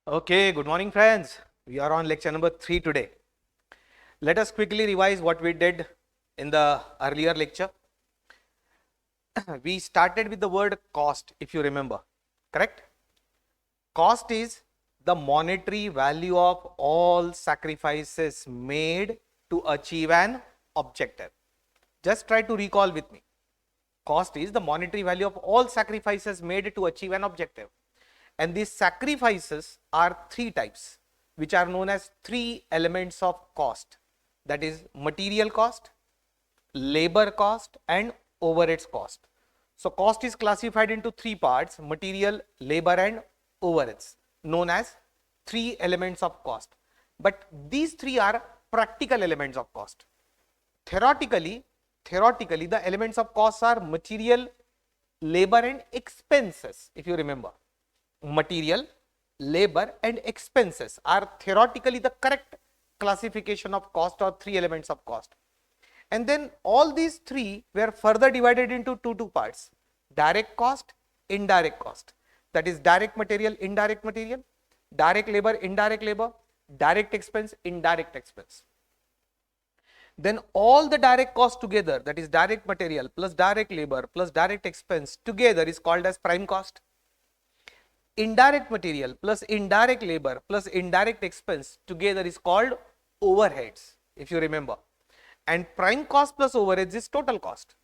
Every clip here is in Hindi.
Okay, good morning, friends. We are on lecture number 3 today. Let us quickly revise what we did in the earlier lecture. We started with the word cost, if you remember, correct? Cost is the monetary value of all sacrifices made to achieve an objective. Just try to recall with me. Cost is the monetary value of all sacrifices made to achieve an objective. And these sacrifices are three types, which are known as three elements of cost. That is material cost, labor cost, and overheads cost. So cost is classified into three parts: material, labor, and overheads, known as three elements of cost. But these three are practical elements of cost. Theoretically, the elements of cost are material, labor, and expenses. If you remember, material, labor, and expenses are theoretically the correct classification of cost, or three elements of cost. And then all these three were further divided into two parts: direct cost, indirect cost. That is direct material, indirect material; direct labor, indirect labor; direct expense, indirect expense. Then all the direct cost together, that is direct material plus direct labor plus direct expense together, is called as prime cost. Indirect material plus indirect labor plus indirect expense together is called overheads, if you remember. And prime cost plus overheads is total cost.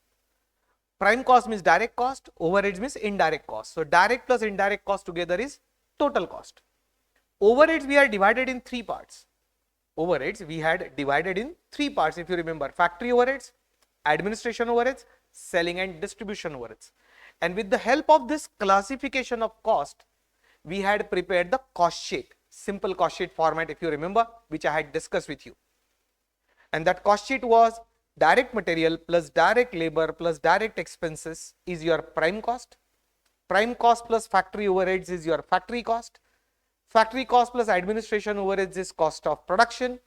Prime cost means direct cost, overheads means indirect cost. So direct plus indirect cost together is total cost. Overheads we are divided in three parts. Overheads we had divided in three parts, if you remember: factory overheads, administration overheads, selling and distribution overheads. And with the help of this classification of cost, we had prepared the cost sheet, simple cost sheet format, if you remember, which I had discussed with you. And that cost sheet was: direct material plus direct labor plus direct expenses is your prime cost. Prime cost plus factory overheads is your factory cost. Factory cost plus administration overheads is cost of production.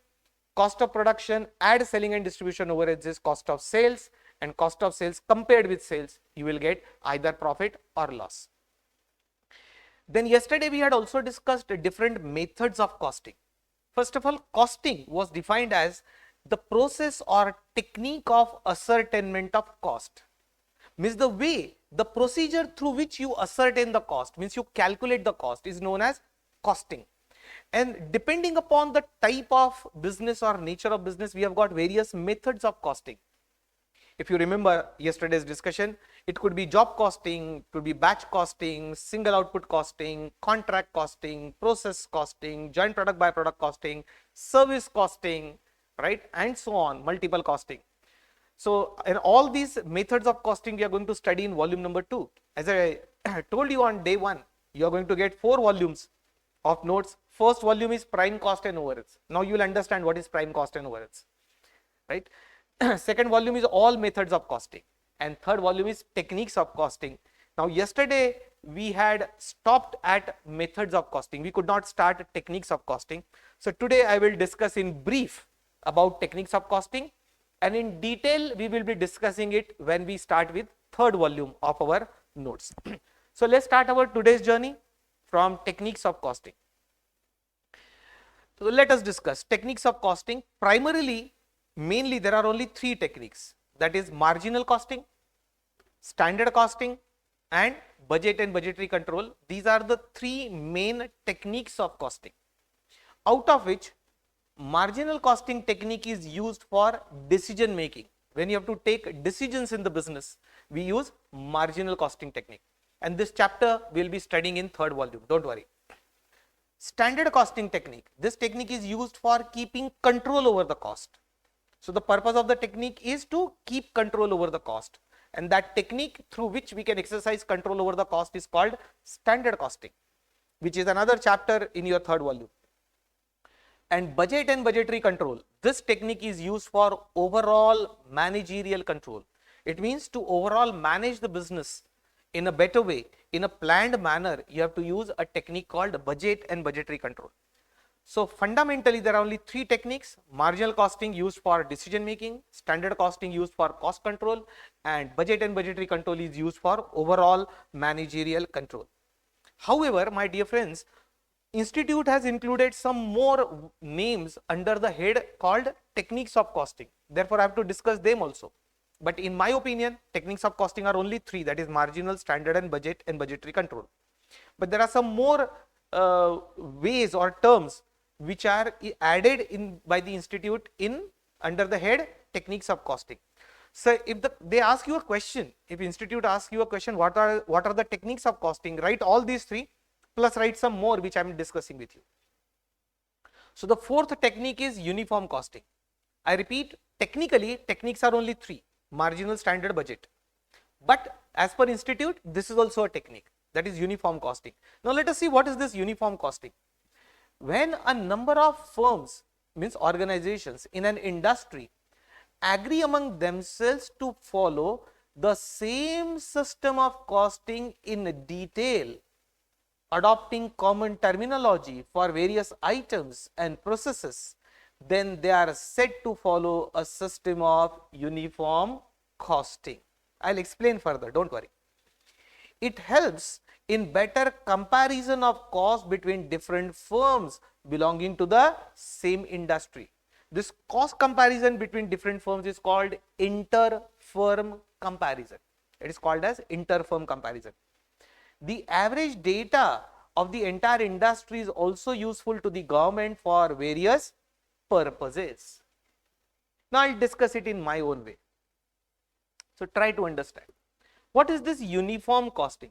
Cost of production add selling and distribution overheads is cost of sales. And cost of sales compared with sales, you will get either profit or loss. Then yesterday we had also discussed different methods of costing. First of all, costing was defined as the process or technique of ascertainment of cost. Means the way, the procedure through which you ascertain the cost, means you calculate the cost, is known as costing. And depending upon the type of business or nature of business, we have got various methods of costing. If you remember yesterday's discussion, it could be job costing, it could be batch costing, single output costing, contract costing, process costing, joint product by product costing, service costing, right, and so on, multiple costing. So in all these methods of costing, we are going to study in volume number 2. As I told you on day 1, you are going to get 4 volumes of notes. First volume is prime cost and overheads. Now you will understand what is prime cost and overheads, right? Second volume is all methods of costing, and third volume is techniques of costing. Now yesterday we had stopped at methods of costing. We could not start techniques of costing. So today I will discuss in brief about techniques of costing, and in detail we will be discussing it when we start with third volume of our notes. So let's start our today's journey from techniques of costing. So let us discuss techniques of costing. Primarily, mainly there are only three techniques, that is marginal costing, standard costing, and budget and budgetary control. These are the three main techniques of costing, out of which marginal costing technique is used for decision making. When you have to take decisions in the business, we use marginal costing technique, and this chapter we will be studying in third volume, don't worry. Standard costing technique, this technique is used for keeping control over the cost. So the purpose of the technique is to keep control over the cost, and that technique through which we can exercise control over the cost is called standard costing, which is another chapter in your third volume. And budget and budgetary control, this technique is used for overall managerial control. It means to overall manage the business in a better way, in a planned manner. You have to use a technique called budget and budgetary control. So fundamentally there are only three techniques: marginal costing used for decision making, standard costing used for cost control, and budget and budgetary control is used for overall managerial control. However, my dear friends, Institute has included some more names under the head called techniques of costing. Therefore, I have to discuss them also. But in my opinion, techniques of costing are only three, that is marginal, standard and budget, and budgetary control. But there are some more ways or terms which are added in by the institute in under the head techniques of costing. So if they ask you a question, if institute asks you a question, what are the techniques of costing, write all these three plus write some more which I am discussing with you. So the fourth technique is uniform costing. I repeat, technically techniques are only three: marginal, standard, budget. But as per institute, this is also a technique, that is uniform costing. Now let us see what is this uniform costing. When a number of firms, means organizations in an industry, agree among themselves to follow the same system of costing in detail, adopting common terminology for various items and processes, then they are said to follow a system of uniform costing. I'll explain further, don't worry. It helps in better comparison of cost between different firms belonging to the same industry. This cost comparison between different firms is called inter-firm comparison. It is called as inter-firm comparison. The average data of the entire industry is also useful to the government for various purposes. Now I'll discuss it in my own way. So try to understand. What is this uniform costing?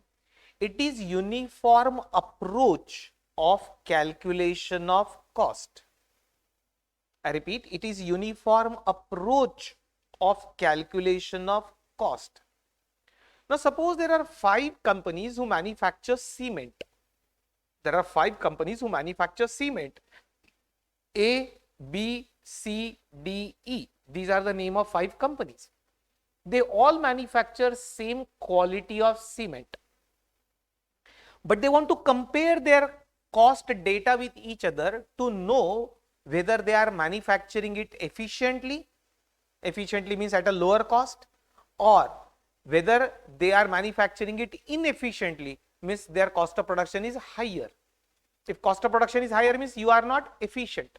It is uniform approach of calculation of cost. I repeat, it is uniform approach of calculation of cost. Now suppose there are 5 companies who manufacture cement. There are 5 companies who manufacture cement. A, B, C, D, E. These are the name of 5 companies. They all manufacture same quality of cement. But they want to compare their cost data with each other to know whether they are manufacturing it efficiently. Efficiently means at a lower cost, or whether they are manufacturing it inefficiently, means their cost of production is higher. If cost of production is higher, means you are not efficient,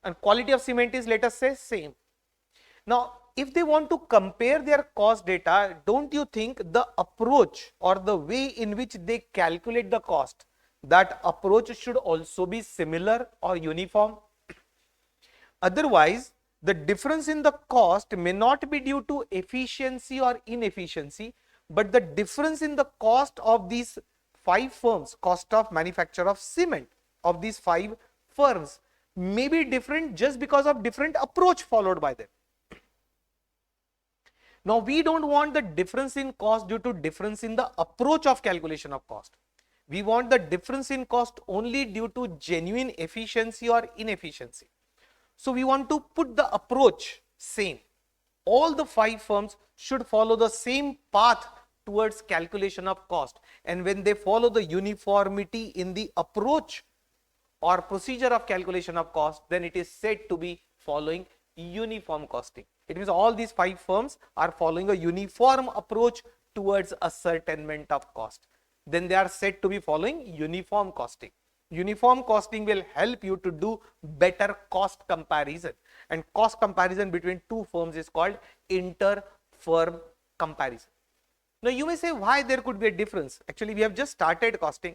and quality of cement is, let us say, same. Now if they want to compare their cost data, don't you think the approach or the way in which they calculate the cost, that approach should also be similar or uniform? Otherwise, the difference in the cost may not be due to efficiency or inefficiency, but the difference in the cost of these 5 firms, cost of manufacture of cement of these 5 firms may be different just because of different approach followed by them. Now we don't want the difference in cost due to difference in the approach of calculation of cost. We want the difference in cost only due to genuine efficiency or inefficiency. So we want to put the approach same. All the 5 firms should follow the same path towards calculation of cost, and when they follow the uniformity in the approach or procedure of calculation of cost, then it is said to be following uniform costing. It means all these 5 firms are following a uniform approach towards ascertainment of cost. Then they are said to be following uniform costing. Uniform costing will help you to do better cost comparison, and cost comparison between 2 firms is called inter-firm comparison. Now you may say, why there could be a difference? Actually, we have just started costing.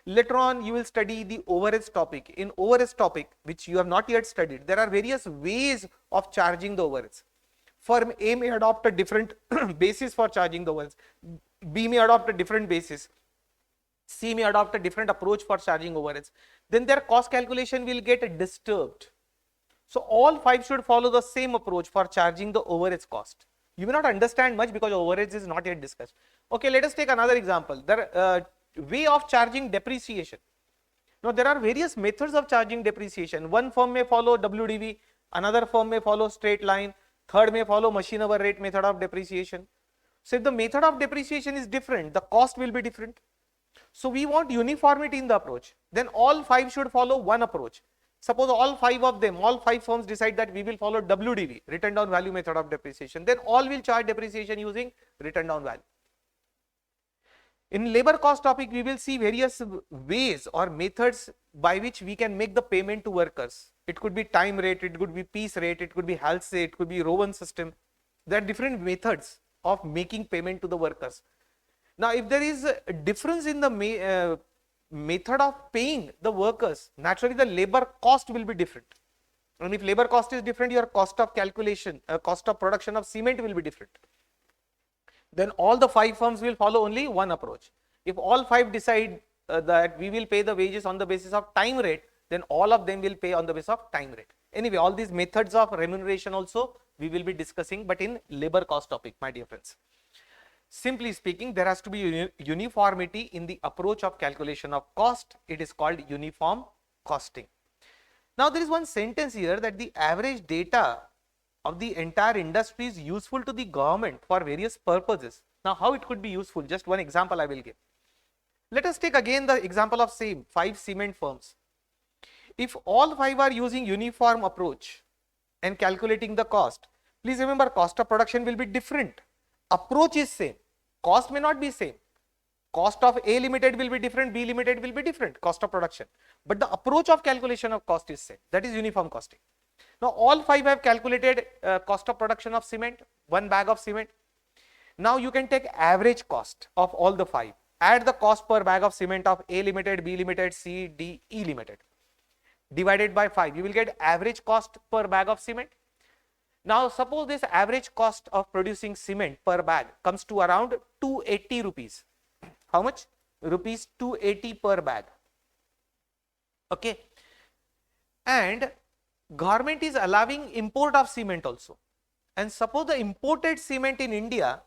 Later on you will study the overheads topic. In overheads topic, which you have not yet studied, there are various ways of charging the overheads. Firm A may adopt a different basis for charging the overheads. B may adopt a different basis. C may adopt a different approach for charging overheads. Then their cost calculation will get disturbed. So all 5 should follow the same approach for charging the overheads cost. You may not understand much because overheads is not yet discussed. Okay, let us take another example. There way of charging depreciation. Now there are various methods of charging depreciation. One firm may follow WDV, another firm may follow straight line, third may follow machine hour rate method of depreciation. So if the method of depreciation is different, the cost will be different. So we want uniformity in the approach. Then all 5 should follow one approach. Suppose all 5 firms decide that we will follow WDV, written down value method of depreciation. Then all will charge depreciation using written down value. In labor cost topic, we will see various ways or methods by which we can make the payment to workers. It could be time rate, it could be piece rate, it could be health rate, it could be Rowan system. There are different methods of making payment to the workers. Now, if there is a difference in the method of paying the workers, naturally the labor cost will be different. And if labor cost is different, your cost of calculation, cost of production of cement will be different. Then all the 5 firms will follow only one approach. If all 5 decide that we will pay the wages on the basis of time rate, then all of them will pay on the basis of time rate. Anyway, all these methods of remuneration also we will be discussing, but in labor cost topic, my dear friends. Simply speaking, there has to be uniformity in the approach of calculation of cost. It is called uniform costing. Now, there is one sentence here that the average data of the entire industry is useful to the government for various purposes. Now, how it could be useful? Just one example I will give. Let us take again the example of same 5 cement firms. If all 5 are using uniform approach and calculating the cost, please remember cost of production will be different. Approach is same, cost may not be same. Cost of A limited will be different, B limited will be different, cost of production. But the approach of calculation of cost is same, that is uniform costing. Now, all 5 have calculated cost of production of cement, 1 bag of cement. Now, you can take average cost of all the 5, add the cost per bag of cement of A limited, B limited, C, D, E limited, divided by 5, you will get average cost per bag of cement. Now, suppose this average cost of producing cement per bag comes to around 280 rupees. How much? Rupees 280 per bag. Okay. And government is allowing import of cement also. And suppose the imported cement in India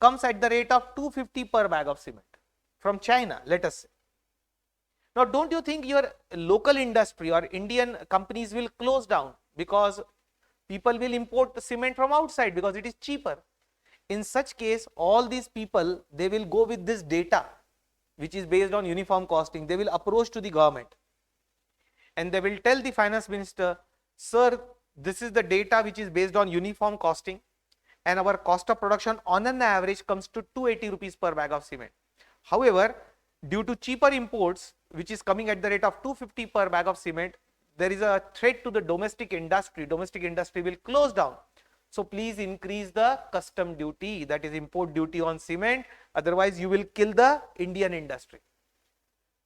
comes at the rate of 250 per bag of cement from China, let us say. Now, don't you think your local industry or Indian companies will close down because people will import the cement from outside because it is cheaper? In such case, all these people, they will go with this data which is based on uniform costing. They will approach to the government and they will tell the finance minister, sir, this is the data which is based on uniform costing and our cost of production on an average comes to 280 rupees per bag of cement. However, due to cheaper imports which is coming at the rate of 250 per bag of cement, there is a threat to the domestic industry will close down. So, please increase the custom duty, that is import duty on cement, otherwise you will kill the Indian industry.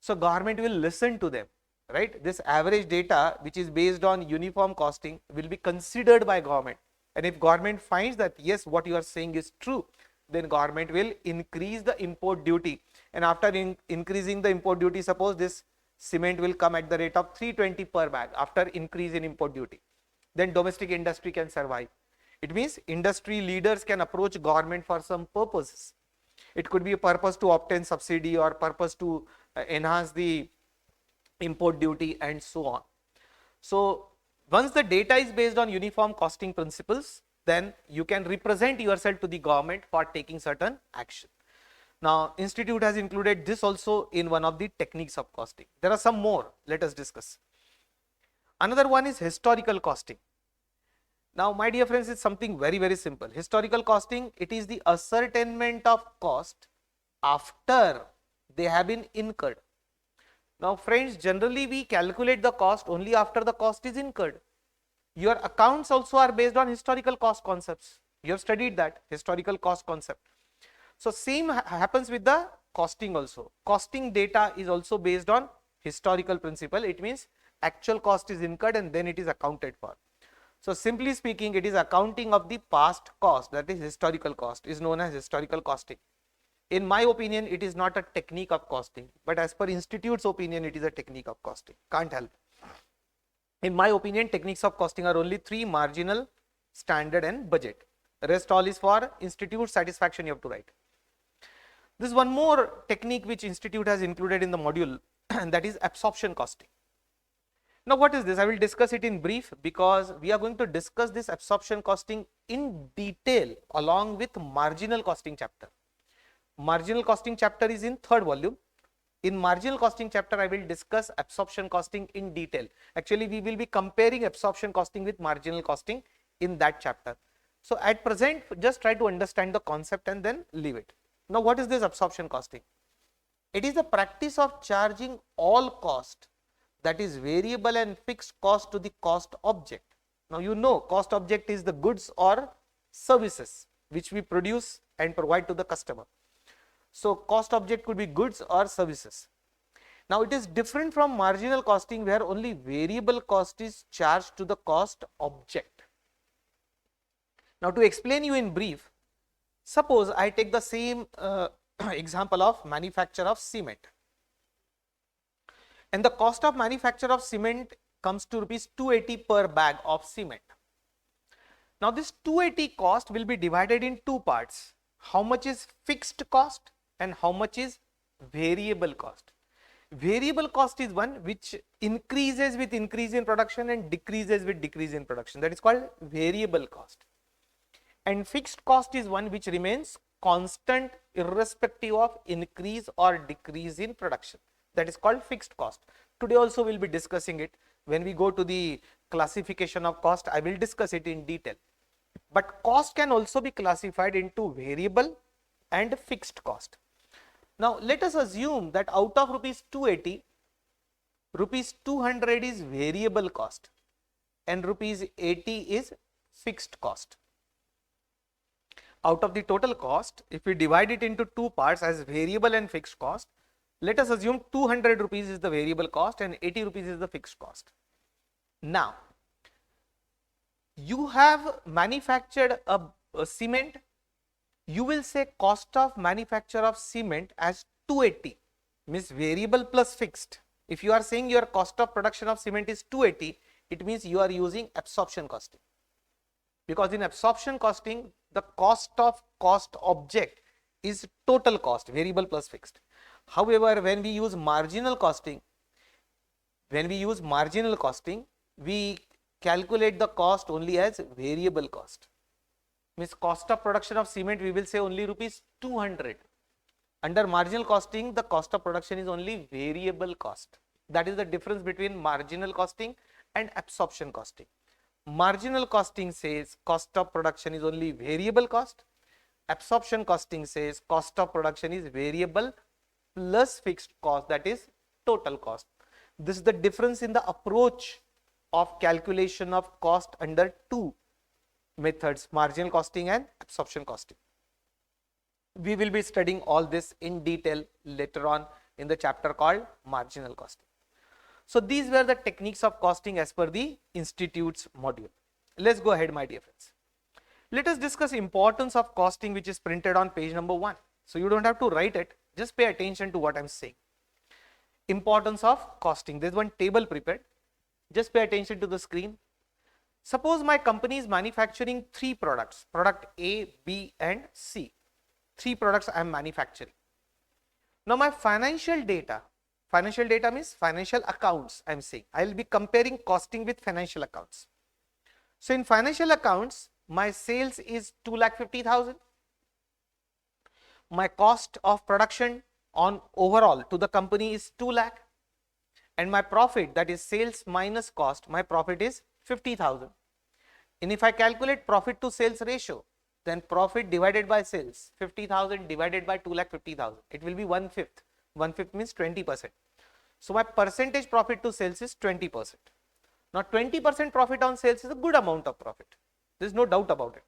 So, government will listen to them, right? This average data which is based on uniform costing will be considered by government, and if government finds that yes, what you are saying is true, then government will increase the import duty, and after increasing the import duty, suppose this cement will come at the rate of 320 per bag after increase in import duty, then domestic industry can survive. It means industry leaders can approach government for some purposes. It could be a purpose to obtain subsidy or purpose to enhance the import duty and so on. So, once the data is based on uniform costing principles, then you can represent yourself to the government for taking certain action. Now, institute has included this also in one of the techniques of costing. There are some more, let us discuss. Another one is historical costing. Now, my dear friends, it's something very, very simple. Historical costing, it is the ascertainment of cost after they have been incurred. Now, friends, generally we calculate the cost only after the cost is incurred. Your accounts also are based on historical cost concepts. You have studied that, historical cost concept. So, same happens with the costing also. Costing data is also based on historical principle. It means actual cost is incurred and then it is accounted for. So, simply speaking, it is accounting of the past cost, that is historical cost, is known as historical costing. In my opinion, it is not a technique of costing, but as per institute's opinion, it is a technique of costing. Can't help. In my opinion, techniques of costing are only 3: marginal, standard and budget. The rest all is for institute satisfaction you have to write. This is one more technique which institute has included in the module, and that is absorption costing. Now, what is this? I will discuss it in brief because we are going to discuss this absorption costing in detail along with marginal costing chapter. Marginal costing chapter is in 3rd volume. In marginal costing chapter, I will discuss absorption costing in detail. Actually, we will be comparing absorption costing with marginal costing in that chapter. So, at present, just try to understand the concept and then leave it. Now, what is this absorption costing? It is the practice of charging all cost, that is variable and fixed cost, to the cost object. Now, you know cost object is the goods or services which we produce and provide to the customer. So, cost object could be goods or services. Now, it is different from marginal costing, where only variable cost is charged to the cost object. Now, to explain you in brief, suppose I take the same example of manufacture of cement, and the cost of manufacture of cement comes to rupees 280 per bag of cement. Now, this 280 cost will be divided in two parts: how much is fixed cost and how much is variable cost. Variable cost is one which increases with increase in production and decreases with decrease in production, that is called variable cost. And fixed cost is one which remains constant irrespective of increase or decrease in production, that is called fixed cost. Today also we will be discussing it. When we go to the classification of cost, I will discuss it in detail. But cost can also be classified into variable and fixed cost. Now, let us assume that out of rupees 280, rupees 200 is variable cost and rupees 80 is fixed cost. Out of the total cost, if we divide it into two parts as variable and fixed cost, let us assume 200 rupees is the variable cost and 80 rupees is the fixed cost. Now, you have manufactured a cement. You will say cost of manufacture of cement as 280, means variable plus fixed. If you are saying your cost of production of cement is 280, it means you are using absorption costing. Because in absorption costing, the cost of cost object is total cost, variable plus fixed. However, when we use marginal costing, we calculate the cost only as variable cost. Means cost of production of cement, we will say only rupees 200. Under marginal costing, the cost of production is only variable cost. That is the difference between marginal costing and absorption costing. Marginal costing says cost of production is only variable cost. Absorption costing says cost of production is variable plus fixed cost, that is total cost. This is the difference in the approach of calculation of cost under two methods, marginal costing and absorption costing. We will be studying all this in detail later on in the chapter called marginal costing. So these were the techniques of costing as per the institute's module. Let's go ahead, my dear friends. Let us discuss importance of costing, which is printed on page number 1. So you don't have to write it, just pay attention to what I'm saying. Importance of costing. There's one table prepared. Just pay attention to the screen. Suppose my company is manufacturing 3 products, product A, B and C. 3 products I am manufacturing. Now my financial data means financial accounts, I am saying. I will be comparing costing with financial accounts. So in financial accounts, my sales is 2,50,000. My cost of production on overall to the company is 2 lakh. And my profit, that is sales minus cost, my profit is 50,000. And if I calculate profit to sales ratio, then profit divided by sales, 50,000 divided by 2,50,000, it will be 1/5. 1/5 means 20%. So my percentage profit to sales is 20%. Now 20% profit on sales is a good amount of profit. There is no doubt about it.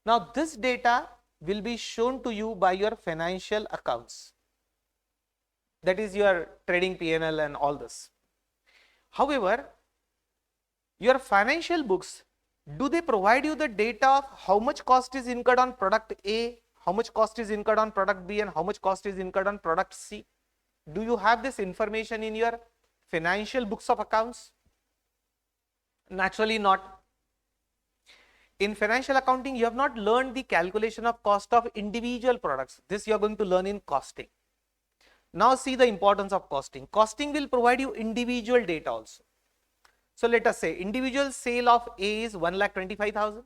Now this data will be shown to you by your financial accounts. That is your trading P&L and all this. However, your financial books, do they provide you the data of how much cost is incurred on product A, how much cost is incurred on product B and how much cost is incurred on product C? Do you have this information in your financial books of accounts? Naturally not. In financial accounting, you have not learned the calculation of cost of individual products. This you are going to learn in costing. Now see the importance of costing. Costing will provide you individual data also. So let us say individual sale of A is 1,25,000,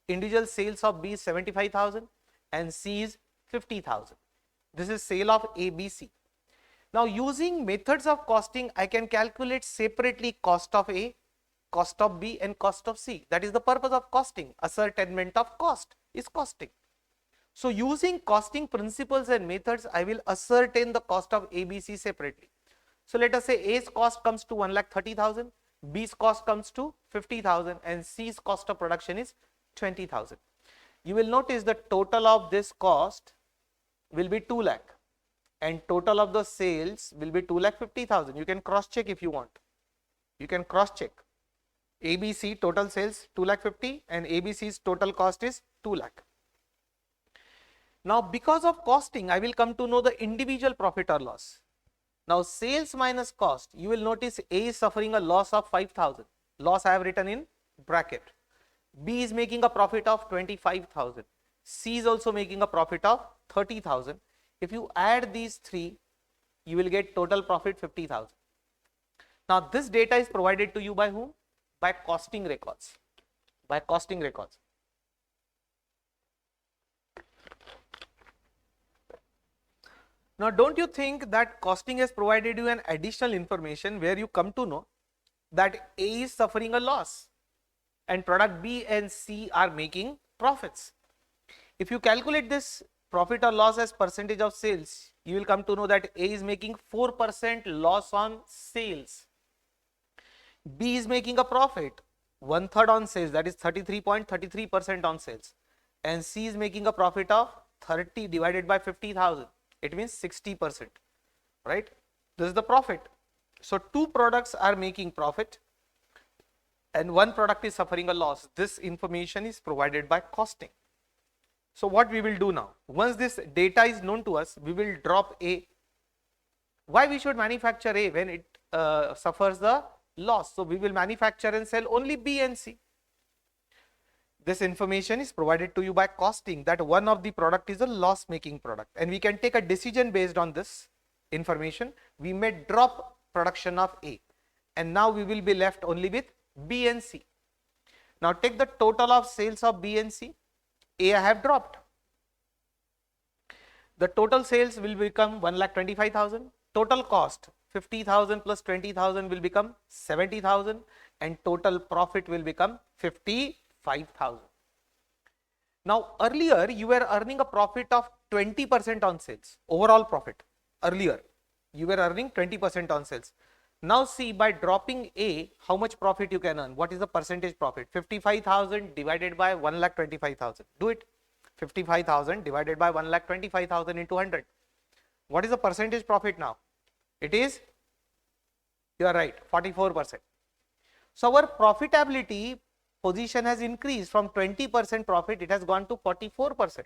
individual sales of B is 75,000 and C is 50,000. This is sale of A, B, C. Now using methods of costing, I can calculate separately cost of A, cost of B and cost of C. That is the purpose of costing. Ascertainment of cost is costing. So using costing principles and methods, I will ascertain the cost of ABC separately. So let us say A's cost comes to 1,30,000, B's cost comes to 50,000 and C's cost of production is 20,000. You will notice the total of this cost will be 2 lakh and total of the sales will be 2,50,000. You can cross check if you want. You can cross check. ABC total sales 2,50,000 and ABC's total cost is 2 lakh. Now because of costing, I will come to know the individual profit or loss. Now sales minus cost, you will notice A is suffering a loss of 5,000. Loss I have written in bracket. B is making a profit of 25,000. C is also making a profit of 30,000. If you add these three, you will get total profit 50,000. Now this data is provided to you by whom? By costing records. By costing records. Now don't you think that costing has provided you an additional information where you come to know that A is suffering a loss and product B and C are making profits. If you calculate this profit or loss as percentage of sales, you will come to know that A is making 4% loss on sales. B is making a profit 1/3 on sales, that is 33.33% on sales, and C is making a profit of 30 divided by 50,000. It means 60%, right? This is the profit. So two products are making profit and one product is suffering a loss. This information is provided by costing. So what we will do now, once this data is known to us, we will drop A. Why we should manufacture A when it suffers the loss? So we will manufacture and sell only B and C. This information is provided to you by costing, that one of the product is a loss making product and we can take a decision based on this information. We may drop production of A and now we will be left only with B and C. Now take the total of sales of B and C. A I have dropped. The total sales will become 1,25,000. Total cost 50,000 plus 20,000 will become 70,000 and total profit will become 55,000. Now earlier you were earning a profit of 20% on sales, overall profit. Earlier you were earning 20% on sales. Now see, by dropping A, how much profit you can earn? What is the percentage profit? 55,000 divided by 1,25,000. Do it. 55,000 divided by 1,25,000 into 100. What is the percentage profit now? It is, you are right, 44%. So our profitability position has increased from 20% profit, it has gone to 44%.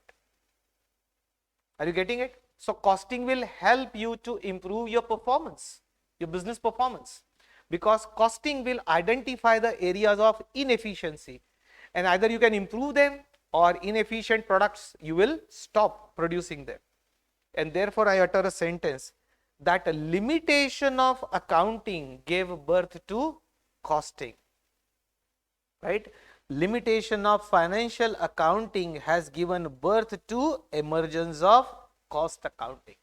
Are you getting it? So costing will help you to improve your performance, your business performance, because costing will identify the areas of inefficiency and either you can improve them or inefficient products you will stop producing them. And therefore I utter a sentence that a limitation of accounting gave birth to costing, right? Limitation of financial accounting has given birth to emergence of cost accounting.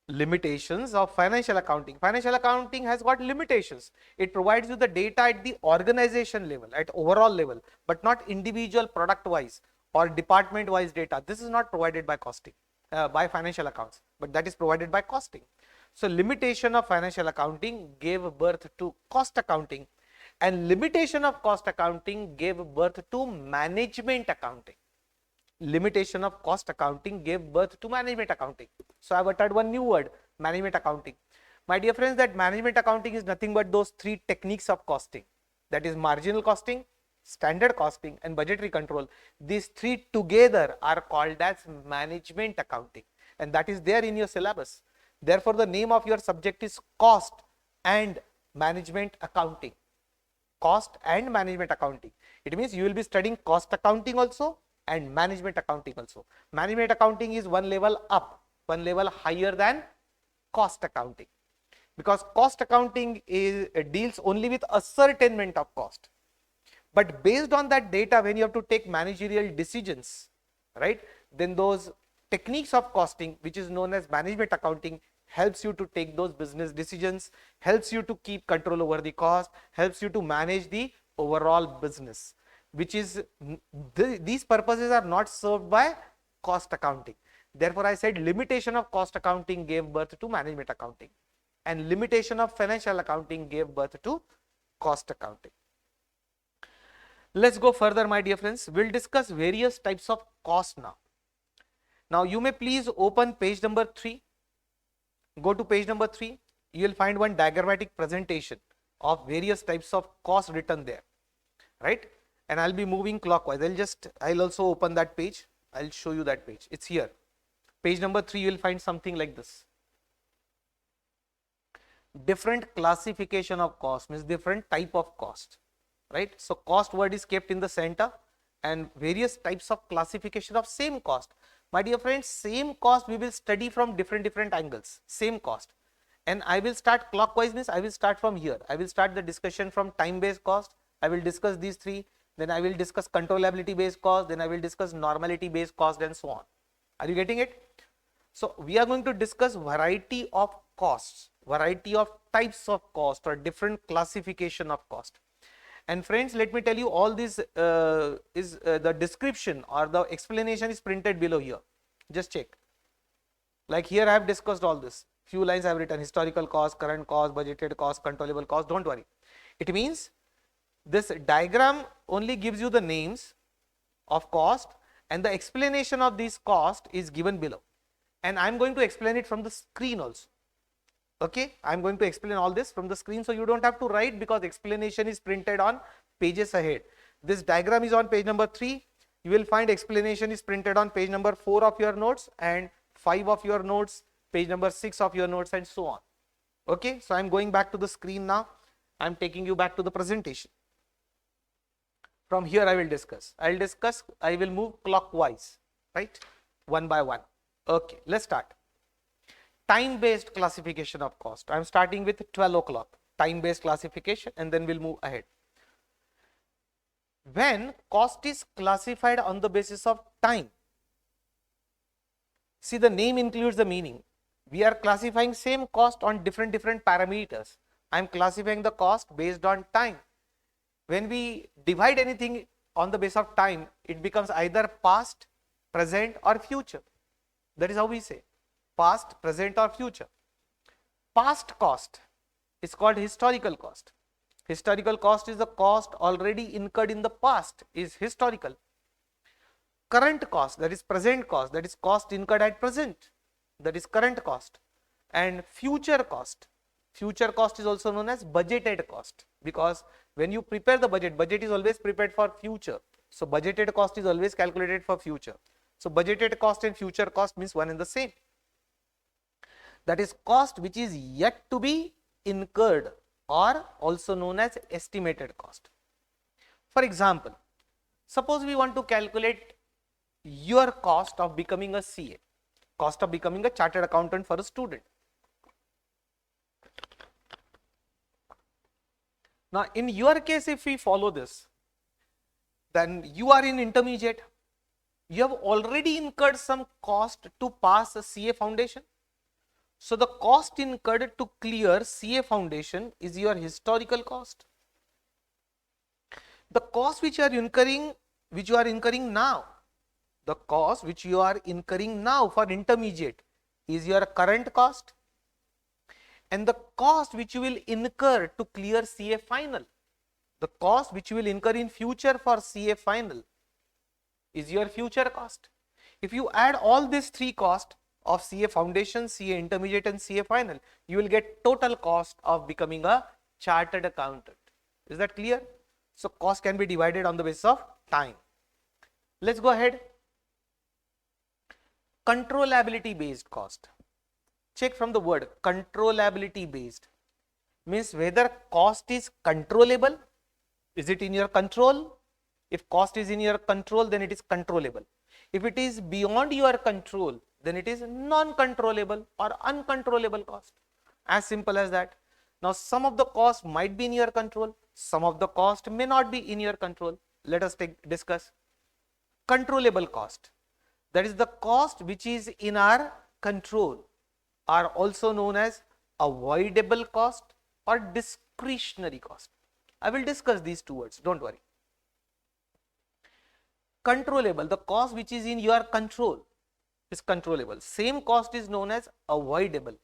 Limitations of financial accounting. Financial accounting has got limitations. It provides you the data at the organization level, at overall level, but not individual product wise or department wise data. This is not provided by costing, by financial accounts, but that is provided by costing. So limitation of financial accounting gave birth to cost accounting, and limitation of cost accounting gave birth to management accounting. Limitation of cost accounting gave birth to management accounting. So I have uttered one new word, management accounting. My dear friends, that management accounting is nothing but those three techniques of costing, that is marginal costing, standard costing and budgetary control. These three together are called as management accounting and that is there in your syllabus. Therefore the name of your subject is cost and management accounting. Cost and management accounting. It means you will be studying cost accounting also and management accounting also. Management accounting is one level up, one level higher than cost accounting, because cost accounting deals only with ascertainment of cost. But based on that data, when you have to take managerial decisions, right, then those techniques of costing, which is known as management accounting, helps you to take those business decisions, helps you to keep control over the cost, helps you to manage the overall business, which is these purposes are not served by cost accounting. Therefore, I said limitation of cost accounting gave birth to management accounting, and limitation of financial accounting gave birth to cost accounting. Let's go further, my dear friends. We'll discuss various types of cost now. Now, you may please open page number 3. Go to page number 3. You will find one diagrammatic presentation of various types of cost written there, right? And I'll be moving clockwise. I'll also open that page. I'll show you that page. It's here. Page number 3, you will find something like this. Different classification of cost means different type of cost, right? So cost word is kept in the center, and various types of classification of same cost. My dear friends, same cost we will study from different angles, same cost. And I will start clockwise, means I will start from here. I will start the discussion from time based cost. I will discuss these 3. Then I will discuss controllability based cost. Then I will discuss normality based cost, and so on. Are you getting it? So we are going to discuss variety of costs, variety of types of cost, or different classification of cost. And friends, let me tell you, all this the description or the explanation is printed below here. Just check. Like here I have discussed all this. Few lines I have written: historical cost, current cost, budgeted cost, controllable cost. Don't worry. It means this diagram only gives you the names of cost, and the explanation of this cost is given below. And I am going to explain it from the screen also. Okay, I am going to explain all this from the screen, so you don't have to write, because explanation is printed on pages ahead. This diagram is on page number 3. You will find explanation is printed on page number 4 of your notes, and 5 of your notes, page number 6 of your notes, and so on. Okay, so I am going back to the screen now. I am taking you back to the presentation. From here I will discuss. I will move clockwise, right? One by one. Okay, let's start. Time based classification of cost. I am starting with 12 o'clock. Time based classification, and then we'll move ahead. When cost is classified on the basis of time, see, the name includes the meaning. We are classifying same cost on different parameters. I am classifying the cost based on time. When we divide anything on the basis of time, it becomes either past, present, or future. That is how we say past, present, or future. Past cost is called historical cost. Historical cost is the cost already incurred in the past, is historical. Current cost, that is present cost, that is cost incurred at present, that is current cost. And future cost is also known as budgeted cost, because when you prepare the budget is always prepared for future. So budgeted cost is always calculated for future. So budgeted cost and future cost means one and the same. That is cost which is yet to be incurred, or also known as estimated cost. For example, suppose we want to calculate your cost of becoming a CA, cost of becoming a chartered accountant for a student. Now, in your case, if we follow this, then you are in intermediate. You have already incurred some cost to pass a CA foundation. So the cost incurred to clear CA foundation is your historical cost. The cost which you are incurring now, the cost which you are incurring now for intermediate is your current cost. And the cost which you will incur to clear CA final, the cost which you will incur in future for CA final, is your future cost. If you add all these 3 costs of CA foundation, CA intermediate, and CA final, you will get total cost of becoming a chartered accountant. Is that clear? So cost can be divided on the basis of time. Let's go ahead. Controllability based cost. Check from the word controllability based, means whether cost is controllable. Is it in your control? If cost is in your control, then it is controllable. If it is beyond your control, then it is non-controllable or uncontrollable cost. As simple as that. Now, some of the cost might be in your control, some of the cost may not be in your control. Let us discuss. Controllable cost, that is the cost which is in our control, are also known as avoidable cost or discretionary cost. I will discuss these 2 words, don't worry. Controllable, the cost which is in your control, is controllable. Same cost is known as avoidable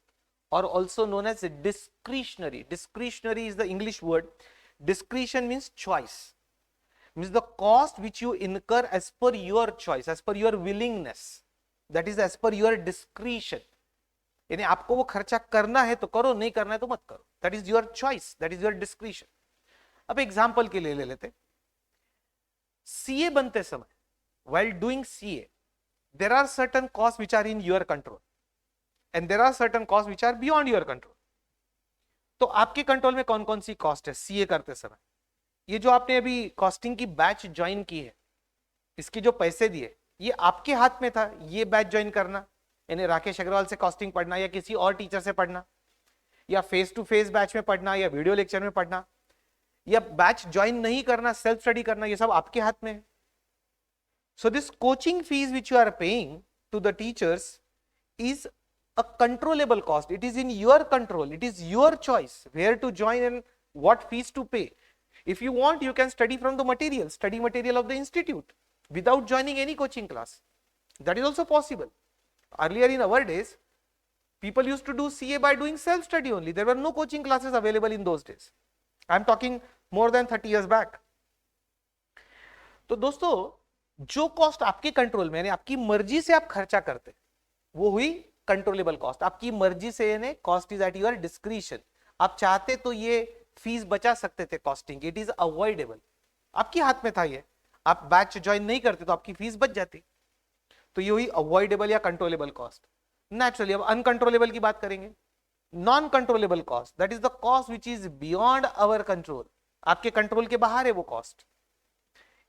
or also known as discretionary. Discretionary is the English word. Discretion means choice. Means the cost which you incur as per your choice, as per your willingness. That is as per your discretion. यानी आपको वो खर्चा करना है तो करो, नहीं करना है तो मत करो. That is your choice. That is your discretion. अब एग्जाम्पल के लिए ले लेते. सीए बनते समय, while doing CA, there are certain costs which are in your control and there are certain costs which are beyond your control. तो आपके कंट्रोल में कौन कौन सी कॉस्ट है सीए करते समय? ये जो आपने अभी कॉस्टिंग की बैच ज्वाइन की है, इसके जो पैसे दिए, ये आपके हाथ में था ये बैच ज्वाइन करना, यानी राकेश अग्रवाल से कॉस्टिंग पढ़ना या किसी और टीचर से पढ़ना, या फेस टू फेस बैच में पढ़ना या वीडियो लेक्चर में पढ़ना, या बैच ज्वाइन नहीं करना, सेल्फ स्टडी करना, ये सब आपके हाथ में है. So this coaching fees which you are paying to the teachers is a controllable cost. It is in your control. It is your choice where to join and what fees to pay. If you want, you can study from the material, study material of the institute without joining any coaching class. That is also possible. Earlier in our days, people used to do CA by doing self-study only. There were no coaching classes available in those days. I am talking more than 30 years back. तो दोस्तों, जो कॉस्ट आपके कंट्रोल में, यानी आपकी मर्जी से आप खर्चा करते, वो हुई कंट्रोलेबल कॉस्ट. आपकी मर्जी से, यानी cost is at your discretion. आप चाहते तो ये फीस बचा सकते थे कॉस्टिंग, इट इज अवॉइडेबल. आपके हाथ में था ये. आप बैच ज्वाइन नहीं करते तो आपकी फीस बच जाती. तो ये हुई अवॉइडेबल या कंट्रोलेबल कॉस्ट. नेचुरली अब अनकंट्रोलेबल की बात करेंगे. Non controllable cost, that is the cost which is beyond our control. आपके कंट्रोल के बाहर है वो कॉस्ट.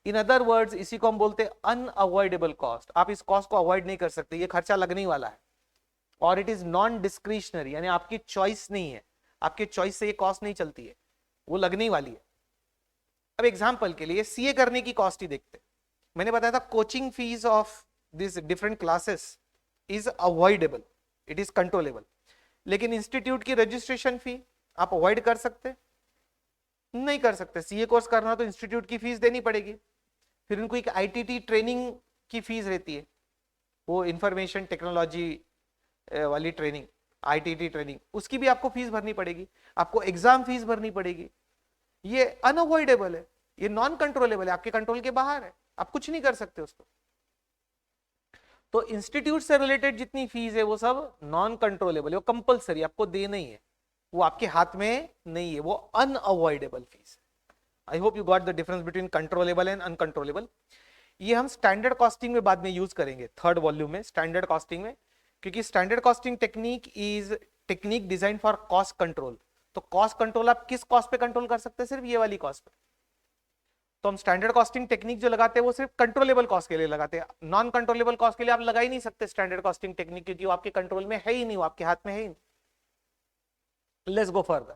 इन अदर वर्ड्स, इसी को हम बोलते हैं अनअवॉइडेबल कॉस्ट. आप इस कॉस्ट को अवॉइड नहीं कर सकते, ये खर्चा लगने ही वाला है. और इट इज नॉन डिस्क्रिशनरी, यानी आपकी चॉइस नहीं है, आपके चॉइस से ये कॉस्ट नहीं चलती है, वो लगने ही वाली है. अब एग्जांपल के लिए सीए करने की कॉस्ट ही देखते. मैंने बताया था coaching fees of this different classes is avoidable, it is controllable. लेकिन इंस्टीट्यूट की रजिस्ट्रेशन फी आप अवॉइड कर सकते? नहीं कर सकते. सीए कोर्स करना तो इंस्टीट्यूट की फीस देनी पड़ेगी. फिर उनको एक आईटीटी ट्रेनिंग की फीस रहती है, वो इंफॉर्मेशन टेक्नोलॉजी वाली ट्रेनिंग, आईटीटी ट्रेनिंग, उसकी भी आपको फीस भरनी पड़ेगी. आपको एग्जाम फीस भरनी पड़ेगी. ये अनअवॉइडेबल है, ये नॉन कंट्रोलेबल है, आपके कंट्रोल के बाहर है, आप कुछ नहीं कर सकते उसको. तो इंस्टीट्यूट से रिलेटेड जितनी फीस है वो सब नॉन कंट्रोलेबल है, वो कंपल्सरी आपको देना ही है, वो आपके हाथ में नहीं है, वो unavoidable fees. I hope you got the difference between controllable and uncontrollable. ये हम स्टैंडर्ड कॉस्टिंग में बाद में यूज करेंगे, थर्ड वॉल्यूम में स्टैंडर्ड कॉस्टिंग में, क्योंकि standard costing technique is technique design for cost control. तो कॉस्ट कंट्रोल आप किस कॉस्ट पे कंट्रोल कर सकते हैं? सिर्फ ये वाली कॉस्ट पे. तो हम स्टैंडर्ड कॉस्टिंग टेक्निक जो लगाते हैं वो सिर्फ कंट्रोलेबल कॉस्ट के लिए लगाते हैं. नॉन कंट्रोलेबल कॉस्ट के लिए आप लगा ही नहीं सकते स्टैंडर्ड कॉस्टिंग टेक्निक, क्योंकि वो आपके कंट्रोल में है ही नहीं, वो आपके हाथ में है ही नहीं. Let's go further.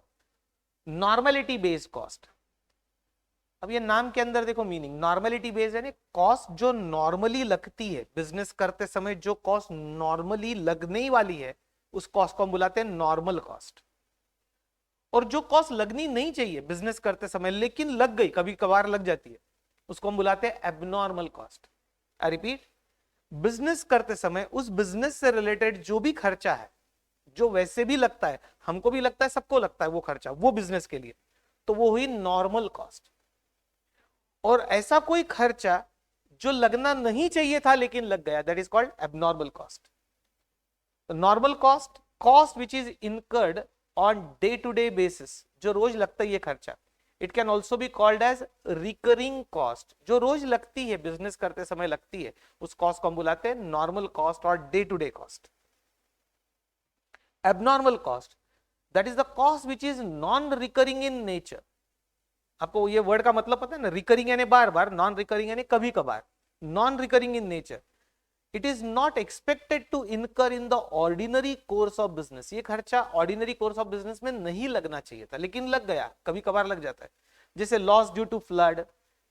Normality based cost. अब ये नाम के अंदर देखो मीनिंग, नॉर्मेलिटी बेस्ड यानी कॉस्ट जो नॉर्मली लगती है बिजनेस करते समय, जो कॉस्ट नॉर्मली लगने ही वाली है, उस कॉस्ट को हम बुलाते हैं नॉर्मल कॉस्ट. और जो कॉस्ट लगनी नहीं चाहिए बिजनेस करते समय लेकिन लग गई, कभी कभार लग जाती है, उसको हम बुलाते हैं abnormal cost. I repeat, business करते समय उस बिजनेस से रिलेटेड जो भी खर्चा है, जो वैसे भी लगता है, हमको भी लगता है, सबको लगता है वो खर्चा, वो बिजनेस के लिए, तो वो हुई नॉर्मल कॉस्ट. और ऐसा कोई खर्चा जो लगना नहीं चाहिए था लेकिन लग गया, that is called abnormal cost. Normal cost, cost which is incurred on day to day basis, जो रोज लगता है ये खर्चा. It can also be called as recurring cost, जो रोज लगती है, बिजनेस करते समय लगती है, उस कॉस्ट को हम बुलाते हैं नॉर्मल कॉस्ट और day to day cost. Abnormal cost, that is the cost which is non recurring in nature. आपको ये वर्ड का मतलब पता है ना, रिकरिंग यानी बार बार, नॉन रिकरिंग यानी कभी कभार. Non recurring in nature, it is not expected to incur in the ordinary course of business. ये खर्चा ऑर्डिनरी कोर्स ऑफ बिजनेस में नहीं लगना चाहिए था लेकिन लग गया, कभी कभार लग जाता है. जैसे loss due to flood,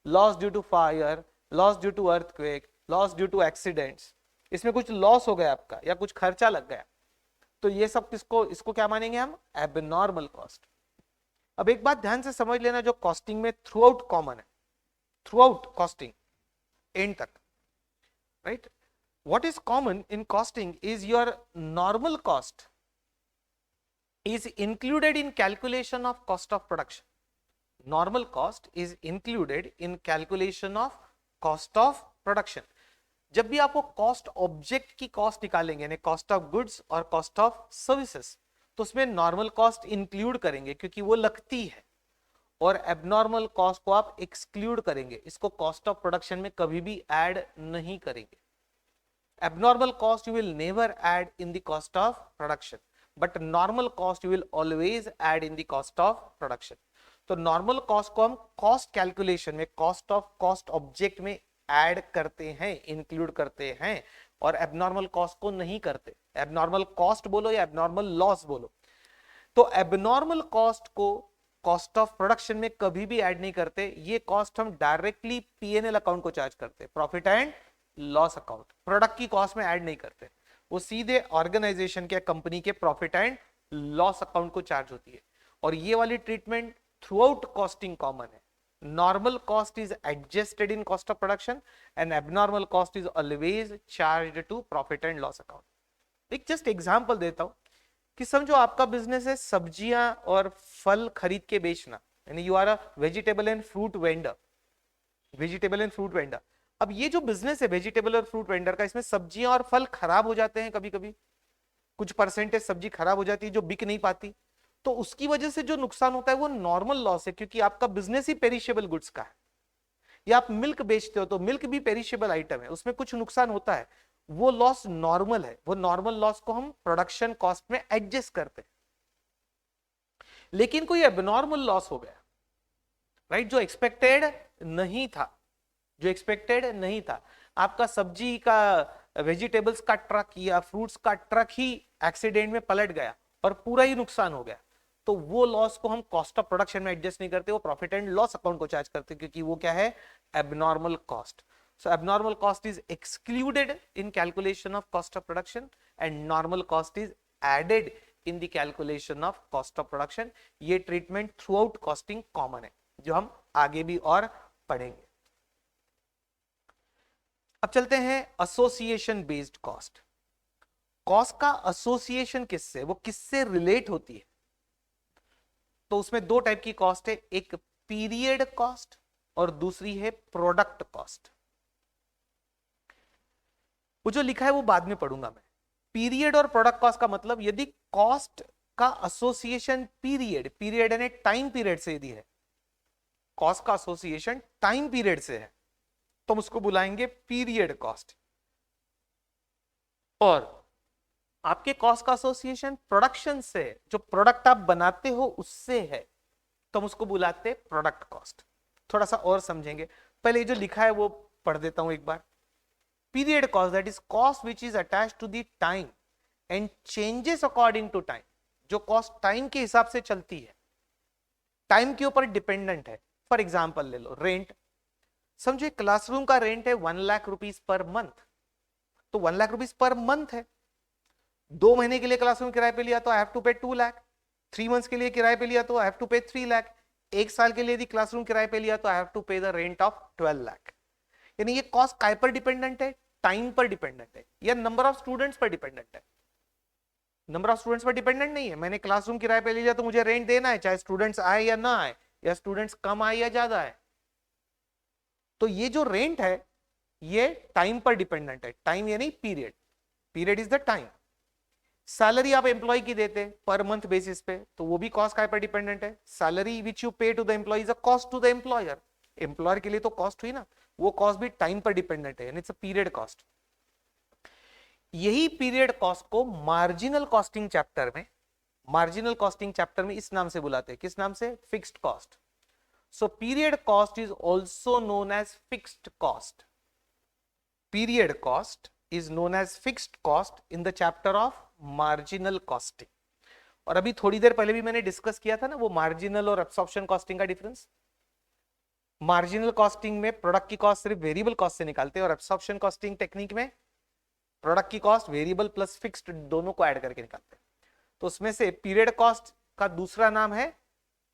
loss due to fire, loss due to earthquake, loss due to accidents. इसमें कुछ लॉस हो गया आपका या कुछ खर्चा लग गया, तो ये सब इसको क्या मानेंगे हम? Abnormal cost. अब एक बात ध्यान से समझ लेना जो कॉस्टिंग में थ्रू आउट कॉमन है, थ्रू आउट कॉस्टिंग एंड तक, right? what is common in costing is your normal cost is included in calculation of cost of production. Normal cost is included in calculation of cost of production. जब भी आपको कॉस्ट ऑब्जेक्ट की कॉस्ट निकालेंगे यानी कॉस्ट ऑफ गुड्स और कॉस्ट ऑफ सर्विसेज, तो उसमें नॉर्मल कॉस्ट इंक्लूड करेंगे क्योंकि वो लगती है, और एबनॉर्मल कॉस्ट को आप एक्सक्लूड करेंगे, इसको कॉस्ट ऑफ प्रोडक्शन में कभी भी ऐड नहीं करेंगे. Abnormal cost you will never add in the cost of production, but normal cost you will always add in the cost of production. तो नॉर्मल कॉस्ट को हम कॉस्ट कैलकुलेशन में कॉस्ट ऑफ कॉस्ट ऑब्जेक्ट में ऐड करते हैं, इंक्लूड करते हैं, और एबनॉर्मल कॉस्ट को नहीं करते. एबनॉर्मल कॉस्ट बोलो या एबनॉर्मल लॉस बोलो, तो एबनॉर्मल कॉस्ट को कॉस्ट ऑफ प्रोडक्शन में कभी भी ऐड नहीं करते. ये कॉस्ट हम डायरेक्टली पीएनएल अकाउंट को चार्ज करते, profit and loss account. Product की कॉस्ट में ऐड नहीं करते, वो सीधे ऑर्गेनाइजेशन के कंपनी के प्रॉफिट एंड लॉस अकाउंट को चार्ज होती है. और ये वाली treatment throughout costing common है. Normal cost is adjusted in cost of production and abnormal cost is always charged to profit and loss account. एक जस्ट एग्जांपल देता हूं कि समझो आपका बिजनेस है सब्जियां और फल खरीद के बेचना, यानी you are a vegetable and fruit vendor. Vegetable and fruit vendor. अब ये जो बिजनेस है वेजिटेबल और फ्रूट वेंडर का, इसमें सब्जियां और फल खराब हो जाते हैं कभी कभी, कुछ परसेंटेज सब्जी खराब हो जाती है जो बिक नहीं पाती, तो उसकी वजह से जो नुकसान होता है वो नॉर्मल लॉस है, क्योंकि आपका बिजनेस ही पेरिशेबल गुड्स का है. या आप मिल्क बेचते हो तो मिल्क भी पेरिशेबल आइटम है, उसमें कुछ नुकसान होता है, वो लॉस नॉर्मल है. वो नॉर्मल लॉस को हम प्रोडक्शन कॉस्ट में एडजस्ट करते हैं. लेकिन कोई एबनॉर्मल लॉस हो गया, राइट, जो एक्सपेक्टेड नहीं था, जो एक्सपेक्टेड नहीं था. आपका सब्जी का, वेजिटेबल्स का ट्रक या फ्रूट्स का ट्रक ही एक्सीडेंट में पलट गया और पूरा ही नुकसान हो गया, तो वो लॉस को हम कॉस्ट ऑफ प्रोडक्शन में एडजस्ट नहीं करते, वो प्रॉफिट एंड लॉस अकाउंट को चार्ज करते, क्योंकि वो क्या है, abnormal cost. So abnormal cost is excluded in calculation of cost of production and normal cost is added in the calculation of cost of production. ये treatment throughout costing common है, जो हम आगे भी और पढ़ेंगे. अब चलते हैं एसोसिएशन बेस्ड कॉस्ट. कॉस्ट का एसोसिएशन किससे, वो किससे रिलेट होती है, तो उसमें दो टाइप की कॉस्ट है, एक पीरियड कॉस्ट और दूसरी है प्रोडक्ट कॉस्ट. वो जो लिखा है वो बाद में पढ़ूंगा मैं. पीरियड और प्रोडक्ट कॉस्ट का मतलब, यदि कॉस्ट का एसोसिएशन पीरियड, पीरियड यानी टाइम पीरियड से यदि है, कॉस्ट का एसोसिएशन टाइम पीरियड से है, तो हम उसको बुलाएंगे पीरियड कॉस्ट. और आपके कॉस्ट का एसोसिएशन प्रोडक्शन से, जो प्रोडक्ट आप बनाते हो उससे है, तो हम उसको बुलाते हैं प्रोडक्ट कॉस्ट. थोड़ा सा और समझेंगे, पहले जो लिखा है वो पढ़ देता हूं एक बार. Period cost, that is cost which is attached to the time and changes according to time. जो कॉस्ट टाइम के हिसाब से चलती है, टाइम के ऊपर डिपेंडेंट है. फॉर एग्जाम्पल ले लो रेंट. समझो क्लासरूम का रेंट है 1 लाख रुपीज पर मंथ, तो 1 लाख रुपीज पर मंथ है. 2 महीने के लिए क्लासरूम किराए पे लिया तो आई हैव टू पे 2 लाख. 3 मंथ्स के लिए किराए पे लिया तो आई हैव टू पे 3 लाख. 1 साल के लिए यदि क्लासरूम किराए पे लिया तो आई हैव टू पे द रेंट ऑफ 12 लाख. यानी ये कॉस्ट काय पर डिपेंडेंट है, टाइम पर डिपेंडेंट है या नंबर ऑफ स्टूडेंट्स पर डिपेंडेंट है. नंबर ऑफ स्टूडेंट्स पर डिपेंडेंट नहीं है. मैंने क्लासरूम किराए पे लिया तो मुझे रेंट देना है, चाहे स्टूडेंट्स आए या ना आए, या स्टूडेंट्स कम आए या ज्यादा आए. तो ये जो रेंट है ये टाइम पर डिपेंडेंट है. टाइम यानी period, period is the time. Salary आप एम्प्लॉय की देते पर मंथ बेसिस पे, तो वो भी कॉस्ट काय पर डिपेंडेंट है. Salary which you pay to the employee is a cost to the employer. Employer के लिए तो कॉस्ट हुई ना, वो कॉस्ट भी टाइम पर डिपेंडेंट है, इट्स अ पीरियड कॉस्ट. यही पीरियड कॉस्ट को मार्जिनल कॉस्टिंग चैप्टर में, मार्जिनल कॉस्टिंग चैप्टर में इस नाम से बुलाते हैं. किस नाम से? Fixed cost. So period cost is also known as fixed cost. Period cost is known as fixed cost in the chapter of marginal costing. और अभी थोड़ी देर पहले भी मैंने डिस्कस किया था ना वो मार्जिनल और एब्सॉर्प्शन कॉस्टिंग का डिफरेंस. मार्जिनल कॉस्टिंग में प्रोडक्ट की कॉस्ट सिर्फ वेरिएबल कॉस्ट से निकालते हैं, और एब्सॉर्प्शन कॉस्टिंग टेक्निक में प्रोडक्ट की कॉस्ट वेरिएबल प्लस फिक्स्ड दोनों को ऐड करके निकालते हैं. तो उसमें से पीरियड कॉस्ट का दूसरा नाम है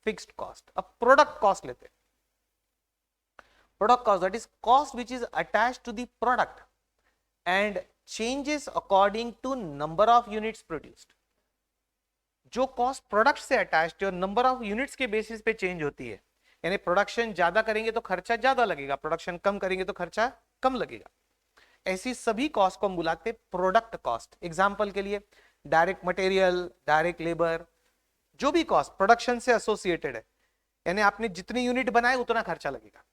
फिक्स्ड कॉस्ट. अब प्रोडक्ट कॉस्ट लेते हैं. Product cost that is cost which is attached to the product and changes according to number of units produced. जो कॉस्ट प्रोडक्ट से अटैच्ड है और नंबर ऑफ यूनिट्स के बेसिस पे चेंज होती है, यानी प्रोडक्शन ज्यादा करेंगे तो खर्चा ज्यादा लगेगा, प्रोडक्शन कम करेंगे तो खर्चा कम लगेगा। ऐसी सभी कॉस्ट को हम बुलाते हैं प्रोडक्ट कॉस्ट। एग्जांपल के लिए डायरेक्ट मटेरियल, डायरेक्ट लेबर, जो भी कॉस्ट प्रोडक्शन से एसोसिएटेड है, यानी आपने जितनी यूनिट बनाए उतना खर्चा लगेगा।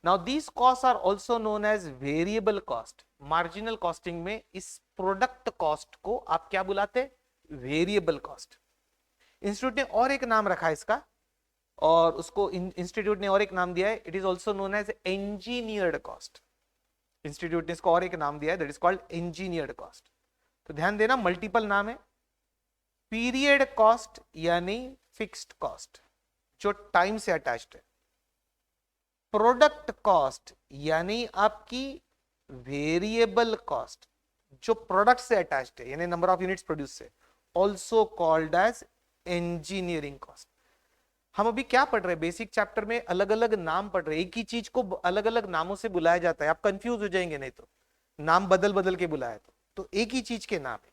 Now these cost are also known as variable cost. Marginal costing में इस प्रोडक्ट कॉस्ट को आप क्या बुलाते हैं? Variable cost. इंस्टीट्यूट ने और एक नाम रखा है इसका, और उसको इंस्टीट्यूट ने और एक नाम दिया है, it is also known as engineered cost. Institute ने इसको और एक नाम दिया है, that is called engineered cost. तो ध्यान देना, मल्टीपल नाम है। पीरियड कॉस्ट यानी फिक्स्ड कॉस्ट जो टाइम से अटैच्ड है। प्रोडक्ट कॉस्ट यानी आपकी वेरिएबल कॉस्ट जो प्रोडक्ट से अटैच्ड है, यानी नंबर ऑफ यूनिट्स प्रोड्यूस से, also called as engineering cost. हम अभी क्या पढ़ रहे हैं? बेसिक चैप्टर में अलग अलग नाम पढ़ रहे हैं, एक ही चीज को अलग अलग नामों से बुलाया जाता है, आप कंफ्यूज हो जाएंगे नहीं तो, नाम बदल बदल के बुलाया तो एक ही चीज के नाम है।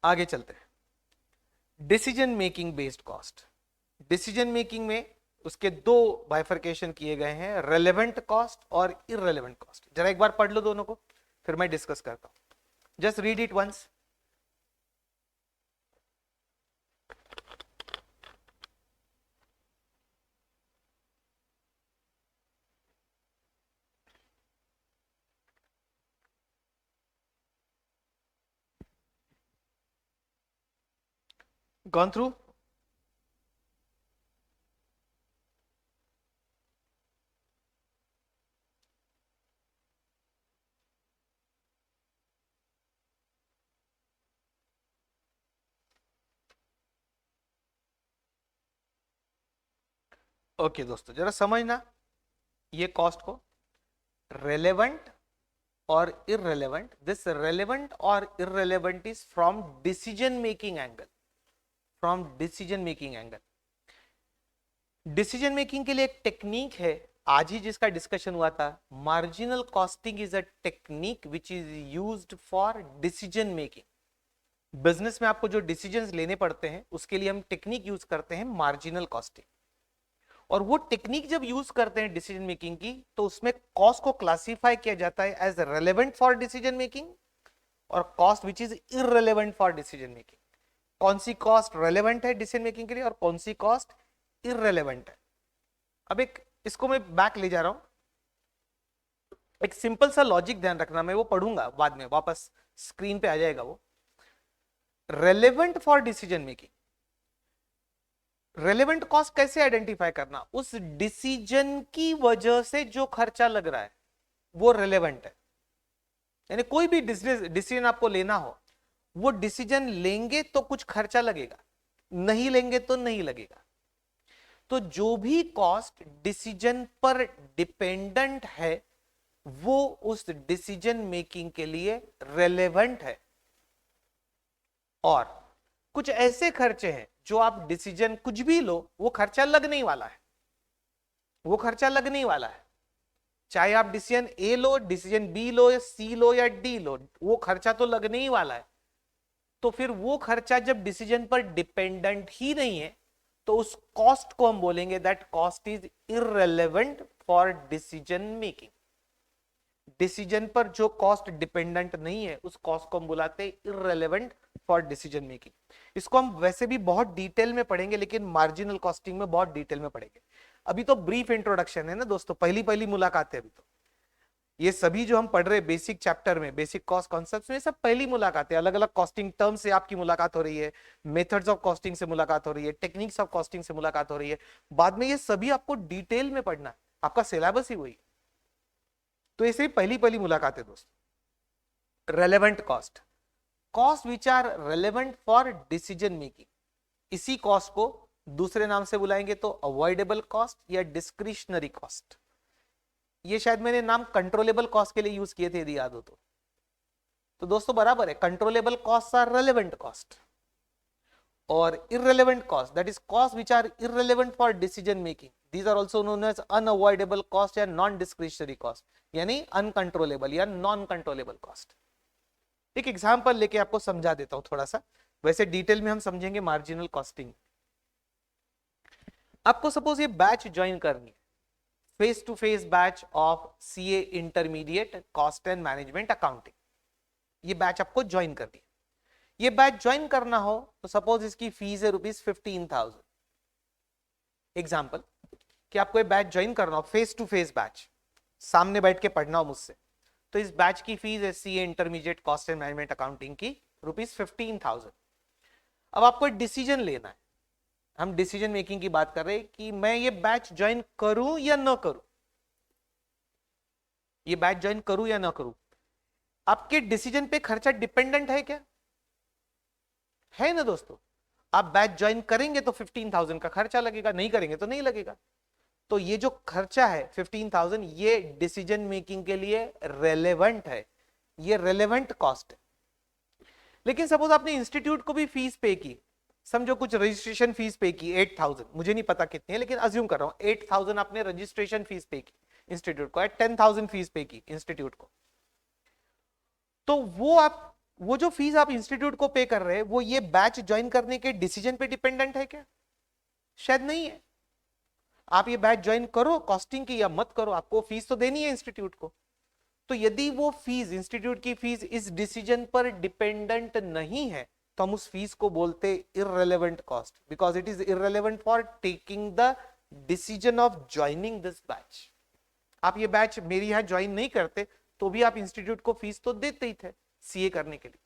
आगे चलते हैं। Decision making based cost. Decision making में उसके दो बाइफर्केशन किए गए हैं, रेलेवेंट कॉस्ट और इररेलेवेंट कॉस्ट। जरा एक बार पढ़ लो दोनों को, फिर मैं डिस्कस करता हूं। Just read it once. Gone through? Okay दोस्तों, जरा समझना ये कॉस्ट को, रेलेवेंट और इररेलेवेंट। दिस रेलेवेंट और irrelevant is from decision making angle, from decision making angle. Decision making के लिए एक टेक्निक है, आज ही जिसका डिस्कशन हुआ था, marginal costing is a technique which is used for decision making. Business में आपको जो डिसीजंस लेने पड़ते हैं उसके लिए हम टेक्निक यूज करते हैं मार्जिनल कॉस्टिंग। और वो टेक्निक जब यूज करते हैं डिसीजन मेकिंग की, तो उसमें कॉस्ट को क्लासिफाई किया जाता है as relevant for decision making और cost which is irrelevant for decision making. कौन सी कॉस्ट रेलेवेंट है डिसीजन मेकिंग के लिए और कौन सी कॉस्ट इररेलेवेंट है। अब एक इसको मैं बैक ले जा रहा हूं, एक सिंपल सा लॉजिक ध्यान रखना, मैं वो पढ़ूंगा बाद में, वापस स्क्रीन पे आ जाएगा वो। Relevant for decision making, relevant cost कैसे आइडेंटिफाई करना? उस डिसीजन की वजह से जो खर्चा लग रहा है वो रेलेवेंट है। यानी कोई भी डिसीजन आपको लेना हो, वो डिसीजन लेंगे तो कुछ खर्चा लगेगा, नहीं लेंगे तो नहीं लगेगा। तो जो भी कॉस्ट डिसीजन पर डिपेंडेंट है वो उस डिसीजन मेकिंग के लिए रेलेवेंट है। और कुछ ऐसे खर्चे हैं जो आप डिसीजन कुछ भी लो वो खर्चा लगने ही वाला है, वो खर्चा लगने ही वाला है। चाहे आप डिसीजन ए लो, डिसीजन बी लो, या सी लो या डी लो, वो खर्चा तो लगने ही वाला है। तो फिर वो खर्चा जब डिसीजन पर डिपेंडेंट ही नहीं है तो उस कॉस्ट को हम बोलेंगे that cost is irrelevant for decision making. Decision पर जो कॉस्ट डिपेंडेंट नहीं है उस कॉस्ट को हम बुलाते हैं इररेलेवेंट फॉर डिसीजन मेकिंग। इसको हम वैसे भी बहुत डिटेल में पढ़ेंगे, लेकिन मार्जिनल कॉस्टिंग में बहुत डिटेल में पढ़ेंगे। अभी तो ब्रीफ इंट्रोडक्शन है ना दोस्तों, पहली पहली मुलाकात है अभी तो। ये सभी जो हम पढ़ रहे हैं बेसिक चैप्टर में, बेसिक कॉस्ट कॉन्सेप्ट्स में, सब पहली मुलाकात है। अलग अलग कॉस्टिंग टर्म से आपकी मुलाकात हो रही है, मेथड्स ऑफ कॉस्टिंग से मुलाकात हो रही है, टेक्निक्स ऑफ कॉस्टिंग से मुलाकात हो रही है। बाद में ये सभी आपको डिटेल में पढ़ना है, आपका सिलेबस ही वही। तो ऐसे पहली पहली मुलाकात है दोस्तों। Relevant cost, cost which are relevant for decision making. इसी कॉस्ट को दूसरे नाम से बुलाएंगे तो अवॉइडेबल कॉस्ट या डिस्क्रिशनरी कॉस्ट। ये शायद मैंने नाम कंट्रोलेबल कॉस्ट के लिए यूज किए थे, यदि याद हो तो दोस्तों बराबर है, controllable cost are relevant cost. or irrelevant cost, that is costs which are irrelevant for decision making, these are also known as unavoidable cost या non discretionary cost, यानी uncontrollable या non controllable cost. एक एग्जांपल लेके आपको समझा देता हूं थोड़ा सा, वैसे डिटेल में हम समझेंगे मार्जिनल कॉस्टिंग. आपको सपोज ये बैच ज्वाइन करनी है, face to face batch of CA intermediate cost and management accounting, ये बैच आपको ज्वाइन करनी है. ये बैच ज्वाइन करना हो तो सपोज इसकी फीस है ₹15,000. एग्जाम्पल कि आपको ये बैच ज्वाइन करना हो, फेस टू फेस बैच, सामने बैठ के पढ़ना हो मुझसे, तो इस बैच की फीस है CA intermediate cost and management accounting की ₹15,000. अब आपको एक डिसीजन लेना है, हम डिसीजन मेकिंग की बात कर रहे हैं कि मैं ये बैच ज्वाइन करूं या ना करूं, ये बैच ज्वाइन करूं या ना करूं. आपके डिसीजन पे खर्चा डिपेंडेंट है क्या? है ना दोस्तों. आप बैच ज्वाइन करेंगे तो 15,000 का खर्चा लगेगा, नहीं करेंगे तो नहीं लगेगा. तो ये जो खर्चा है 15,000, ये डिसीजन मेकिंग के लिए रेलेवेंट है, ये रेलेवेंट कॉस्ट है. लेकिन सपोज आपने इंस्टीट्यूट को भी फीस पे की, समझो कुछ रजिस्ट्रेशन फीस पे की 8,000, मुझे नहीं पता कितनी है लेकिन अज्यूम कर रहा हूं 8,000 आपने रजिस्ट्रेशन फीस पे की इंस्टीट्यूट को, 10,000 फीस पे की इंस्टीट्यूट को, तो वो जो फीस आप इंस्टीट्यूट को पे कर रहे हैं वो ये बैच ज्वाइन करने के डिसीजन पे डिपेंडेंट है क्या? शायद नहीं है. आप ये बैच ज्वाइन करो कॉस्टिंग की या मत करो, आपको फीस तो देनी है इंस्टीट्यूट को. तो यदि वो फीस, इंस्टीट्यूट की फीस इस डिसीजन पर डिपेंडेंट नहीं है तो हम उस फीस को बोलते irrelevant cost, because it is irrelevant for taking the decision of joining this batch. आप ये बैच मेरी यहां ज्वाइन नहीं करते तो भी आप इंस्टीट्यूट को फीस तो देते ही थे सीए करने के लिए.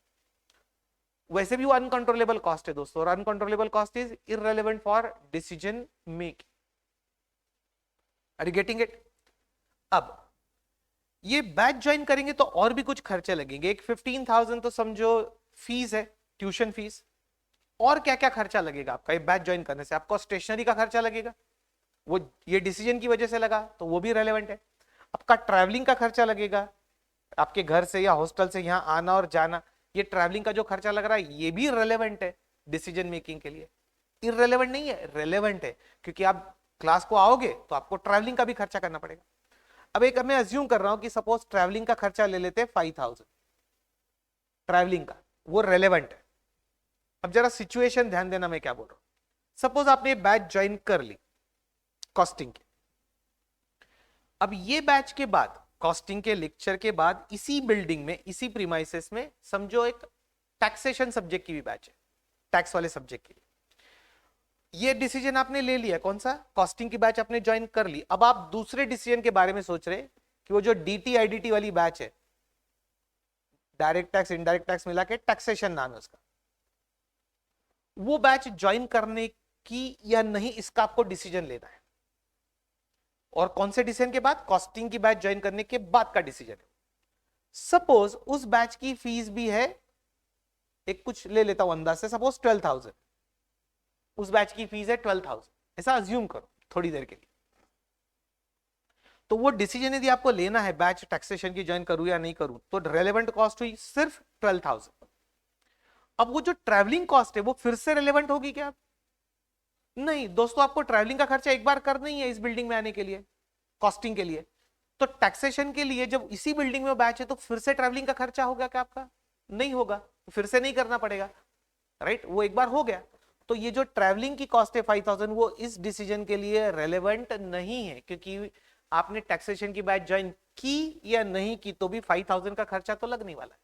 वैसे भी वो अनकंट्रोलेबल कॉस्ट है दोस्तों, और uncontrollable cost is irrelevant for decision making. Are you getting it? अब ये बैच ज्वाइन करेंगे तो और भी कुछ खर्चे लगेंगे. एक 15,000 तो समझो फीस है, ट्यूशन फीस. और क्या क्या खर्चा लगेगा आपका ये बैच ज्वाइन करने से? आपको स्टेशनरी का खर्चा लगेगा, वो ये डिसीजन की वजह से लगा तो वो भी रेलेवेंट है. आपका ट्रैवलिंग का खर्चा लगेगा, आपके घर से या हॉस्टल से यहाँ आना और जाना, ये ट्रैवलिंग का जो खर्चा लग रहा है ये भी रेलेवेंट है डिसीजन मेकिंग के लिए. इररेलेवेंट नहीं है, रेलेवेंट है, क्योंकि आप क्लास को आओगे तो आपको ट्रैवलिंग का भी खर्चा करना पड़ेगा. अब एक मैं अज्यूम कर रहा हूं कि सपोज ट्रैवलिंग का खर्चा ले लेते हैं 5,000, ट्रैवलिंग का, वो रेलेवेंट है. अब जरा सिचुएशन ध्यान देना मैं क्या बोल रहा हूं. सपोज आपने बैच ज्वाइन कर ली कॉस्टिंग की. अब ये बैच के बाद, कॉस्टिंग के लेक्चर के बाद, इसी बिल्डिंग में, इसी प्रीमाइसेस में समझो एक टैक्सेशन सब्जेक्ट की भी बैच है, टैक्स वाले सब्जेक्ट की. ये डिसीजन आपने ले लिया, कौन सा? कॉस्टिंग की बैच आपने ज्वाइन कर ली. अब आप दूसरे डिसीजन के बारे में सोच रहे कि वो जो डीटी आईडीटी वाली बैच है, डायरेक्ट टैक्स इनडायरेक्ट टैक्स मिला के टैक्सेशन नाम है उसका, वो बैच ज्वाइन करने की या नहीं, इसका आपको डिसीजन लेना है. और कौन से डिसीजन के बाद? कॉस्टिंग की बैच ज्वाइन करने के बाद का डिसीजन है. सपोज उस बैच की फीस भी है, एक कुछ ले लेता हूं अंदाज से, सपोज 12,000, उस बैच की फीस है 12,000, ऐसा अज्यूम करो थोड़ी देर के लिए. तो वो डिसीजन यदि आपको लेना है बैच टैक्सेशन की ज्वाइन करूं या नहीं करूं, तो रेलेवेंट कॉस्ट हुई सिर्फ 12,000. अब वो जो ट्रैवलिंग कॉस्ट है वो फिर से रेलेवेंट होगी क्या? नहीं दोस्तों, आपको ट्रैवलिंग का खर्चा एक बार करना ही है इस बिल्डिंग में आने के लिए, कॉस्टिंग के लिए. तो टैक्सेशन के लिए जब इसी बिल्डिंग में बैच है तो फिर से ट्रैवलिंग का खर्चा होगा क्या आपका? नहीं होगा, फिर से नहीं करना पड़ेगा, राइट? वो एक बार हो गया. तो ये जो ट्रैवलिंग की कॉस्ट है 5,000, वो इस डिसीजन के लिए रेलेवेंट नहीं है, क्योंकि आपने टैक्सेशन की बैच ज्वाइन की या नहीं की तो भी 5,000 का खर्चा तो लगने वाला है.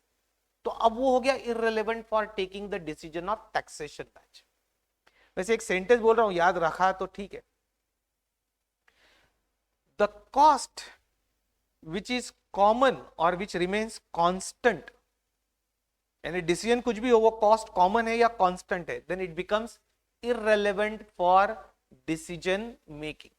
तो अब वो हो गया irrelevant for taking the decision of taxation batch. वैसे एक सेंटेंस बोल रहा हूं, याद रखा तो ठीक है. The cost which is common और विच रिमेन्स कॉन्स्टेंट, यानी डिसीजन कुछ भी हो वो कॉस्ट कॉमन है या कांस्टेंट है, then it becomes irrelevant for decision making,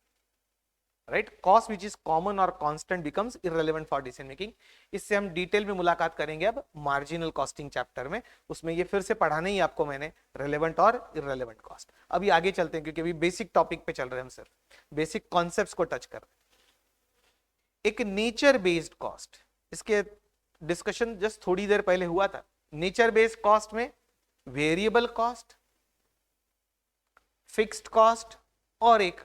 right? Cost which is common और constant becomes irrelevant for decision making. इससे हम डिटेल में मुलाकात करेंगे अब मार्जिनल कॉस्टिंग चैप्टर में, उसमें ये फिर से पढ़ाना ही आपको मैंने, रेलेवेंट और इररिलेवेंट कॉस्ट. अभी आगे चलते हैं क्योंकि अभी बेसिक टॉपिक पे चल रहे हैं, हम सिर्फ बेसिक कॉन्सेप्ट्स को टच कर रहे हैं. एक नेचर बेस्ड कॉस्ट, इसके डिस्कशन जस्ट थोड़ी देर पहले हुआ था. नेचर बेस्ड कॉस्ट में वेरिएबल कॉस्ट, फिक्स्ड कॉस्ट और एक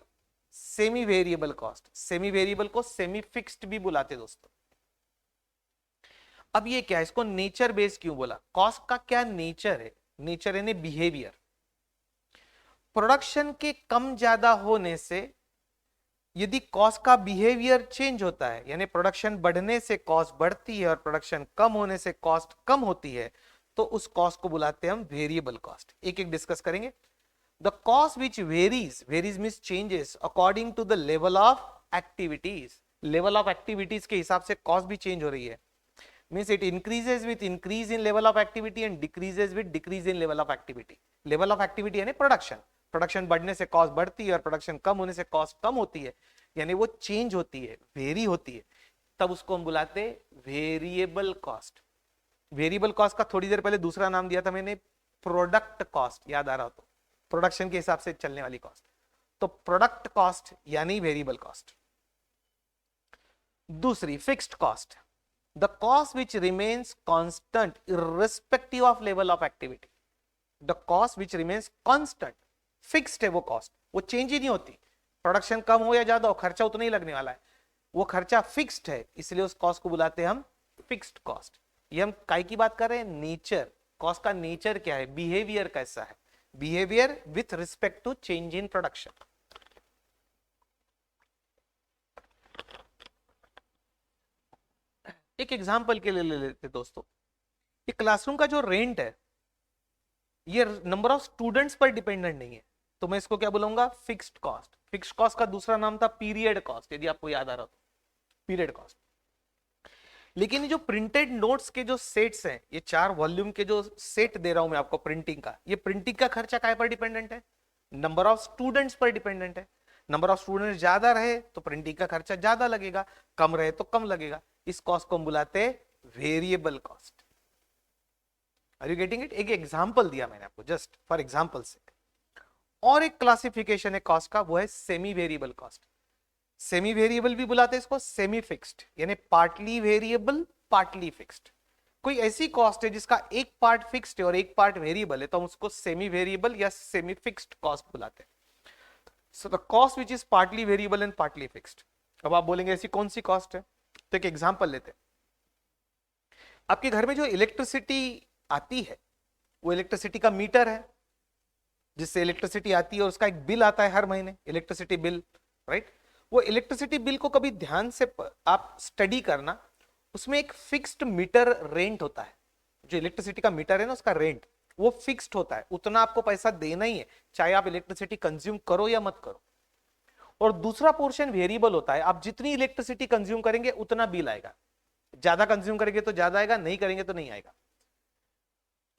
semi variable cost. Semi variable को सेमी फिक्स्ड भी बुलाते दोस्तों। अब ये क्या है, इसको नेचर बेस्ड क्यों बोला? कॉस्ट का क्या नेचर है? नेचर यानी बिहेवियर। प्रोडक्शन के कम ज्यादा होने से यदि कॉस्ट का बिहेवियर चेंज होता है, यानी प्रोडक्शन बढ़ने से कॉस्ट बढ़ती है और प्रोडक्शन कम होने से कॉस्ट कम होती है, तो उस कॉस्ट को बुलाते हैं हम वेरिएबल कॉस्ट। एक एक डिस्कस करेंगे। The cost which varies, varies means changes according to the level of activities. Level of activities के हिसाब से कॉस्ट भी चेंज हो रही है। Means it increases with increase in level of activity and decreases with decrease in level of activity. Level of activity यानी प्रोडक्शन, प्रोडक्शन बढ़ने से कॉस्ट बढ़ती है और प्रोडक्शन कम होने से कॉस्ट कम होती है, यानी वो चेंज होती है, वेरी होती है, तब उसको हम बुलाते हैं वेरिएबल कॉस्ट। वेरिएबल कॉस्ट का थोड़ी देर पहले दूसरा नाम दिया था मैंने, प्रोडक्ट कॉस्ट, याद आ रहा हो तो, प्रोडक्शन के हिसाब से चलने वाली कॉस्ट। तो प्रोडक्ट कॉस्ट यानी वेरिएबल कॉस्ट। दूसरी fixed cost, the cost which remains constant irrespective of level of activity. The cost which remains constant, fixed है वो कॉस्ट, वो चेंज ही नहीं होती। प्रोडक्शन कम हो या ज्यादा हो, खर्चा उतना ही लगने वाला है, वो खर्चा फिक्स्ड है, इसलिए उस कॉस्ट को बुलाते हैं हम फिक्स्ड कॉस्ट। ये हम काय की बात कर रहे हैं? नेचर। कॉस्ट का नेचर क्या है? बिहेवियर कैसा है? Behaviour with respect to change in production. एक एग्जांपल के लिए ले लेते दोस्तों, ये क्लासरूम का जो रेंट है ये नंबर ऑफ स्टूडेंट्स पर डिपेंडेंट नहीं है, तो मैं इसको क्या बोलूंगा? Fixed cost. फिक्स्ड कॉस्ट का दूसरा नाम था पीरियड कॉस्ट, यदि आपको याद आ रहा हो, पीरियड कॉस्ट। लेकिन ये जो प्रिंटेड नोट्स के जो सेट्स हैं, ये 4 वॉल्यूम के जो सेट दे रहा हूं मैं आपको प्रिंटिंग का, ये प्रिंटिंग का खर्चा काय पर डिपेंडेंट है? नंबर ऑफ स्टूडेंट्स पर डिपेंडेंट है। नंबर ऑफ स्टूडेंट्स ज्यादा रहे तो प्रिंटिंग का खर्चा ज्यादा लगेगा, कम रहे तो कम लगेगा। इस कॉस्ट को हम बुलाते हैं variable cost. Are you getting it? एक एग्जांपल दिया मैंने आपको जस्ट फॉर एग्जांपल से। और एक क्लासिफिकेशन है कॉस्ट का, वो है semi variable cost. Semi variable भी बुलाते हैं इसको, सेमी फिक्स्ड, यानी पार्टली वेरिएबल पार्टली फिक्स्ड। कोई ऐसी कॉस्ट है जिसका एक पार्ट फिक्स्ड है और एक पार्ट वेरिएबल है, तो हम उसको सेमी वेरिएबल या सेमी फिक्स्ड कॉस्ट बुलाते हैं। So the cost which is partly variable and partly fixed. अब आप बोलेंगे ऐसी कौन सी कॉस्ट है? तो एक एग्जांपल लेते हैं। आपके घर में जो इलेक्ट्रिसिटी आती है, वो इलेक्ट्रिसिटी का मीटर है जिससे इलेक्ट्रिसिटी आती है, और उसका एक बिल आता है हर महीने, इलेक्ट्रिसिटी बिल, राइट? वो इलेक्ट्रिसिटी बिल को कभी ध्यान से आप स्टडी करना, उसमें एक फिक्स्ड मीटर रेंट होता है। जो इलेक्ट्रिसिटी का मीटर है ना, उसका रेंट वो फिक्स्ड होता है, उतना आपको पैसा देना ही है, चाहे आप इलेक्ट्रिसिटी कंज्यूम करो या मत करो। और दूसरा पोर्शन वेरिएबल होता है, आप जितनी इलेक्ट्रिसिटी कंज्यूम करेंगे उतना बिल आएगा, ज्यादा कंज्यूम करेंगे तो ज्यादा आएगा, नहीं करेंगे तो नहीं आएगा।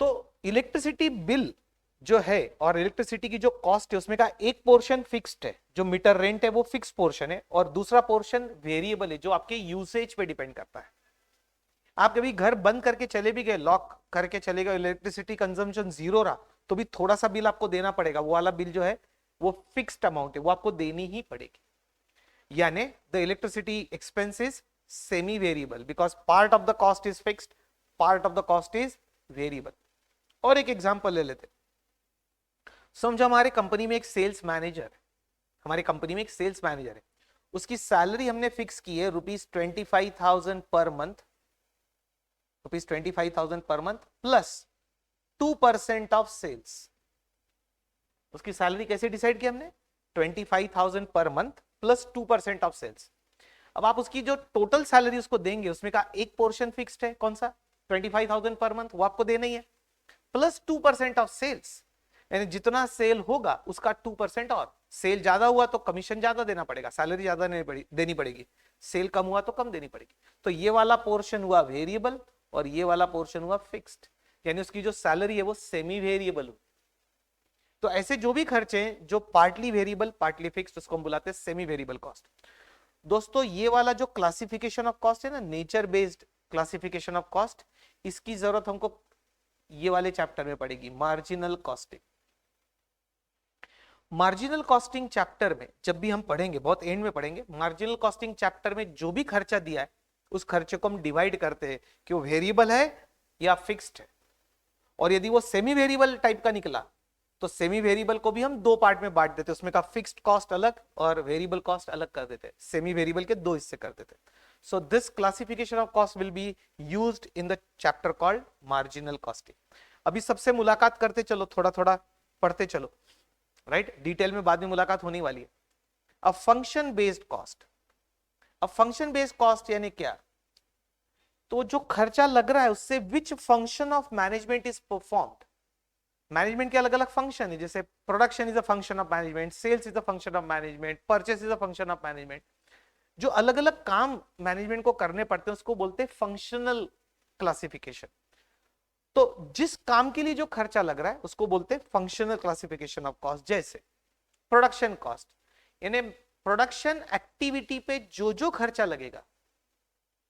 तो इलेक्ट्रिसिटी बिल जो है और इलेक्ट्रिसिटी की जो कॉस्ट है, उसमें का एक पोर्शन फिक्स्ड है, जो मीटर रेंट है वो फिक्स पोर्शन है, और दूसरा पोर्शन वेरिएबल है जो आपके यूसेज पे डिपेंड करता है। आप कभी घर बंद करके चले भी गए, लॉक करके चले गए, इलेक्ट्रिसिटी कंजम्पशन 0 रहा, तो भी थोड़ा सा बिल आपको देना पड़ेगा। वो वाला बिल जो है वो फिक्स्ड अमाउंट है, वो आपको देनी ही पड़ेगी। यानी the electricity expense is semi variable because part of the cost is fixed, part of the cost is variable. और एक एग्जांपल ले लेते। समझो हमारे कंपनी में एक सेल्स मैनेजर है, हमारी कंपनी में एक सेल्स मैनेजर है, उसकी सैलरी हमने फिक्स की है ₹25,000 per month, ₹25,000 per month plus 2% of sales. उसकी सैलरी कैसे डिसाइड की हमने? 25,000 per month plus 2% of sales. अब आप उसकी जो टोटल सैलरी उसको देंगे, उसमें का एक पोर्शन फिक्स्ड है, कौन सा? 25,000 पर मंथ, वो आपको देना ही है, प्लस 2% ऑफ सेल्स, यानी जितना सेल होगा उसका 2%, और सेल ज्यादा हुआ तो कमीशन ज्यादा देना पड़ेगा, सैलरी ज्यादा देनी पड़ेगी, सेल कम हुआ तो कम देनी पड़ेगी। तो ये वाला पोर्शन हुआ वेरिएबल और ये वाला पोर्शन हुआ फिक्स्ड, यानी उसकी जो सैलरी है वो सेमी वेरिएबल हुई। तो ऐसे जो भी खर्चे हैं जो पार्टली वेरिएबल पार्टली फिक्स्ड, उसको हम बुलाते हैं सेमी वेरिएबल कॉस्ट। दोस्तों ये वाला जो क्लासिफिकेशन ऑफ कॉस्ट है ना, nature based classification of cost, इसकी जरूरत हमको ये वाले चैप्टर में पड़ेगी, marginal costing. Marginal costing chapter में जब भी हम पढ़ेंगे, बहुत एंड में पढ़ेंगे, मार्जिनल कॉस्टिंग चैप्टर में जो भी खर्चा दिया है उस खर्चे को हम डिवाइड करते हैं कि वो वेरिएबल है या फिक्स्ड है, और यदि वो सेमी वेरिएबल टाइप का निकला तो सेमी वेरिएबल को भी हम दो पार्ट में बांट देते, उसमें का फिक्स्ड कॉस्ट अलग और वेरिएबल कॉस्ट अलग कर देते, सेमी वेरिएबल के दो हिस्से कर देते। So this classification of cost will be used in the chapter called marginal costing. अभी सबसे मुलाकात करते चलो, थोड़ा थोड़ा पढ़ते चलो, राइट? डिटेल में बाद में मुलाकात होने वाली है। अब फंक्शन बेस्ड कॉस्ट, अब फंक्शन बेस्ड कॉस्ट यानी क्या? तो जो खर्चा लग रहा है उससे which function of management is performed. Management के अलग अलग फंक्शन है, जैसे production is a function of management, sales is a function of management, purchase is a function of management. जो अलग अलग काम मैनेजमेंट को करने पड़ते हैं उसको बोलते हैं फंक्शनल क्लासिफिकेशन। तो जिस काम के लिए जो खर्चा लग रहा है उसको बोलते हैं फंक्शनल क्लासिफिकेशन ऑफ कॉस्ट। जैसे प्रोडक्शन कॉस्ट, यानी प्रोडक्शन एक्टिविटी पे जो जो खर्चा लगेगा,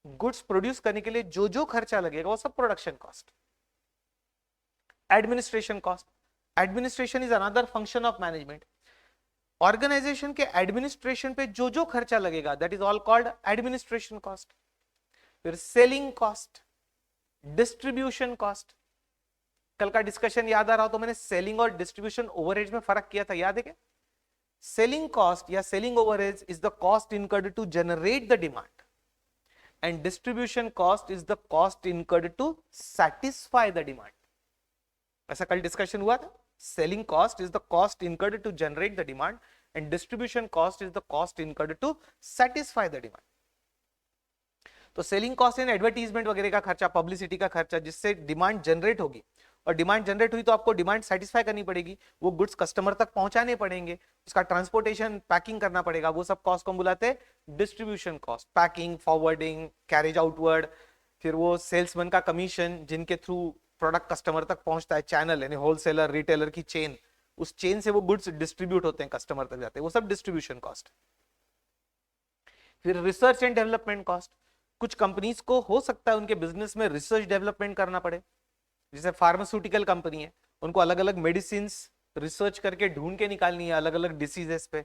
गुड्स प्रोड्यूस करने के लिए जो जो खर्चा लगेगा वो सब production cost. Administration cost, administration is another function of management. Organization के एडमिनिस्ट्रेशन पे जो जो खर्चा लगेगा that is all called administration cost. फिर सेलिंग कॉस्ट, डिस्ट्रीब्यूशन कॉस्ट। कल का डिस्कशन याद आ रहा हो तो मैंने सेलिंग और डिस्ट्रीब्यूशन ओवरहेड्स में फर्क किया था, याद है क्या? सेलिंग कॉस्ट या selling overheads is the cost incurred to generate the demand and distribution cost is the cost incurred to satisfy the demand. ऐसा कल डिस्कशन हुआ था। Selling cost is the cost incurred to generate the demand and distribution cost is the cost incurred to satisfy the demand. तो सेलिंग कॉस्ट इन एडवर्टीजमेंट वगैरह का खर्चा, पब्लिसिटी का खर्चा, जिससे डिमांड जनरेट होगी, और डिमांड जनरेट हुई तो आपको डिमांड सेटिस्फाई करनी पड़ेगी, वो गुड्स कस्टमर तक पहुंचाने पड़ेंगे, उसका ट्रांसपोर्टेशन, पैकिंग करना पड़ेगा, वो सब कॉस्ट को बुलाते हैं distribution cost. Packing, forwarding, carriage outward, फिर वो सेल्समैन का कमीशन जिनके थ्रू प्रोडक्ट कस्टमर तक पहुंचता है, चैनल यानी होलसेलर रिटेलर की चेन, उस चेन से वो गुड्स डिस्ट्रीब्यूट होते हैं, कस्टमर तक जाते हैं, वो सब डिस्ट्रीब्यूशन कॉस्ट। फिर रिसर्च एंड डेवलपमेंट कॉस्ट, कुछ कंपनीज को हो सकता है उनके बिजनेस में रिसर्च डेवलपमेंट करना पड़े, जैसे फार्मास्यूटिकल कंपनी है, उनको अलग अलग मेडिसिन रिसर्च करके ढूंढ के निकालनी है अलग अलग डिसीजेस पे,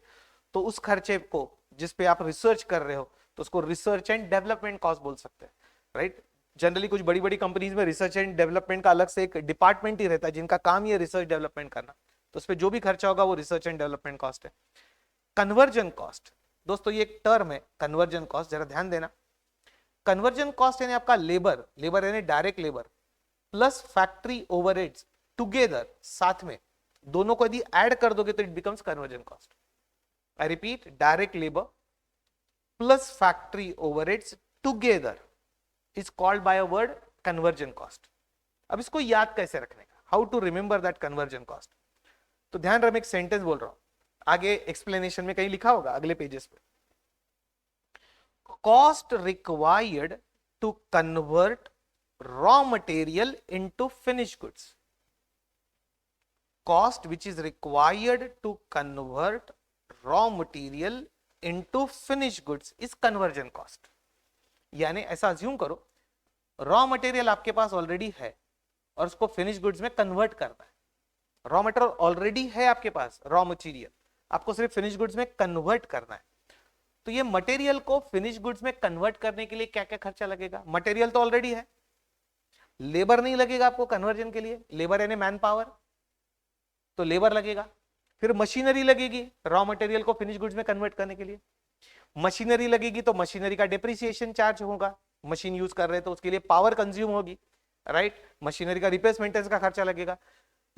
तो उस खर्चे को जिस पे आप रिसर्च कर रहे हो तो उसको रिसर्च एंड डेवलपमेंट कॉस्ट बोल सकते हैं, राइट? जनरली कुछ बड़ी बड़ी कंपनीज में रिसर्च एंड डेवलपमेंट का अलग से एक डिपार्टमेंट ही रहता है जिनका काम ये रिसर्च डेवलपमेंट करना, तो उस पर जो भी खर्चा होगा वो रिसर्च एंड डेवलपमेंट कॉस्ट है। कन्वर्जन कॉस्ट, दोस्तों ये एक टर्म है कन्वर्जन कॉस्ट, जरा ध्यान देना। कन्वर्जन कॉस्ट यानी आपका लेबर, लेबर यानी direct labour plus factory overheads together, साथ में दोनों को यदि ऐड कर दोगे तो it becomes conversion cost. I repeat, direct labour plus factory overheads together is called by a word conversion cost. अब इसको याद कैसे रखने का, how to remember that conversion cost? तो ध्यान रहे, मैं एक सेंटेंस बोल रहा हूं, आगे एक्सप्लेनेशन में कहीं लिखा होगा अगले पेजेस पे। Cost required to convert raw material into finished goods, cost which is required to convert raw material into finished goods is conversion cost। यानी ऐसा अज्यूम करो रॉ मटेरियल आपके पास ऑलरेडी है और उसको फिनिश गुड्स में कन्वर्ट करना है। रॉ मटेरियल ऑलरेडी है आपके पास, रॉ मटेरियल आपको सिर्फ फिनिश गुड्स में कन्वर्ट करना है। तो ये मटेरियल को फिनिश गुड्स में कन्वर्ट करने के लिए क्या क्या खर्चा लगेगा? मटेरियल तो ऑलरेडी है, लेबर नहीं लगेगा आपको कन्वर्जन के लिए, लेबर यानी मैन पावर, तो लेबर लगेगा। फिर मशीनरी लगेगी रॉ मटेरियल को फिनिश गुड्स में कन्वर्ट करने के लिए, मशीनरी लगेगी तो मशीनरी का डिप्रिसिएशन चार्ज होगा, मशीन यूज कर रहे तो उसके लिए पावर कंज्यूम होगी, राइट? मशीनरी का रिपेयर मेंटेनेंस का खर्चा लगेगा।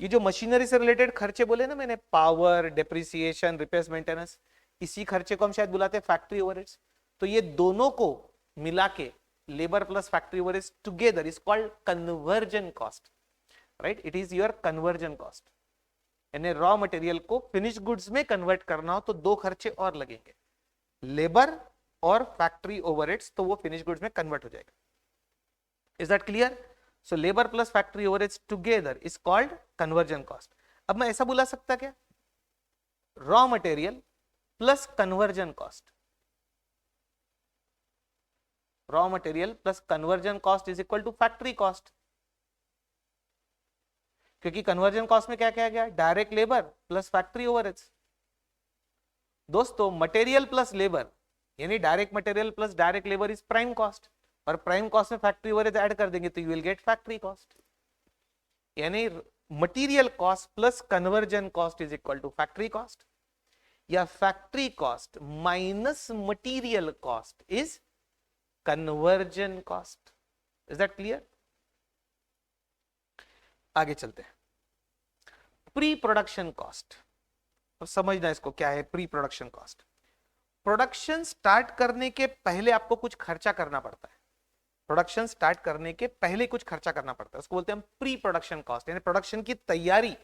ये जो मशीनरी से रिलेटेड खर्चे बोले ना मैंने, पावर, डिप्रिसिएशन, रिपेयर मेंटेनेंस, इसी खर्चे को हम शायद बुलाते हैं फैक्ट्री ओवरहेड्स। तो ये दोनों को मिला के labor plus factory overheads together is called conversion cost, right? It is your conversion cost। यानी रॉ मटेरियल को फिनिश गुड्स में कन्वर्ट करना हो तो दो खर्चे और लगेंगे, लेबर और फैक्ट्री ओवरहेड्स, तो वो फिनिश गुड्स में कन्वर्ट हो जाएगा। Is that clear? So labour plus factory overheads together is called conversion cost. अब मैं ऐसा बुला सकता क्या, raw material plus conversion cost, raw material plus conversion cost is equal to factory cost, क्योंकि कन्वर्जन कॉस्ट में क्या क्या गया, direct labour plus factory overheads. दोस्तों मटेरियल प्लस लेबर यानी direct material plus direct labour is prime cost, और प्राइम कॉस्ट में फैक्ट्री ओवरहेड्स ऐड कर देंगे तो you will get factory cost. यानी material cost plus conversion cost is equal to factory cost, या factory cost minus material cost is conversion cost. Is that clear? आगे चलते हैं। प्री प्रोडक्शन कॉस्ट, तो समझना इसको क्या है pre production cost. Production start करने के पहले आपको कुछ खर्चा करना पड़ता है, प्रोडक्शन स्टार्ट करने के पहले कुछ खर्चा करना पड़ता है, उसको बोलते हैं हम प्री प्रोडक्शन कॉस्ट, यानी प्रोडक्शन की तैयारी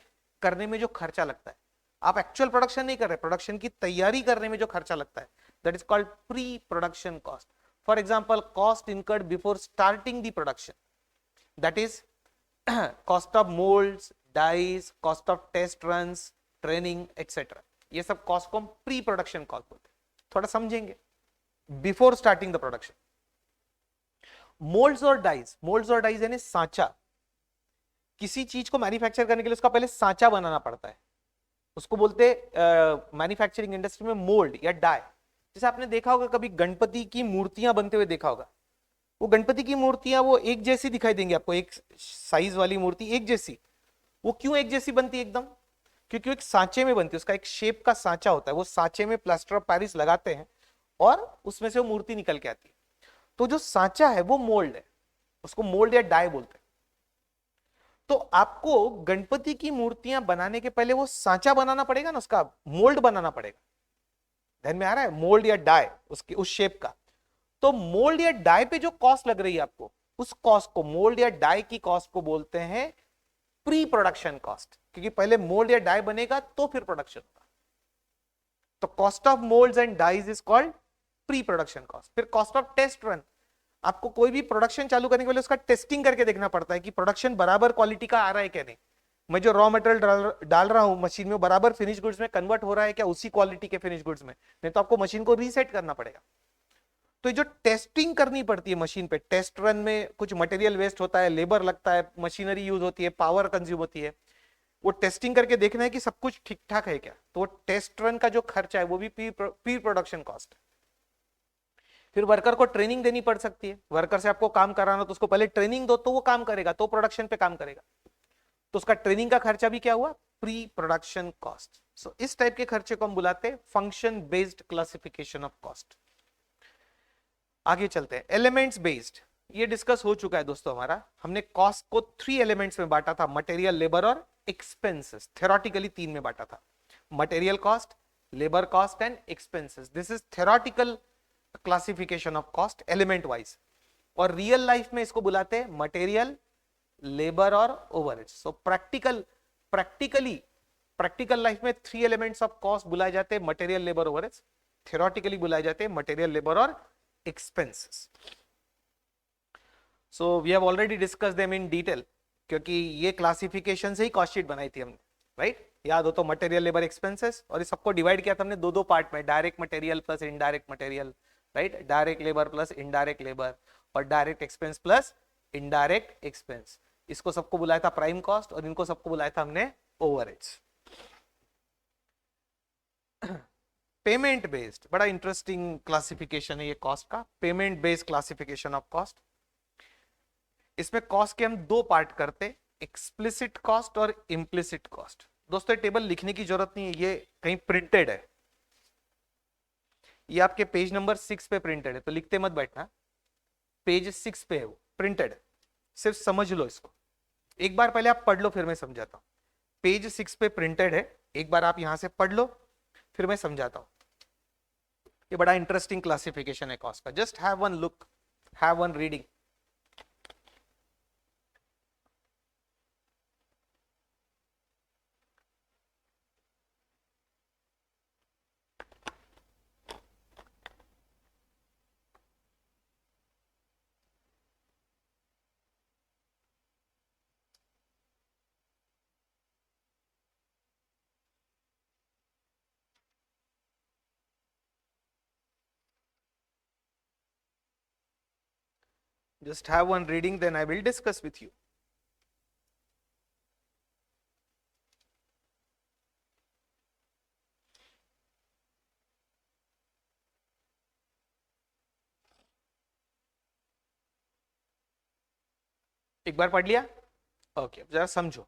करने में जो खर्चा लगता है। आप एक्चुअल प्रोडक्शन नहीं कर रहे, प्रोडक्शन की तैयारी करने में जो खर्चा लगता है, that is called pre production cost. For example, cost incurred before starting the production, that is cost of moulds, dies, cost of test runs, training etcetera, ये सब कॉस्ट को हम प्री प्रोडक्शन कॉस्ट बोलते हैं। थोड़ा समझेंगे, before starting the production. Moulds और डाइज यानी सांचा, किसी चीज को मैन्युफैक्चर करने के लिए उसका पहले सांचा बनाना पड़ता है, उसको बोलते हैं मैन्युफैक्चरिंग इंडस्ट्री में मोल्ड या डाई। जैसे आपने देखा होगा कभी गणपति की मूर्तियां बनते हुए देखा होगा, वो गणपति की मूर्तियां वो एक जैसी दिखाई देंगी आपको, एक साइज वाली मूर्ति एक जैसी। वो क्यों एक जैसी बनती है एकदम? क्योंकि एक सांचे में बनती है, उसका एक शेप का सांचा होता है, वो सांचे में प्लास्टर ऑफ पेरिस लगाते हैं और उसमें से वो मूर्ति निकल के आती है। तो जो सांचा है वो मोल्ड है, उसको मोल्ड या डाई बोलते हैं। तो आपको गणपति की मूर्तियां बनाने के पहले वो सांचा बनाना पड़ेगा ना, उसका मोल्ड बनाना पड़ेगा। ध्यान में आ रहा है? मोल्ड या डाई, उसकी उस शेप का। तो मोल्ड या डाई पे जो कॉस्ट लग रही है आपको, उस कॉस्ट को, मोल्ड या डाई की कॉस्ट को बोलते हैं प्री प्रोडक्शन कॉस्ट, क्योंकि पहले मोल्ड या डाई बनेगा तो फिर प्रोडक्शन होगा। तो cost of moulds and dies is called pre production cost. फिर कॉस्ट ऑफ टेस्ट रन, आपको कोई भी प्रोडक्शन चालू करने के लिए उसका टेस्टिंग करके देखना पड़ता है कि प्रोडक्शन बराबर क्वालिटी का आ रहा है क्या नहीं, मैं जो रॉ मटेरियल डाल रहा हूं मशीन में बराबर फिनिश गुड्स में कन्वर्ट हो रहा है क्या, उसी क्वालिटी के फिनिश गुड्स में, नहीं तो आपको मशीन को रीसेट करना पड़ेगा। तो जो टेस्टिंग करनी पड़ती है मशीन पे, टेस्ट रन में कुछ मटेरियल वेस्ट होता है, लेबर लगता है, मशीनरी यूज होती है, पावर कंज्यूम होती है, वो टेस्टिंग करके देखना है कि सब कुछ ठीक ठाक है क्या। तो वो टेस्ट रन का जो खर्चा है वो भी प्री प्रोडक्शन कॉस्ट है। फिर वर्कर को ट्रेनिंग देनी पड़ सकती है, वर्कर से आपको काम कराना तो उसको पहले ट्रेनिंग दो तो वो काम करेगा, तो प्रोडक्शन पे काम करेगा, तो उसका ट्रेनिंग का खर्चा भी क्या हुआ, प्री प्रोडक्शन कॉस्ट। सो इस टाइप के खर्चे को हम बुलाते हैं function based classification of cost. आगे चलते हैं, एलिमेंट्स बेस्ड, ये डिस्कस हो चुका है दोस्तों हमारा। हमने कॉस्ट को 3 एलिमेंट्स में बांटा था, मटेरियल, लेबर और एक्सपेंसेस। थ्योरेटिकली 3 में बांटा था, material cost, labour cost and expenses. This is theoretical classification of cost element wise. और रियल लाइफ में इसको बुलाते हैं मटेरियल, लेबर और ओवरहेड्स। सो प्रैक्टिकल लाइफ में 3 एलिमेंट्स ऑफ कॉस्ट बुलाए जाते हैं, मटेरियल, लेबर, ओवरहेड्स। थ्योरेटिकली बुलाए जाते हैं मटेरियल, लेबर और expenses. So we have already discuss them in detail, क्योंकि ये क्लासिफिकेशन से ही कॉस्ट शीट बनाई थी हमने, राइट? याद हो तो मटेरियल, लेबर, एक्सपेंसेस, और इस सबको डिवाइड किया था हमने दो पार्ट में, direct material plus indirect material, right? Direct labour plus indirect labour, और direct expense plus indirect expense. इसको सबको बुलाया था प्राइम कॉस्ट, और इनको सबको बुलाया था हमने ओवरहेड्स। पेमेंट बेस्ड, बड़ा इंटरेस्टिंग क्लासिफिकेशन है ये कॉस्ट का, payment based classification of cost. इसमें कॉस्ट के हम 2 पार्ट करते, एक्सप्लिसिट कॉस्ट और इम्प्लिसिट कॉस्ट। दोस्तों टेबल लिखने की जरूरत नहीं है, ये कहीं प्रिंटेड है, ये आपके पेज नंबर 6 पे प्रिंटेड है, तो लिखते मत बैठना, पेज 6 पे है वो प्रिंटेड है, सिर्फ समझ लो इसको। एक बार पहले आप पढ़ लो फिर मैं समझाता हूं। पेज 6 पे प्रिंटेड है, एक बार आप यहां से पढ़ लो फिर मैं समझाता हूं। ये बड़ा इंटरेस्टिंग क्लासिफिकेशन है कॉस्ट का, just have one look, have one reading. Just have one reading, then I will discuss with you. एक बार पढ़ लिया? ओके, जरा समझो।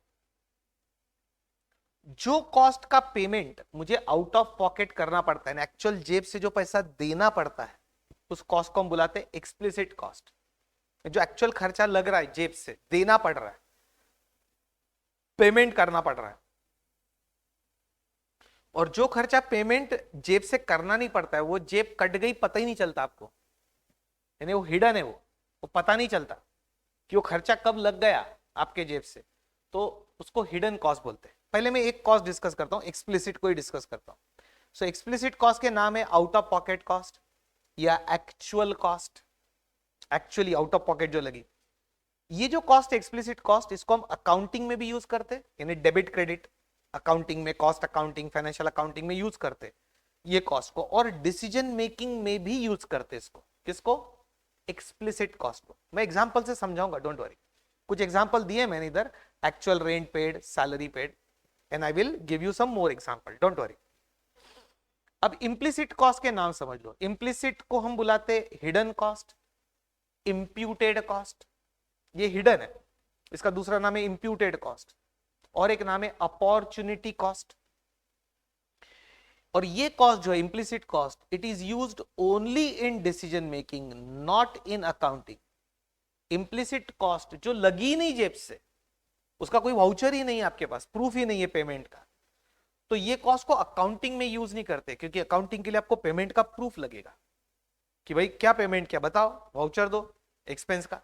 जो कॉस्ट का पेमेंट मुझे आउट ऑफ पॉकेट करना पड़ता है, एक्चुअल जेब से जो पैसा देना पड़ता है, उस कॉस्ट को हम बुलाते हैं एक्सप्लिसिट कॉस्ट। जो एक्चुअल खर्चा लग रहा है, जेब से देना पड़ रहा है, पेमेंट करना पड़ रहा है। और जो खर्चा पेमेंट जेब से करना नहीं पड़ता है, वो जेब कट गई पता ही नहीं चलता आपको, यानी वो हिडन है, वो पता नहीं चलता कि वो खर्चा कब लग गया आपके जेब से, तो उसको हिडन कॉस्ट बोलते हैं। पहले मैं एक कॉस्ट डिस्कस करता हूं, एक्सप्लिसिट को ही डिस्कस करता हूं। सो एक्सप्लिसिट कॉस्ट के नाम है आउट ऑफ पॉकेट कॉस्ट या actual cost, actually out of pocket जो लगी। ये जो कॉस्ट, एक्सप्लिसिट कॉस्ट, इसको हम अकाउंटिंग में भी यूज करते हैं, यानी डेबिट क्रेडिट अकाउंटिंग में, कॉस्ट अकाउंटिंग, फाइनेंशियल अकाउंटिंग में यूज करते हैं ये कॉस्ट को, और डिसीजन मेकिंग में भी यूज करते हैं इसको। किसको? एक्सप्लिसिट कॉस्ट को। मैं एग्जांपल से समझाऊंगा, डोंट वरी। कुछ एग्जांपल दिए मैंने इधर, actual rent paid, salary paid, and I will give you some more example, don't worry. अब इम्प्लिसिट कॉस्ट के नाम समझ लो। इम्प्लिसिट को हम बुलाते हिडन कॉस्ट, इंप्यूटेड कॉस्ट, ये हिडन है, इसका दूसरा नाम है इंप्यूटेड कॉस्ट, और एक नाम है अपॉर्चुनिटी कॉस्ट। और ये कॉस्ट जो है implicit cost, it is used only in decision making, not in accounting. Implicit cost जो लगी नहीं जेब से, उसका कोई वाउचर ही नहीं है आपके पास, प्रूफ ही नहीं है पेमेंट का, तो ये कॉस्ट को अकाउंटिंग में यूज नहीं करते, क्योंकि अकाउंटिंग के लिए आपको पेमेंट का प्रूफ लगेगा कि भाई क्या पेमेंट किया, बताओ, वाउचर दो एक्सपेंस का।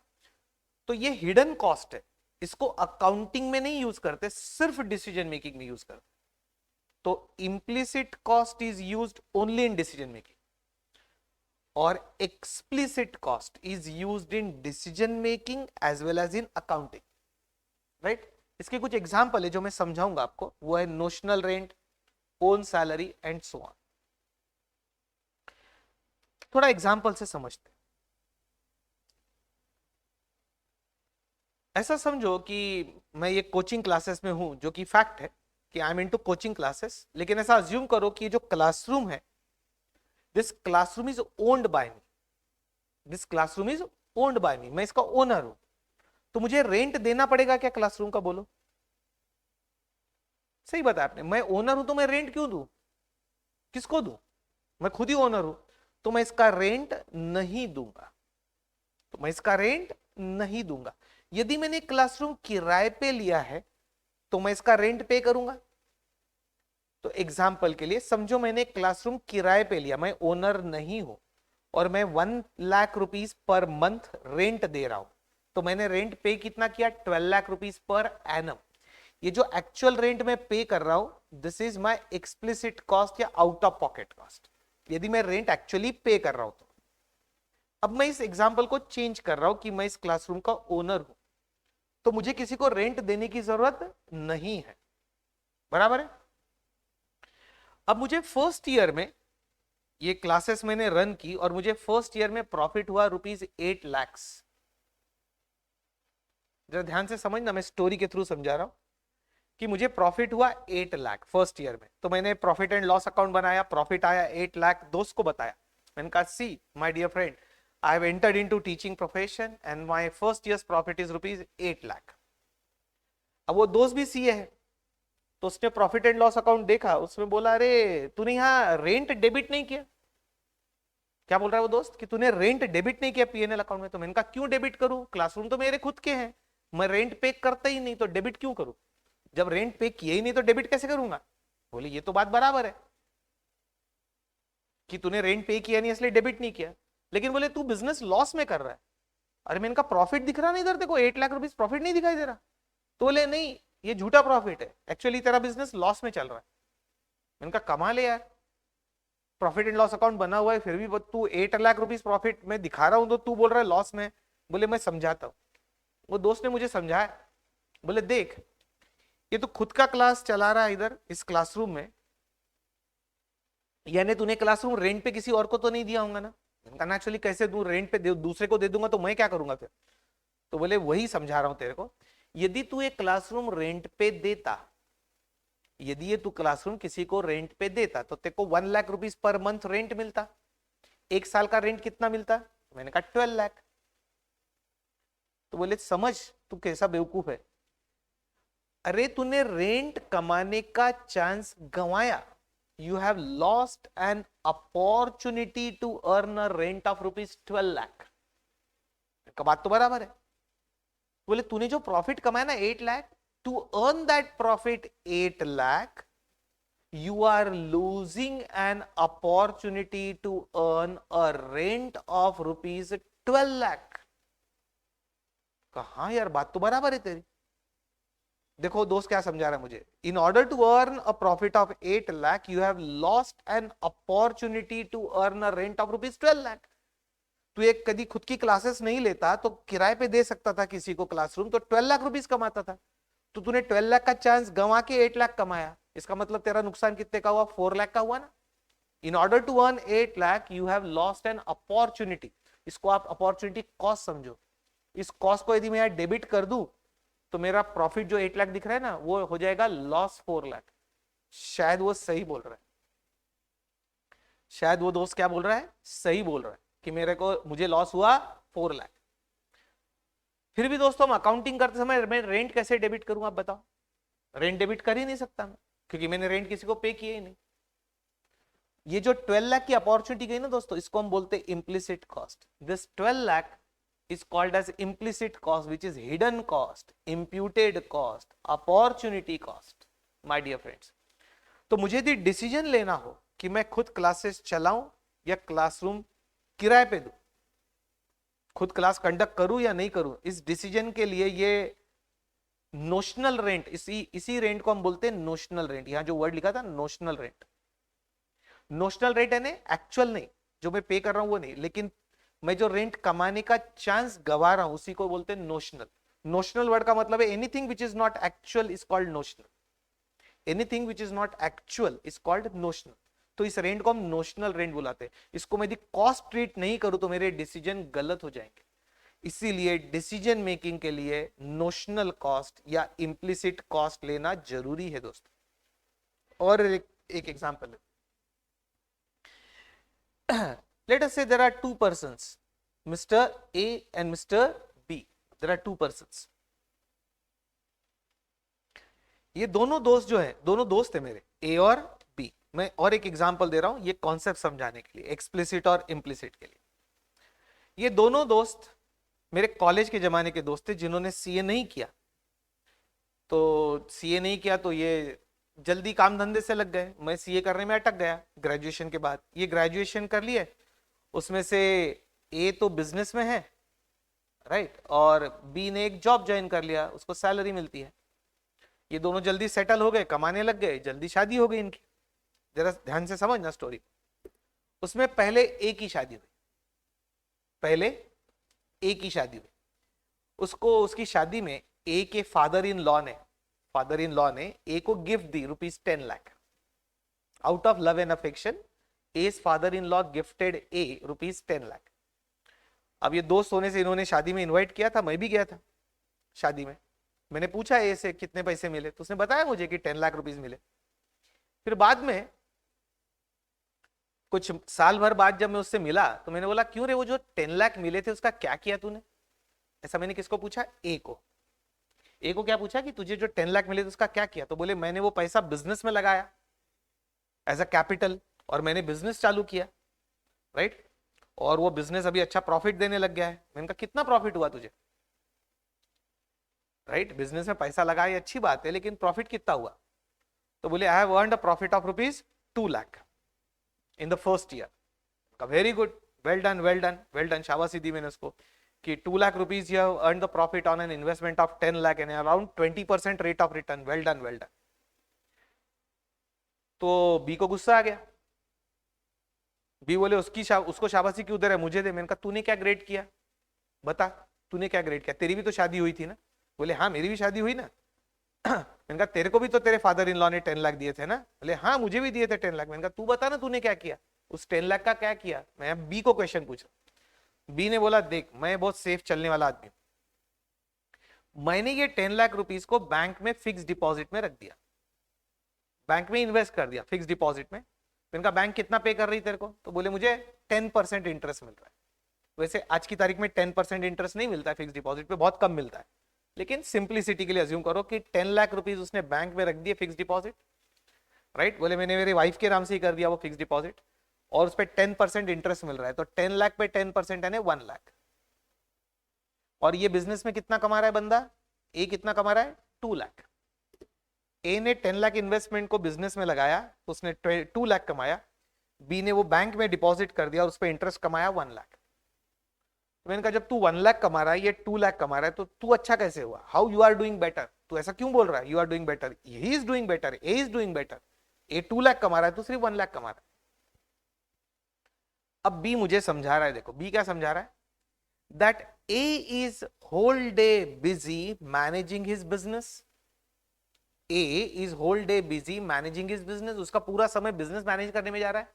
तो ये हिडन कॉस्ट है, इसको अकाउंटिंग में नहीं यूज करते, सिर्फ डिसीजन मेकिंग में यूज करते। तो implicit cost is used only in decision making, और explicit cost is used in decision making as well as in accounting, right. इसके कुछ एग्जांपल है जो मैं समझाऊंगा आपको, वो है notional rent, own salary and so on. थोड़ा एग्जांपल से समझते हैं। ऐसा समझो कि मैं ये कोचिंग क्लासेस में हूं, जो कि फैक्ट है कि I am into coaching classes, लेकिन ऐसा अज्यूम करो कि जो क्लासरूम है, this classroom is owned by me, this classroom is owned by me, मैं इसका ओनर हूं। तो मुझे रेंट देना पड़ेगा क्या क्लासरूम का? बोलो, सही बताया आपने। मैं ओनर हूं तो मैं रेंट क्यों दूं? किसको दूं? मैं खुद ही ओनर हूं, तो मैं इसका रेंट नहीं दूंगा, तो मैं इसका रेंट नहीं दूंगा। यदि मैंने क्लासरूम किराए पे लिया है तो मैं इसका रेंट पे करूंगा। तो एग्जाम्पल के लिए समझो, मैंने क्लासरूम किराए पे लिया, मैं ओनर नहीं हूं, और मैं 1 lakh rupees per month rent दे रहा हूं, तो मैंने रेंट पे कितना किया? 12 लाख रुपीज पर एनम। ये जो एक्चुअल रेंट मैं पे कर रहा हूं, this is my explicit cost या आउट ऑफ पॉकेट कॉस्ट, यदि मैं रेंट एक्चुअली पे कर रहा हूं तो। अब मैं इस एग्जाम्पल को चेंज कर रहा हूं कि मैं इस क्लासरूम का ओनर हूं, तो मुझे किसी को रेंट देने की जरूरत नहीं है, बराबर है। अब मुझे फर्स्ट ईयर में ये क्लासेस मैंने रन की, और मुझे फर्स्ट ईयर में प्रॉफिट हुआ ₹8 लाख। जरा ध्यान से समझना, मैं स्टोरी के थ्रू समझा रहा हूं कि मुझे प्रॉफिट हुआ 8 लाख फर्स्ट ईयर में। तो मैंने प्रॉफिट एंड लॉस अकाउंट बनाया, प्रॉफिट आया 8 लाख, दोस्त को बताया। मैंने कहा, see my dear friend, I have entered into teaching profession and my first year's profit is ₹8 lakh. अब वो दोस्त भी सीए है, तो उसने प्रॉफिट एंड लॉस अकाउंट देखा, उसमें बोला, अरे तूने यहाँ रेंट डेबिट नहीं किया। क्या बोल रहा है वो दोस्त कि तूने रेंट डेबिट नहीं किया पीएनएल अकाउंट में। तो मैंने कहा, क्यों डेबिट करूं? क्लासरूम तो मेरे खुद के हैं, मैं रेंट पे करता ही नहीं, तो डेबिट क्यों करूं? जब रेंट पे किया ही नहीं तो डेबिट कैसे करूंगा? बोले, ये तो बात बराबर है कि तूने रेंट पे किया नहीं इसलिए डेबिट नहीं किया, लेकिन बोले तू बिजनेस लॉस में कर रहा है। अरे मैंने कहा, प्रॉफिट दिख रहा नहीं इधर, देखो 8 लाख रुपीज प्रॉफिट नहीं दिखाई दे रहा। तो बोले, नहीं ये झूठा प्रॉफिट है, एक्चुअली तेरा बिजनेस लॉस में चल रहा है। मैंने कहा, कमाल है यार, प्रॉफिट एंड लॉस अकाउंट बना हुआ है, फिर भी तू 8 लाख रुपीज प्रॉफिट में दिखा रहा हूं तो तू बोल रहा है लॉस में। बोले, मैं समझाता हूं। वो दोस्त ने मुझे समझाया, बोले, देख ये तो खुद का क्लास चला रहा है इधर इस क्लासरूम में, यानी तूने क्लासरूम रेंट पे किसी और को तो नहीं दिया होगा ना। नेचुरली कैसे दूं, रेंट पे दूसरे को दे दूंगा तो मैं क्या करूंगा फिर? तो बोले, वही समझा रहा हूं तेरे को, यदि तू एक क्लासरूम रेंट पे देता, यदि ये तू क्लासरूम किसी को रेंट पे देता तो तेरे को 1 lakh rupees per month rent मिलता। एक साल का रेंट कितना मिलता? मैंने कहा 12 लाख। तो बोले, समझ तू कैसा बेवकूफ है, अरे तूने रेंट कमाने का चांस गंवाया, you have lost an opportunity to earn a rent of ₹12 lakh. का बात तो बराबर है। बोले तूने जो प्रॉफिट कमाया ना 8 lakh, to earn that profit 8 lakh you are losing an opportunity to earn a rent of ₹12 lakh. कहा यार बात तो बराबर है तेरी। देखो दोस्त क्या समझा रहा है मुझे, in order to earn a profit of 8 lakh you have lost an opportunity to earn a rent of ₹12 lakh. तू एक कभी खुद की क्लासेस नहीं लेता तो किराए पे दे सकता था किसी को क्लासरूम, तो 12 लाख रुपीज कमाता था। तो तूने 12 लाख का चांस गंवा के 8 लाख कमाया, इसका मतलब तेरा नुकसान कितने का हुआ? 4 लाख का हुआ ना। In order to earn 8 lakh you have lost an opportunity. इसको आप अपॉर्चुनिटी कॉस्ट समझो। इस कॉस्ट को यदि मैं यहां डेबिट कर दूं तो मेरा प्रॉफिट जो 8 लाख दिख रहा है ना वो हो जाएगा लॉस 4 लाख। शायद वो सही बोल रहा है, शायद वो दोस्त क्या बोल रहा है, सही बोल रहा है कि मुझे लॉस हुआ 4 लाख। फिर भी दोस्तों हम अकाउंटिंग करते समय मैं रेंट कैसे डेबिट करूं आप बताओ? रेंट डेबिट कर ही नहीं सकता मैं, क्योंकि मैंने रेंट किसी को पे किया ही नहीं। ये जो 12 लाख की अपॉर्चुनिटी गई ना दोस्तों, इसको हम बोलते हैं implicit cost. This 12 lakh is called as implicit cost, which is hidden cost, imputed cost, opportunity cost, my dear friends। तो मुझे यदि डिसीजन लेना हो कि मैं खुद क्लासेस चलाऊं या क्लासरूम किराए पे दूं, खुद क्लास कंडक्ट करूं या नहीं करूं, इस डिसीजन के लिए ये नोशनल रेंट, इसी रेंट को हम बोलते हैं नोशनल रेंट। यहां जो वर्ड लिखा था नोशनल रेंट, नोशनल रेंट यानी एक्चुअल नहीं, जो मैं पे कर रहा हूं वो नहीं, लेकिन मैं जो रेंट कमाने का चांस गवा रहा हूं उसी को बोलते हैं नोशनल। नोशनल वर्ड का मतलब है anything which is not actual is called notional, anything which is not actual is called notional. तो इस रेंट को हम नोशनल रेंट बुलाते हैं। इसको मैं यदि कॉस्ट ट्रीट नहीं करूं तो मेरे डिसीजन गलत हो जाएंगे। इसीलिए डिसीजन मेकिंग के लिए नोशनल कॉस्ट या इम्प्लिसिट कॉस्ट लेना जरूरी है दोस्तों। और एक एग्जांपल है। Let us say there are two persons, Mr. A and Mr. B. There are two persons. ये दोनों दोस्त जो है, दोनों दोस्त है मेरे A और B। मैं और एक एग्जांपल दे रहा हूं ये कॉन्सेप्ट समझाने के लिए, एक्सप्लिसिट और इम्प्लिसिट के लिए। ये दोनों दोस्त मेरे कॉलेज के जमाने के दोस्त थे जिन्होंने सीए नहीं किया। तो सीए नहीं किया तो ये जल्दी काम धंधे से लग गए, मैं सीए करने में अटक गया ग्रेजुएशन के बाद। ये ग्रेजुएशन कर लिए, उसमें से ए तो बिजनेस में है राइट, और बी ने एक जॉब ज्वाइन कर लिया, उसको सैलरी मिलती है। ये दोनों जल्दी सेटल हो गए, कमाने लग गए, जल्दी शादी हो गई इनकी। जरा ध्यान से समझना स्टोरी। उसमें पहले ए की शादी हुई, पहले ए की शादी हुई। उसको उसकी शादी में ए के फादर इन लॉ ने ए को gift the ₹10 lakh. Out of love and affection A's father-in-law gifted A ₹10 lakh. अब ये दोस्त होने से इन्होंने शादी में इनवाइट किया था, मैं भी गया था शादी में। मैंने पूछा A से कितने पैसे मिले, तो उसने बताया मुझे कि 10 लाख रुपीस मिले। फिर बाद में कुछ साल भर बाद जब मैं उससे मिला तो मैंने बोला क्यों रे वो जो 10 लाख मिले थे उसका क्या किया तूने? ऐसा मैंने किसको पूछा? ए को क्या पूछा कि तुझे जो 10 लाख मिले थे उसका क्या किया? तो बोले मैंने वो पैसा बिजनेस में लगाया एज अ कैपिटल, और मैंने बिजनेस चालू किया राइट, और वो बिजनेस अभी अच्छा प्रॉफिट देने लग गया है। मैंने कहा कितना प्रॉफिट हुआ तुझे? राइट, बिजनेस में पैसा लगा ये अच्छी बात है, लेकिन प्रॉफिट कितना हुआ? तो बोले I have earned a profit of ₹2 lakh in the first year. Very good, well done well done well done, शाबाशी दी मैंने उसको कि 2 lakh rupees you have earned the profit on an investment of 10 lakh and around 20% rate of return, well done well done. तो बी को गुस्सा आ गया। बी बोले उसको शाबाशी क्यों दे रहा है, मुझे दे। मैंने कहा तूने क्या ग्रेड किया बता, तूने क्या ग्रेड किया? तेरी भी तो शादी हुई थी ना। बोले हाँ मेरी भी शादी हुई ना। मैंने कहा तेरे को भी तो तेरे फादर इन लॉ ने 10 लाख दिए थे ना? बोले हाँ मुझे भी दिए थे 10 लाख। मैंने कहा तू बता ना तूने क्या किया, उस 10 लाख का क्या किया? मैं बी को क्वेश्चन पूछा। बी ने बोला देख मैं बहुत सेफ चलने वाला आदमी, मैंने ये 10 लाख रुपीस को बैंक में फिक्स डिपॉजिट में रख दिया, बैंक में इन्वेस्ट कर दिया फिक्स डिपॉजिट में। मैंने कहा बैंक कितना पे कर रही तेरे को? तो बोले मुझे 10% इंटरेस्ट मिल रहा है। वैसे आज की तारीख में 10% इंटरेस्ट नहीं मिलता है फिक्स डिपॉजिट पे, बहुत कम मिलता है। लेकिन सिंप्लिसिटी के लिए अज्यूम करो कि 10 लाख रुपीज उसने बैंक में रख दिए फिक्स डिपॉजिट, राइट, बोले मैंने मेरे वाइफ के नाम से ही कर दिया वो फिक्स डिपॉजिट, और उस पर 10% इंटरेस्ट मिल रहा है, तो 10 लाख पे 10% यानी 1 लाख। और ये बिजनेस में कितना कमा रहा है बंदा, ए कितना कमा रहा है, 2 लाख। ए ने 10 लाख इन्वेस्टमेंट को बिजनेस में लगाया, उसने 2 लाख कमाया। बी ने वो बैंक में डिपॉजिट कर दिया और उस पर इंटरेस्ट कमाया 1 लाख। तो मैंने कहा जब तू 1 लाख कमा रहा है, ये 2 लाख कमा रहा है, तो तू अच्छा कैसे हुआ, how you are doing better, तू ऐसा क्यों बोल रहा है, you are doing better, he is doing better, A is doing better. A 2 lakh कमा रहा है, तो सिर्फ 1 लाख कमा रहा है। अब बी मुझे समझा रहा है, देखो बी क्या समझा रहा है, that A is whole day busy managing his business. A is whole day busy managing his business, उसका पूरा समय बिजनेस मैनेज करने में जा रहा है।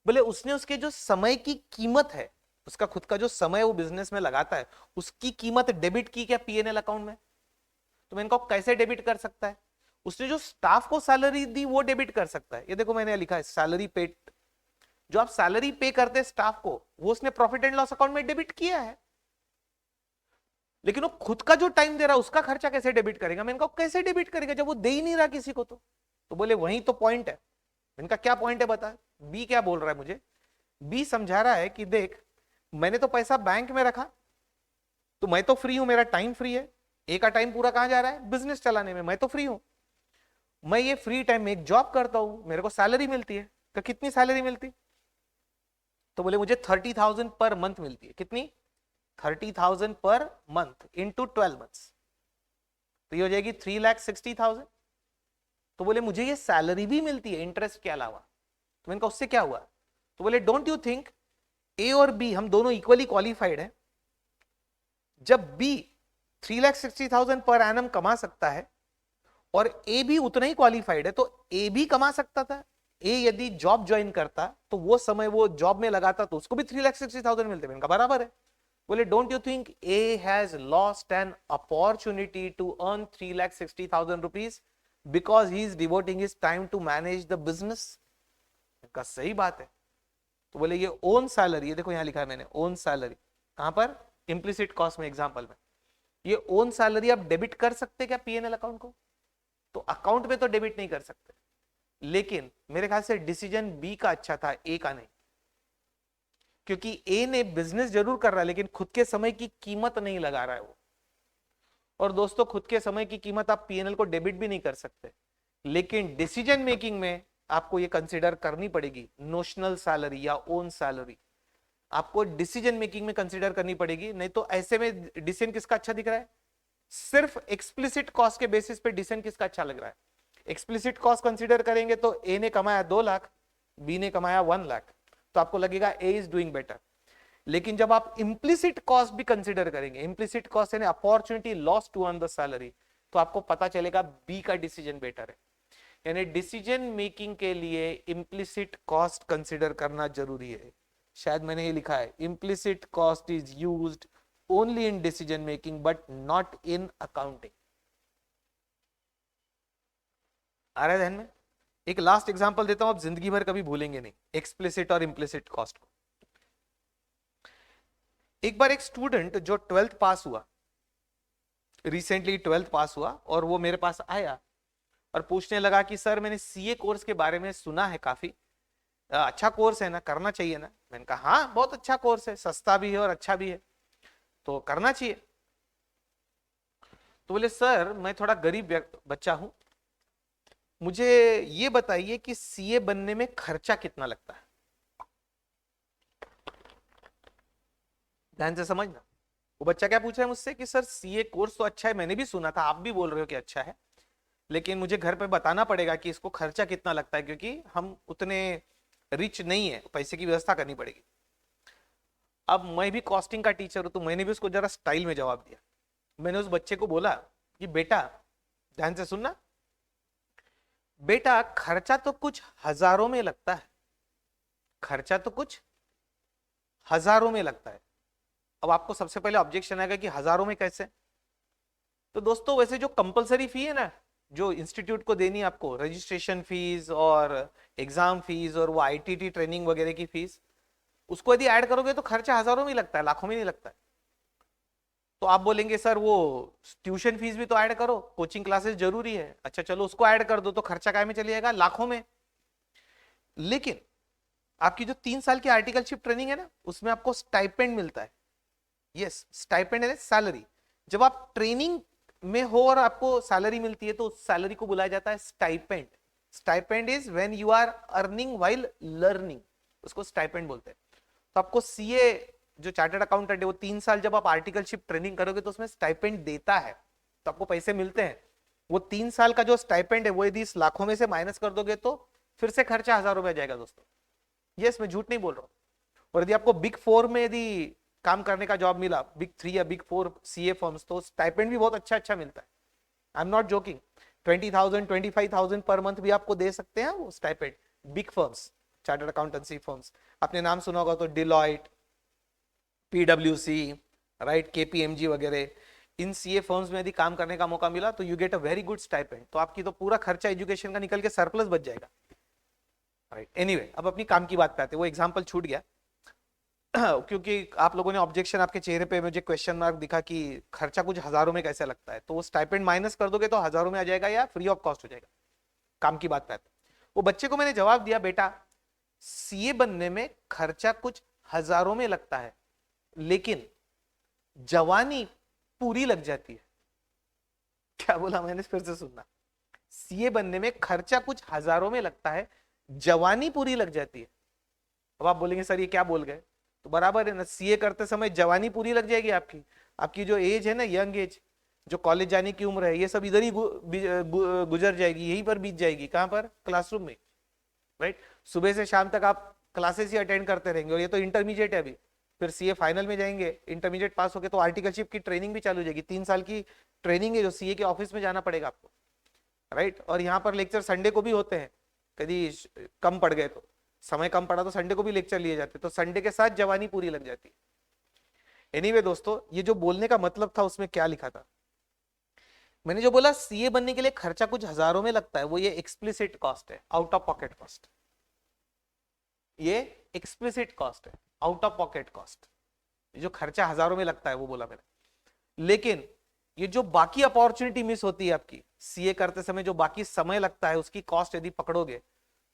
बोले उसने उसके जो समय की कीमत है, उसका खुद का जो समय वो बिजनेस में लगाता है, उसकी कीमत डेबिट की क्या पीएनएल अकाउंट में। तो मैंने कहा कैसे डेबिट कर सकता है, उसने जो स्टाफ को सैलरी दी वो डेबिट कर सकता है। ये देखो मैंने लिखा है सैलरी पेड, जो आप सैलरी पे करते हैं स्टाफ को, वो उसने प्रॉफिट एंड लॉस अकाउंट में डेबिट किया है। लेकिन वो खुद का जो टाइम दे रहा है उसका खर्चा कैसे डेबिट करेगा। मैंने कहा कैसे डेबिट करेगा जब वो दे ही नहीं रहा किसी को। तो बोले वही तो पॉइंट है। मैंने कहा क्या पॉइंट है बता। बी क्या बोल रहा है मुझे, बी समझा रहा है कि देख मैंने तो पैसा बैंक में रखा, तो मैं तो फ्री हूं, मेरा टाइम फ्री है। ए का टाइम पूरा कहां जा रहा है, बिजनेस चलाने में, मैं तो फ्री हूं। मैं ये फ्री टाइम में एक जॉब करता हूं, मेरे को सैलरी मिलती है। तो कितनी सैलरी मिलती, तो बोले मुझे 30,000 पर मंथ मिलती है। कितनी, 30,000 पर मंथ इंटू 12 मंथ्स, तो ये हो जाएगी 3,60,000। तो बोले मुझे ये सैलरी भी मिलती है इंटरेस्ट के अलावा। तो मैंने कहा उससे क्या हुआ, तो बोले डोंट यू थिंक ए और बी हम दोनों इक्वली क्वालिफाइड है। जब बी 3,60,000 पर एनम कमा सकता है और ए भी उतना ही क्वालिफाइड है, तो ए भी कमा सकता था। ए यदि जॉब ज्वाइन करता तो वो समय वो जॉब में लगाता तो उसको भी 3,60,000 मिलते। मैंने कहा बराबर है। बोले don't you think A has lost an opportunity to earn 3,60,000 rupees because he is devoting his time to manage the business. का सही बात है। तो बोले ये ओन सैलरी, ये देखो यहां लिखा है मैंने ओन सैलरी, कहां पर, इंप्लिसिट कॉस्ट में, एग्जांपल में। ये ओन सैलरी आप डेबिट कर सकते क्या पीएनएल अकाउंट को, तो अकाउंट में तो डेबिट नहीं कर सकते। लेकिन मेरे ख्याल से डिसीजन बी का अच्छा था, ए का नहीं। क्योंकि ए ने बिजनेस जरूर कर रहा है लेकिन खुद के समय की कीमत नहीं लगा रहा है वो। और दोस्तों खुद के समय की कीमत आप पीएनएल को डेबिट भी नहीं कर सकते, लेकिन डिसीजन मेकिंग में आपको ये कंसीडर करनी पड़ेगी। नोशनल सैलरी या ओन सैलरी आपको डिसीजन मेकिंग में कंसीडर करनी पड़ेगी, नहीं तो ऐसे में डिसीजन किसका अच्छा दिख रहा है, सिर्फ एक्सप्लिसिट कॉस्ट के बेसिस पे डिसीजन किसका अच्छा लग रहा है। एक्सप्लिसिट कॉस्ट कंसीडर करेंगे तो ए ने कमाया 2 लाख, बी ने कमाया 1 लाख, तो आपको लगेगा ए इज डूइंग बेटर। लेकिन जब आप इंप्लिसिट कॉस्ट भी कंसीडर करेंगे, इंप्लिसिट कॉस्ट यानी opportunity loss to earn the salary, तो आपको पता चलेगा बी का डिसीजन बेटर है। यानी डिसीजन मेकिंग के लिए इंप्लिसिट कॉस्ट कंसीडर करना जरूरी है। शायद मैंने ये लिखा है, implicit cost is used only in decision making but not in accounting. आ रहा है ध्यान में। एक लास्ट एग्जांपल देता हूं, आप जिंदगी भर कभी भूलेंगे नहीं एक्सप्लिसिट और इंप्लिसिट कॉस्ट को। एक बार एक स्टूडेंट जो 12th पास हुआ, रिसेंटली 12th पास हुआ, और वो मेरे पास आया और पूछने लगा कि सर मैंने सीए कोर्स के बारे में सुना है, काफी अच्छा कोर्स है ना, करना चाहिए ना। मैंने कहा हाँ बहुत अच्छा कोर्स है, सस्ता भी है और अच्छा भी है, तो करना चाहिए। तो बोले सर मैं थोड़ा गरीब बच्चा हूं, मुझे ये बताइए कि सीए बनने में खर्चा कितना लगता है। ध्यान से समझना, वो बच्चा क्या पूछ रहा है मुझसे कि सर सीए कोर्स तो अच्छा है, मैंने भी सुना था, आप भी बोल रहे हो कि अच्छा है, लेकिन मुझे घर पे बताना पड़ेगा कि इसको खर्चा कितना लगता है, क्योंकि हम उतने रिच नहीं है, पैसे की व्यवस्था करनी पड़ेगी। अब मैं भी कॉस्टिंग का टीचर हूं, तो मैंने भी उसको जरा स्टाइल में जवाब दिया। मैंने उस बच्चे को बोला कि बेटा ध्यान से सुनना, बेटा खर्चा तो कुछ हजारों में लगता है, खर्चा तो कुछ हजारों में लगता है। अब आपको सबसे पहले ऑब्जेक्शन आएगा कि हजारों में कैसे। तो दोस्तों वैसे जो कंपलसरी फी है ना, जो इंस्टीट्यूट को देनी है आपको, रजिस्ट्रेशन फीस और एग्जाम फीस और वो आईटीटी ट्रेनिंग वगैरह की फीस, उसको यदि ऐड करोगे तो खर्चा हजारों में ही लगता है, लाखों में नहीं लगता है। तो आप बोलेंगे सर वो ट्यूशन फीस भी तो ऐड करो, कोचिंग क्लासेस जरूरी है। अच्छा चलो उसको ऐड कर दो, तो खर्चा काय में चले जाएगा, लाखों में। लेकिन आपकी जो 3 साल की आर्टिकलशिप ट्रेनिंग है ना, उसमें आपको स्टाइपेंड मिलता है। यस, स्टाइपेंड है सैलरी। जब आप ट्रेनिंग में हो और आपको सैलरी मिलती है तो उस सैलरी को बुलाया जाता है stipend. Stipend is when you are earning while learning, उसको स्टाइपेंड बोलते हैं। तो आपको सीए जो चार्टर्ड अकाउंटेंट है वो 3 साल जब आप आर्टिकलशिप ट्रेनिंग करोगे तो उसमें स्टाइपेंड देता है, तो आपको पैसे मिलते हैं। वो 3 साल का जो स्टाइपेंड है वो यदि इस लाखों में से माइनस कर दोगे तो फिर से खर्चा हजारों में आ जाएगा दोस्तों। यस, मैं झूठ नहीं बोल रहा हूं। और यदि आपको बिग 4 में यदि काम करने का जॉब मिला, बिग 3 या बिग 4 सीए फर्म्स, तो स्टाइपेंड भी बहुत अच्छा अच्छा मिलता है। I am not joking. 20,000 25,000 per month भी आपको दे सकते हैं वो stipend. Big firms, chartered accountancy firms, आपने नाम सुना होगा तो डिलॉयट, पीडब्ल्यूसी, राइट, केपीएमजी वगैरह, इन सीए फर्म्स में यदि काम करने का मौका मिला तो you get a very good stipend. तो आपकी तो पूरा खर्चा एजुकेशन का निकल के सरप्लस बच जाएगा। राइट, एनीवे, अब अपनी काम की बात पे आते हैं। वो एग्जांपल छूट गया क्योंकि आप लोगों ने ऑब्जेक्शन, आपके चेहरे पे मुझे क्वेश्चन मार्क दिखा कि खर्चा कुछ हजारों में कैसे लगता है, तो वो स्टाइपेंड माइनस कर दोगे तो हजारों में आ जाएगा या फ्री ऑफ कॉस्ट हो जाएगा। काम की बात पे आते हैं। वो बच्चे को मैंने जवाब दिया, बेटा सीए बनने में खर्चा कुछ हजारों में लगता है, लेकिन जवानी पूरी लग जाती है। क्या बोला मैंने, फिर से सुनना। सीए बनने में खर्चा कुछ हजारों में लगता है, जवानी पूरी लग जाती है। अब आप बोलेंगे सर ये क्या बोल गए, तो बराबर है ना, सीए करते समय जवानी पूरी लग जाएगी आपकी। आपकी जो एज है ना, यंग एज, जो कॉलेज जाने की उम्र है, ये सब इधर ही गुजर जाएगी, यहीं पर बीत जाएगी। कहां पर, क्लासरूम में। राइट, सुबह से शाम तक आप क्लासेस ही अटेंड करते रहेंगे। और ये तो इंटरमीडिएट है अभी, फिर सीए फाइनल में जाएंगे, इंटरमीडिएट पास होके तो आर्टिकलशिप की ट्रेनिंग भी चालू हो जाएगी। 3 साल की ट्रेनिंग है जो सीए के ऑफिस में जाना पड़ेगा आपको। राइट, और यहाँ पर लेक्चर संडे को भी होते हैं, कभी कम पड़ गए तो, समय कम पड़ा तो संडे को भी लेक्चर लिए जाते, तो संडे के साथ जवानी पूरी लग जाती है। एनीवे दोस्तों, ये जो बोलने का मतलब था उसमें क्या लिखा था, मैंने जो बोला सीए बनने के लिए खर्चा कुछ हजारों में लगता है, वो ये एक्सप्लिसिट कॉस्ट है, आउट ऑफ पॉकेट कॉस्ट। ये एक्सप्लिसिट कॉस्ट है, आउट ऑफ पॉकेट कॉस्ट, जो खर्चा हजारों में लगता है वो बोला मैंने। लेकिन ये जो बाकी अपॉर्चुनिटी मिस होती है आपकी सीए करते समय, जो बाकी समय लगता है, उसकी कॉस्ट यदि पकड़ोगे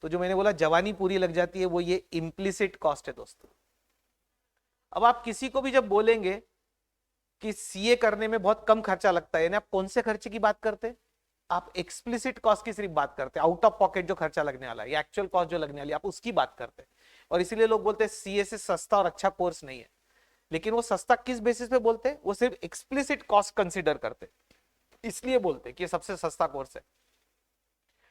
तो जो मैंने बोला जवानी पूरी लग जाती है, वो ये इम्प्लिसिट कॉस्ट है दोस्तों। अब आप किसी को भी जब बोलेंगे कि सीए करने में बहुत कम खर्चा लगता है, यानी आप कौन से खर्चे की बात करते हैं, आप एक्सप्लिसिट कॉस्ट की सिर्फ बात करते हैं, आउट ऑफ पॉकेट जो खर्चा लगने वाला है या एक्चुअल कॉस्ट जो लगने वाली है, आप उसकी बात करते हैं। और इसीलिए लोग बोलते हैं सीए से सस्ता और अच्छा कोर्स नहीं है। लेकिन वो सस्ता किस बेसिस पे बोलते हैं, वो सिर्फ एक्सप्लिसिट कॉस्ट कंसीडर करते हैं, इसलिए बोलते हैं कि ये सबसे सस्ता कोर्स है।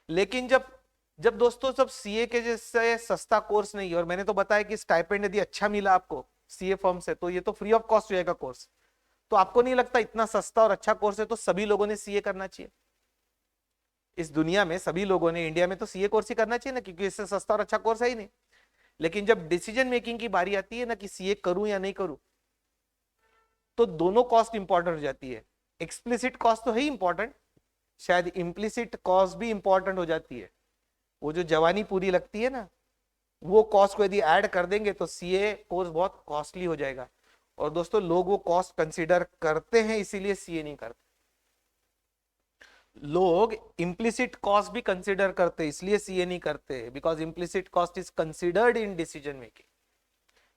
लेकिन जब जब दोस्तों सब सीए के जैसे सस्ता कोर्स नहीं है, और मैंने तो बताया कि स्टाइपेंड यदि अच्छा मिला आपको सीए फर्म से तो ये तो फ्री ऑफ कॉस्ट हो जाएगा कोर्स, तो आपको नहीं लगता इतना सस्ता और अच्छा कोर्स है तो सभी लोगों ने सीए करना चाहिए। इस दुनिया में सभी लोगों ने, इंडिया में तो सीए कोर्स ही करना चाहिए ना, क्योंकि इससे सस्ता और अच्छा कोर्स है ही नहीं। लेकिन जब डिसीजन मेकिंग की बारी आती है ना कि सीए करूं या नहीं करूं, तो दोनों कॉस्ट इंपॉर्टेंट हो जाती है। एक्सप्लिसिट कॉस्ट तो है ही इंपॉर्टेंट, शायद इम्प्लिसिट कॉस्ट भी इंपॉर्टेंट हो जाती है। वो जो जवानी पूरी लगती है ना, वो कॉस्ट को यदि ऐड कर देंगे तो सीए कोर्स बहुत कॉस्टली हो जाएगा। और दोस्तों लोग वो कॉस्ट कंसीडर करते हैं, इसीलिए सीए नहीं करते। लोग इम्प्लिसिट कॉस्ट भी कंसीडर करते हैं, इसलिए सीए नहीं करते, because implicit cost is considered in decision making.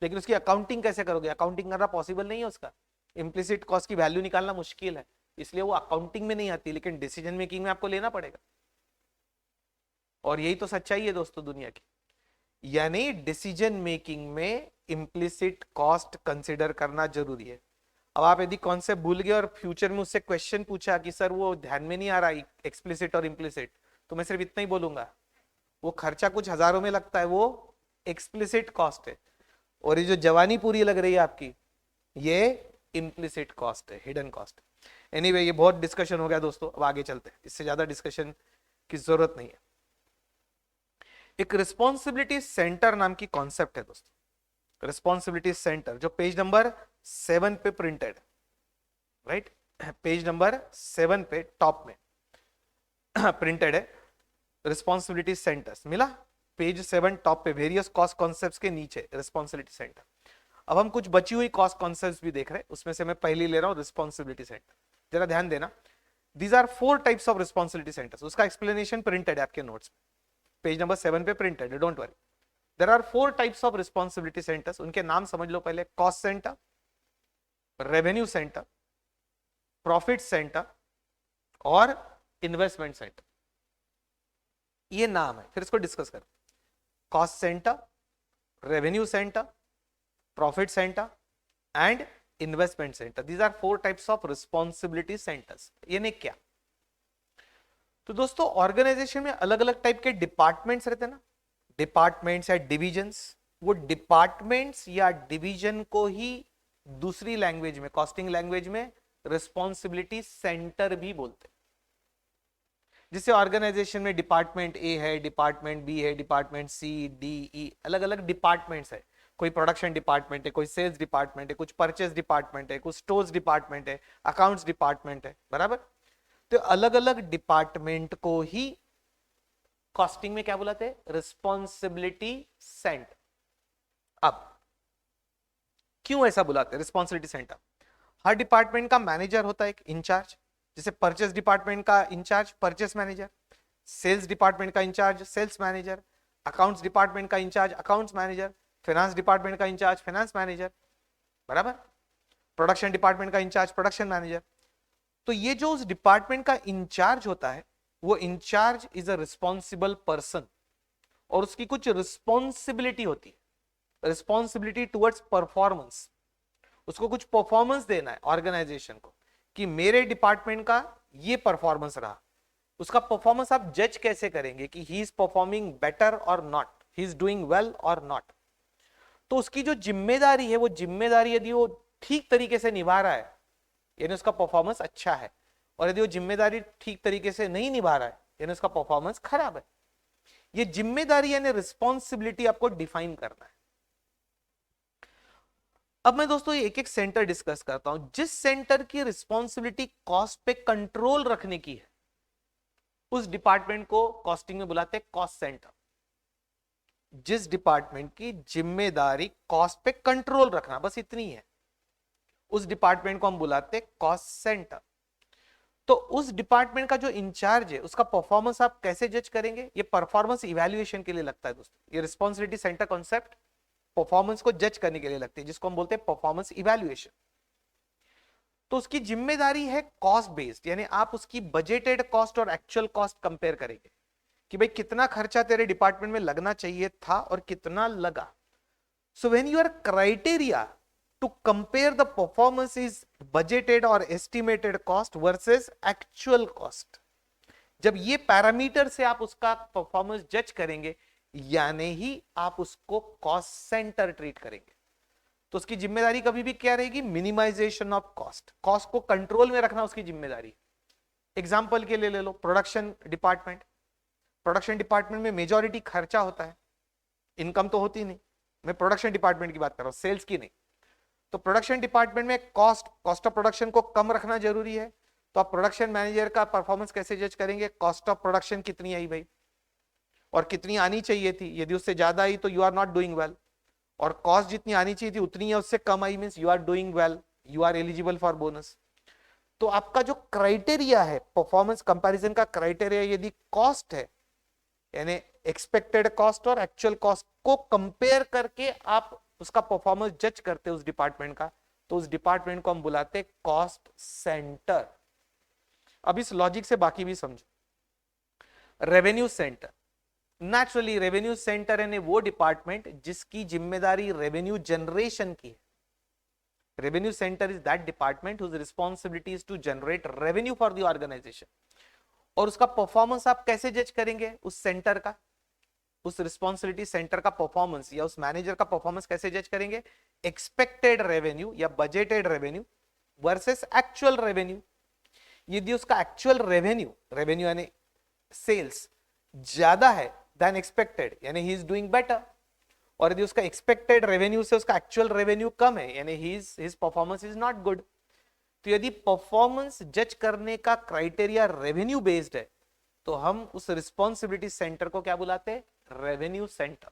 लेकिन उसकी अकाउंटिंग कैसे करोगे, अकाउंटिंग करना पॉसिबल नहीं है उसका। इम्प्लिसिट कॉस्ट की वैल्यू निकालना मुश्किल है, इसलिए वो अकाउंटिंग में नहीं आती, लेकिन डिसीजन मेकिंग में आपको लेना पड़ेगा। और यही तो सच्चाई है दोस्तों दुनिया की, यानी डिसीजन मेकिंग में इम्प्लिसिट कॉस्ट कंसिडर करना जरूरी है। अब आप यदि कॉन्सेप्ट भूल गए और फ्यूचर में उससे क्वेश्चन पूछा कि सर वो ध्यान में नहीं आ रहा एक्सप्लिसिट और इम्प्लिसिट, तो मैं सिर्फ इतना ही बोलूंगा, वो खर्चा कुछ हजारों में लगता है, वो एक्सप्लिसिट कॉस्ट है। और ये जो जवानी पूरी लग रही है आपकी, ये इम्प्लिसिट कॉस्ट है, हिडन कॉस्ट। एनीवे, ये बहुत डिस्कशन हो गया दोस्तों, अब आगे चलते हैं, इससे ज्यादा डिस्कशन की जरूरत नहीं है। एक रिस्पॉन्सिबिलिटी सेंटर नाम की कॉन्सेप्ट है दोस्तों, रिस्पॉन्सिबिलिटी सेंटर, जो पेज नंबर 7 पे प्रिंटेड, राइट, पेज नंबर 7 पे टॉप में प्रिंटेड है। रिस्पॉन्सिबिलिटी सेंटर्स मिला, पेज 7 टॉप पे, वेरियस कॉस्ट कॉन्सेप्ट्स के नीचे रिस्पॉन्सिबिलिटी सेंटर। अब हम कुछ बची हुई कॉस्ट कॉन्सेप्ट्स भी देख रहे हैं, उसमें से मैं पहली ले रहा हूं रिस्पॉन्सिबिलिटी सेंटर। जरा ध्यान देना, these are 4 types of responsibility centres. उसका एक्सप्लेनेशन प्रिंटेड है आपके नोट्स में, पेज नंबर 7 पे प्रिंटेड है, don't worry. There are 4 types of responsibility centres, उनके नाम समझ लो पहले। Cost centre, revenue centre, profit centre और इन्वेस्टमेंट सेंटर। ये नाम है, फिर इसको डिस्कस करें। Cost centre, revenue centre, profit centre and investment centre, these are 4 types of responsibility centres. यानी क्या? तो दोस्तों ऑर्गेनाइजेशन में अलग अलग टाइप के डिपार्टमेंट्स रहते हैं ना, डिपार्टमेंट्स या डिविजन्स। वो डिपार्टमेंट्स या डिवीजन को ही दूसरी लैंग्वेज में, कॉस्टिंग लैंग्वेज में रिस्पॉन्सिबिलिटी सेंटर भी बोलते हैं। जिससे ऑर्गेनाइजेशन में डिपार्टमेंट ए है, डिपार्टमेंट बी है, डिपार्टमेंट सी, डी, ई, अलग अलग डिपार्टमेंट्स है। कोई प्रोडक्शन डिपार्टमेंट है, कोई सेल्स डिपार्टमेंट है, कुछ परचेस डिपार्टमेंट है, कुछ स्टोर्स डिपार्टमेंट है, अकाउंट्स डिपार्टमेंट है, बराबर। तो अलग अलग डिपार्टमेंट को ही कॉस्टिंग में क्या बुलाते हैं? Responsibility centre. अब क्यों ऐसा बुलाते हैं रिस्पॉन्सिबिलिटी सेंटर? हर डिपार्टमेंट का मैनेजर होता है एक इंचार्ज, जैसे परचेस डिपार्टमेंट का incharge purchase manager, sales department का incharge sales manager, accounts department का incharge accounts manager, finance department का इंचार्ज फाइनेंस मैनेजर, बराबर। प्रोडक्शन डिपार्टमेंट का इंचार्ज प्रोडक्शन मैनेजर। तो ये जो उस डिपार्टमेंट का इंचार्ज होता है, वो incharge is a responsible person, और उसकी कुछ रिस्पॉन्सिबिलिटी होती है, रिस्पॉन्सिबिलिटी टुवर्ड्स परफॉर्मेंस। उसको कुछ परफॉर्मेंस देना है ऑर्गेनाइजेशन को, कि मेरे डिपार्टमेंट का ये परफॉर्मेंस रहा। उसका परफॉर्मेंस आप जज कैसे करेंगे कि ही इज परफॉर्मिंग बेटर और not, he is doing well और नॉट। तो उसकी जो जिम्मेदारी है, वो जिम्मेदारी यदि वो ठीक तरीके से निभा रहा है, यानी उसका परफॉर्मेंस अच्छा है, और यदि वो जिम्मेदारी ठीक तरीके से नहीं निभा रहा है, यानी उसका परफॉर्मेंस खराब है। ये जिम्मेदारी यानी रिस्पॉन्सिबिलिटी आपको डिफाइन करना है। अब मैं दोस्तों एक एक सेंटर डिस्कस करता हूं। जिस सेंटर की रिस्पॉन्सिबिलिटी कॉस्ट पे कंट्रोल रखने की है, उस डिपार्टमेंट को कॉस्टिंग में बुलाते हैं कॉस्ट सेंटर। जिस डिपार्टमेंट की जिम्मेदारी कॉस्ट पे कंट्रोल रखना, बस इतनी है, उस डिपार्टमेंट को हम बुलाते हैं कॉस्ट सेंटर। तो उस डिपार्टमेंट का जो इंचार्ज है, उसका परफॉर्मेंस आप कैसे जज करेंगे? ये परफॉर्मेंस इवैल्यूएशन के लिए लगता है दोस्तों। ये रिस्पॉन्सिबिलिटी सेंटर कॉन्सेप्ट परफॉर्मेंस को जज करने के लिए लगती है, जिसको हम बोलते हैं परफॉर्मेंस इवैल्यूएशन। तो उसकी जिम्मेदारी है कॉस्ट बेस्ड, यानी आप उसकी बजटेड कॉस्ट और एक्चुअल कॉस्ट कंपेयर करेंगे कि भाई कितना खर्चा तेरे डिपार्टमेंट में लगना चाहिए था और कितना लगा। So when your criteria to compare the performance is budgeted और estimated cost versus actual cost, जब ये पैरामीटर से आप उसका परफॉर्मेंस जज करेंगे, यानी ही आप उसको कॉस्ट सेंटर ट्रीट करेंगे। तो उसकी जिम्मेदारी कभी भी क्या रहेगी? मिनिमाइजेशन ऑफ कॉस्ट, कॉस्ट को कंट्रोल में रखना उसकी जिम्मेदारी। एग्जांपल के लिए ले लो प्रोडक्शन डिपार्टमेंट। प्रोडक्शन डिपार्टमेंट में मेजॉरिटी खर्चा होता है, इनकम तो होती नहीं। मैं प्रोडक्शन डिपार्टमेंट की बात कर रहा हूं, सेल्स की नहीं। तो प्रोडक्शन डिपार्टमेंट में कॉस्ट ऑफ प्रोडक्शन को कम रखना जरूरी है। तो आप प्रोडक्शन मैनेजर का परफॉर्मेंस कैसे जज करेंगे? कॉस्ट ऑफ प्रोडक्शन कितनी आई भाई, और कितनी आनी चाहिए थी। यदि उससे ज्यादा आई तो you are not doing well, और कॉस्ट जितनी आनी चाहिए थी उतनी है, उससे कम आई means you are doing well, you are eligible for bonus. तो आपका जो क्राइटेरिया है परफॉर्मेंस कंपैरिजन का क्राइटेरिया, यदि कॉस्ट है, यानी एक्सपेक्टेड कॉस्ट और एक्चुअल कॉस्ट को कंपेयर करके आप उसका परफॉर्मेंस जज करते हैं उस डिपार्टमेंट का, तो उस डिपार्टमेंट को हम बुलाते हैं कॉस्ट सेंटर। अब इस लॉजिक से बाकी भी समझो। Revenue centre, naturally revenue centre यानी वो डिपार्टमेंट जिसकी जिम्मेदारी रेवेन्यू जनरेशन की है। Revenue centre is that department whose responsibility is to generate revenue for the organisation. और उसका परफॉर्मेंस आप कैसे जज करेंगे? उस सेंटर का, उस रिस्पॉन्सिबिलिटी सेंटर का परफॉर्मेंस या उस मैनेजर का परफॉर्मेंस कैसे जज करेंगे? एक्सपेक्टेड रेवेन्यू या budgeted revenue versus actual revenue. यदि उसका एक्चुअल रेवेन्यू यानी सेल्स ज्यादा है देन एक्सपेक्टेड, यानी ही इज डूइंग बेटर, और यदि उसका एक्सपेक्टेड रेवेन्यू से उसका एक्चुअल रेवेन्यू कम है, यानी his performance is not good. तो यदि परफॉर्मेंस जज करने का क्राइटेरिया रेवेन्यू बेस्ड है, तो हम उस रिस्पॉन्सिबिलिटी सेंटर को क्या बुलाते हैं? Revenue centre.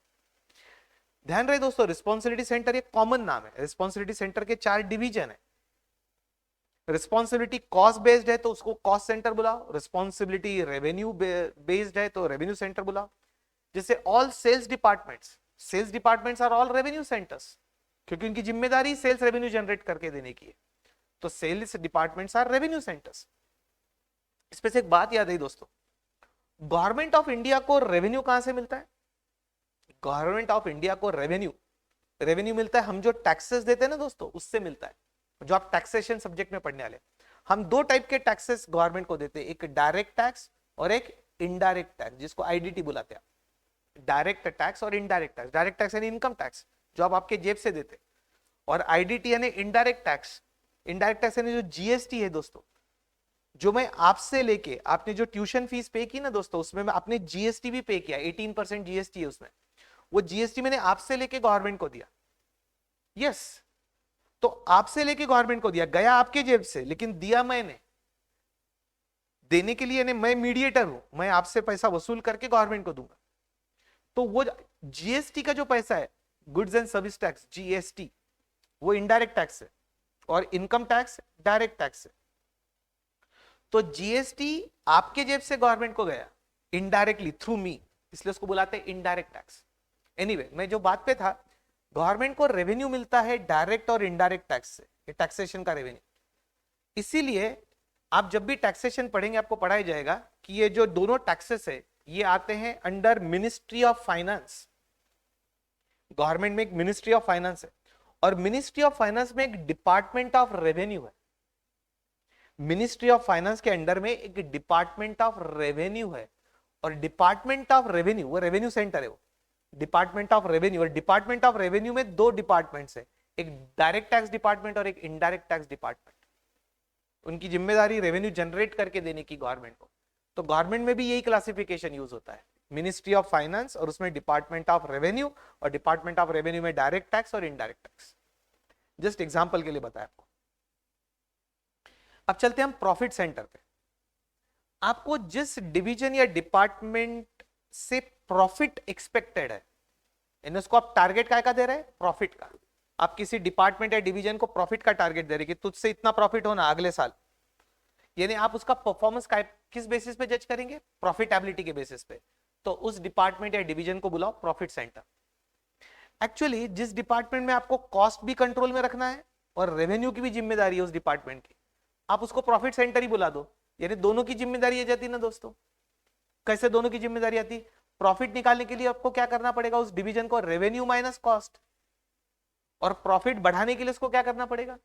ध्यान रहे दोस्तों, रिस्पॉन्सिबिलिटी सेंटर एक कॉमन नाम है, रिस्पॉन्सिबिलिटी सेंटर के 4 डिवीजन है। रिस्पॉन्सिबिलिटी कॉस्ट बेस्ड है तो उसको कॉस्ट सेंटर बुलाओ, रिस्पॉन्सिबिलिटी रेवेन्यू बेस्ड है तो रेवेन्यू सेंटर बुलाओ। जैसे all sales departments are all revenue centres, क्योंकि उनकी जिम्मेदारी सेल्स रेवेन्यू जनरेट करके देने की है, तो sales departments are revenue centres. इस पे से एक बात याद है दोस्तों, गवर्नमेंट ऑफ इंडिया को रेवेन्यू कहां से मिलता है? गवर्नमेंट ऑफ इंडिया को रेवेन्यू मिलता है, हम जो टैक्सेस देते हैं ना दोस्तों, उससे मिलता है। जो आप टैक्सेशन सब्जेक्ट में पढ़ने वाले, हम 2 टाइप के टैक्सेस गवर्नमेंट को देते हैं, एक डायरेक्ट टैक्स और एक इनडायरेक्ट टैक्स, जिसको आईडीटी बुलाते हैं। डायरेक्ट टैक्स और इनडायरेक्ट टैक्स, डायरेक्ट टैक्स यानी इनकम टैक्स जो आप आपके जेब से देते, और आईडीटी यानी इनडायरेक्ट टैक्स। इनडायरेक्ट टैक्स यानी जो जीएसटी है दोस्तों, जो मैं आपसे लेके, आपने जो ट्यूशन फीस पे की ना दोस्तों, उसमें आपने जीएसटी भी पे किया, 18% जीएसटी है उसमें, वो जीएसटी मैंने आपसे लेके गवर्नमेंट को दिया। यस, तो आपसे लेके गवर्नमेंट को दिया, गया आपके जेब से, लेकिन दिया मैंने। देने के लिए मैं मीडिएटर हूं, मैं आपसे पैसा वसूल करके गवर्नमेंट को दूंगा। तो वो जीएसटी का जो पैसा है, goods and service tax, GST, वो इनडायरेक्ट टैक्स है, और इनकम टैक्स डायरेक्ट टैक्स है। तो जीएसटी आपके जेब से गवर्नमेंट को गया इनडायरेक्टली थ्रू मी, इसलिए उसको बुलाते हैं इनडायरेक्ट टैक्स। एनीवे, मैं जो बात पे था, गवर्नमेंट को रेवेन्यू मिलता है डायरेक्ट और इनडायरेक्ट टैक्स से, ये टैक्सेशन का रेवेन्यू। इसीलिए आप जब भी टैक्सेशन पढ़ेंगे, आपको पढ़ाया जाएगा कि ये जो दोनों टैक्सेस है, ये आते हैं under ministry of finance. Government में एक मिनिस्ट्री ऑफ फाइनेंस है, और मिनिस्ट्री ऑफ फाइनेंस में एक डिपार्टमेंट ऑफ रेवेन्यू है। मिनिस्ट्री ऑफ फाइनेंस के अंडर में एक डिपार्टमेंट ऑफ रेवेन्यू है, और डिपार्टमेंट ऑफ रेवेन्यू वो रेवेन्यू सेंटर है, वो डिपार्टमेंट ऑफ रेवेन्यू। और डिपार्टमेंट ऑफ रेवेन्यू में 2 डिपार्टमेंट्स है, एक डायरेक्ट टैक्स डिपार्टमेंट और एक इनडायरेक्ट टैक्स डिपार्टमेंट। उनकी जिम्मेदारी रेवेन्यू जनरेट करके देने की गवर्नमेंट को। तो गवर्नमेंट में भी यही क्लासिफिकेशन यूज होता है, मिनिस्ट्री ऑफ फाइनेंस और उसमें डिपार्टमेंट ऑफ रेवेन्यू, और डिपार्टमेंट ऑफ रेवेन्यू में डायरेक्ट टैक्स और इनडायरेक्ट टैक्स। जस्ट एग्जांपल के लिए बताया आपको। अब चलते हैं हम प्रॉफिट सेंटर पे। आपको जिस डिवीजन या डिपार्टमेंट से प्रॉफिट एक्सपेक्टेड है, इन उसको आप टारगेट काय का दे रहे हैं? प्रॉफिट का। आप किसी डिपार्टमेंट या डिवीजन को प्रॉफिट का टारगेट दे रहे कि तुझसे इतना प्रॉफिट होना अगले साल, यानी आप उसका परफॉर्मेंस किस बेसिस पे जज करेंगे? प्रॉफिटेबिलिटी के बेसिस पे। तो उस डिपार्टमेंट या डिवीजन को बुलाओ प्रॉफिट सेंटर। एक्चुअली जिस डिपार्टमेंट में आपको कॉस्ट भी कंट्रोल में रखना है और रेवेन्यू की भी जिम्मेदारी है उस डिपार्टमेंट की, आप उसको प्रॉफिट सेंटर ही बुला दो, यानी दोनों की जिम्मेदारी आ जाती ना दोस्तों। कैसे दोनों की जिम्मेदारी आती? प्रॉफिट निकालने के लिए आपको क्या करना पड़ेगा? उस डिवीजन को रेवेन्यू माइनस कॉस्ट, और प्रॉफिट बढ़ाने के लिए उसको क्या करना पड़ेगा?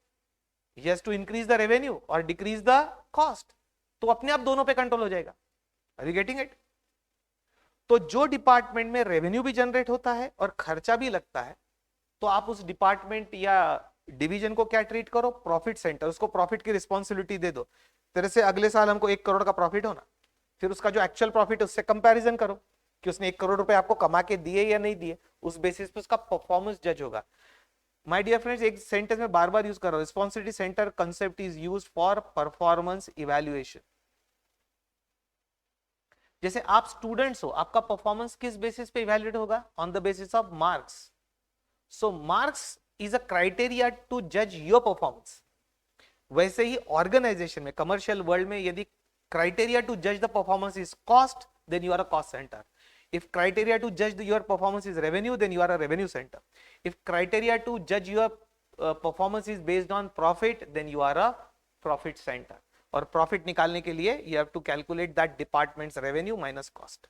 Yes, to increase the revenue और डिक्रीज द कॉस्ट। तो अपने आप दोनों पे कंट्रोल हो जाएगा। Are you getting it? तो जो डिपार्टमेंट में रेवेन्यू भी जनरेट होता है और खर्चा भी लगता है, तो आप उस डिपार्टमेंट या डिवीजन को क्या ट्रीट करो? Profit centre. उसको प्रॉफिट की रिस्पॉन्सिबिलिटी दे दो। तेरे से अगले साल हमको 1 करोड़ का प्रॉफिट होना, फिर उसका जो एक्चुअल प्रॉफिट है उससे कंपैरिजन करो कि उसने 1 करोड़ रुपए आपको कमा के दिए या नहीं दिए, उस बेसिस पे उसका परफॉर्मेंस जज होगा। माय डियर फ्रेंड्स, एक सेंटेंस में बार बार यूज कर रहा हूं, responsibility centre concept is use for performance evaluation. जैसे आप स्टूडेंट्स हो, आपका परफॉर्मेंस किस बेसिस पे इवैल्यूएट होगा? On the basis of marks. So marks is a criteria to जज योर परफॉर्मेंस। वैसे ही ऑर्गेनाइजेशन में, कमर्शियल वर्ल्ड में, यदि क्राइटेरिया टू जज the performance is cost, then you are a cost centre. If criteria to judge your performance is revenue, then you are a revenue center. If criteria to judge your performance is based on profit, then you are a profit center. और प्रॉफिट निकालने के लिए you have to calculate that department's revenue minus cost.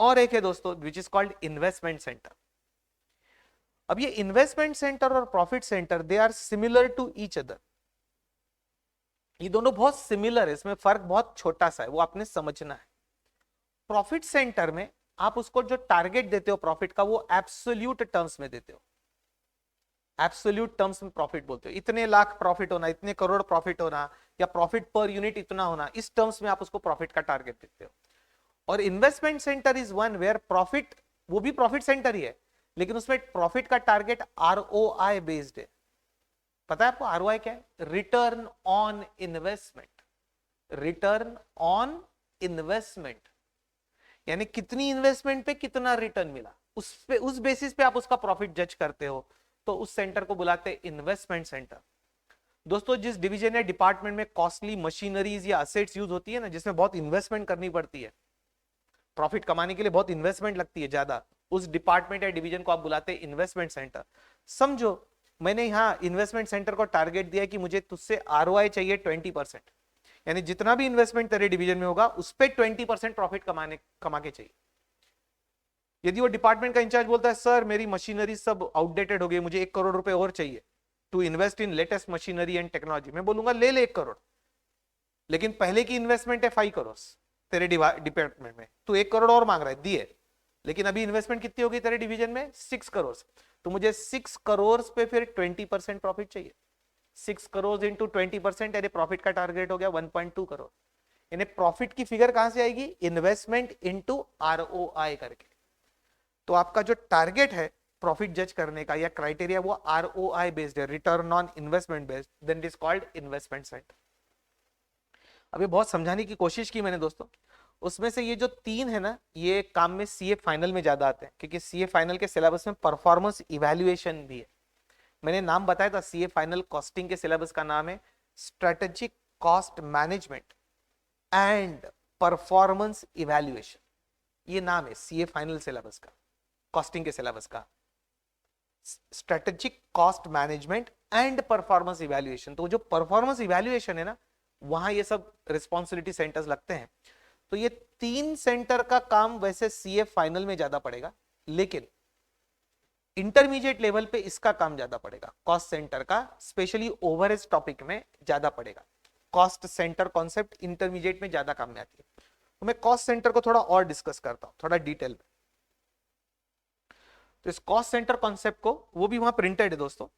और एक है दोस्तों which is called investment center. अब ये इन्वेस्टमेंट सेंटर और profit centre, they are similar to each other. ये दोनों बहुत सिमिलर है, इसमें फर्क बहुत छोटा सा है, वो आपने समझना है। प्रॉफिट सेंटर में आप उसको जो टारगेट देते हो प्रॉफिट का, वो एब्सोल्यूट टर्म्स में देते हो। एब्सोल्यूट टर्म्स में प्रॉफिट बोलते हो, इतने लाख प्रॉफिट होना, इतने करोड़ प्रॉफिट होना, या प्रॉफिट पर यूनिट इतना होना, इस टर्म्स में आप उसको प्रॉफिट का टारगेट देते हो। और investment centre is one where profit, वो भी प्रॉफिट सेंटर ही है, लेकिन उसमें प्रॉफिट का टारगेट आरओआई बेस्ड है। पता है आपको आरओआई क्या है? Return on investment. Return on investment, यानी कितनी इन्वेस्टमेंट पे कितना रिटर्न मिला, उस बेसिस पे आप उसका प्रॉफिट जज करते हो, तो उस सेंटर को बुलाते हैं इन्वेस्टमेंट सेंटर। दोस्तों जिस डिवीजन या डिपार्टमेंट में कॉस्टली मशीनरीज या असेट्स यूज होती है ना, जिसमें बहुत इन्वेस्टमेंट करनी पड़ती है, प्रॉफिट कमाने के लिए बहुत इन्वेस्टमेंट लगती है ज्यादा, उस डिपार्टमेंट या डिवीजन को आप बुलाते हैं इन्वेस्टमेंट सेंटर। समझो मैंने यहाँ इन्वेस्टमेंट सेंटर को टारगेट दिया कि मुझे तुझसे आरओआई चाहिए 20%, यानी जितना भी इन्वेस्टमेंट तेरे डिवीजन में होगा उस पर 20% प्रॉफिट कमा के चाहिए। यदि वो डिपार्टमेंट का इंचार्ज बोलता है सर मेरी मशीनरी सब आउटडेटेड हो गई, मुझे 1 करोड़ रुपए और चाहिए to invest in latest machinery and technology, मैं बोलूंगा ले ले 1 करोड़, लेकिन पहले की इन्वेस्टमेंट है 5 करोड़ तेरे डिपार्टमेंट में, तू 1 करोड़ और मांग रहा है, दिए, लेकिन अभी इन्वेस्टमेंट कितनी होगी तेरे डिवीजन में 6 करोड़, तो मुझे 6 करोड़ पे फिर 20% प्रॉफिट चाहिए। 6 करोड़ इंटू 20% यानी प्रॉफिट का टारगेट हो गया 1.2 करोड़। यानी प्रॉफिट की फिगर कहां से आएगी, इन्वेस्टमेंट इंटू आरओआई करके। तो आपका जो टारगेट है प्रॉफिट जज करने का या क्राइटेरिया वो आरओआई बेस्ड है, return on investment based, then it is called investment centre. अभी बहुत समझाने की कोशिश की मैंने दोस्तों, उसमें से ये जो 3 है ना, ये काम में सीए फाइनल में ज्यादा आते हैं, क्योंकि सीए फाइनल के सिलेबस में परफॉर्मेंस इवैल्यूएशन भी है। मैंने नाम बताया था, सीए फाइनल कॉस्टिंग के सिलेबस का नाम है strategic cost management and performance evaluation, ये नाम है सीए फाइनल सिलेबस का, कॉस्टिंग के सिलेबस का, strategic cost management and performance evaluation. तो जो परफॉर्मेंस इवैल्यूएशन है ना, वहां ये सब रिस्पॉन्सिबिलिटी सेंटर्स लगते हैं। तो ये 3 सेंटर का काम वैसे सीए फाइनल में ज्यादा पड़ेगा, लेकिन इंटरमीडिएट लेवल पे इसका काम ज्यादा पड़ेगा, कॉस्ट सेंटर का, स्पेशली ओवरहेड टॉपिक में ज्यादा पड़ेगा। कॉस्ट सेंटर कॉन्सेप्ट इंटरमीडिएट में ज्यादा काम में आती है। तो मैं कॉस्ट सेंटर को थोड़ा और डिस्कस करता हूं, थोड़ा डिटेल में। तो इस कॉस्ट सेंटर कॉन्सेप्ट को, वो भी वहां प्रिंटेड है दोस्तों,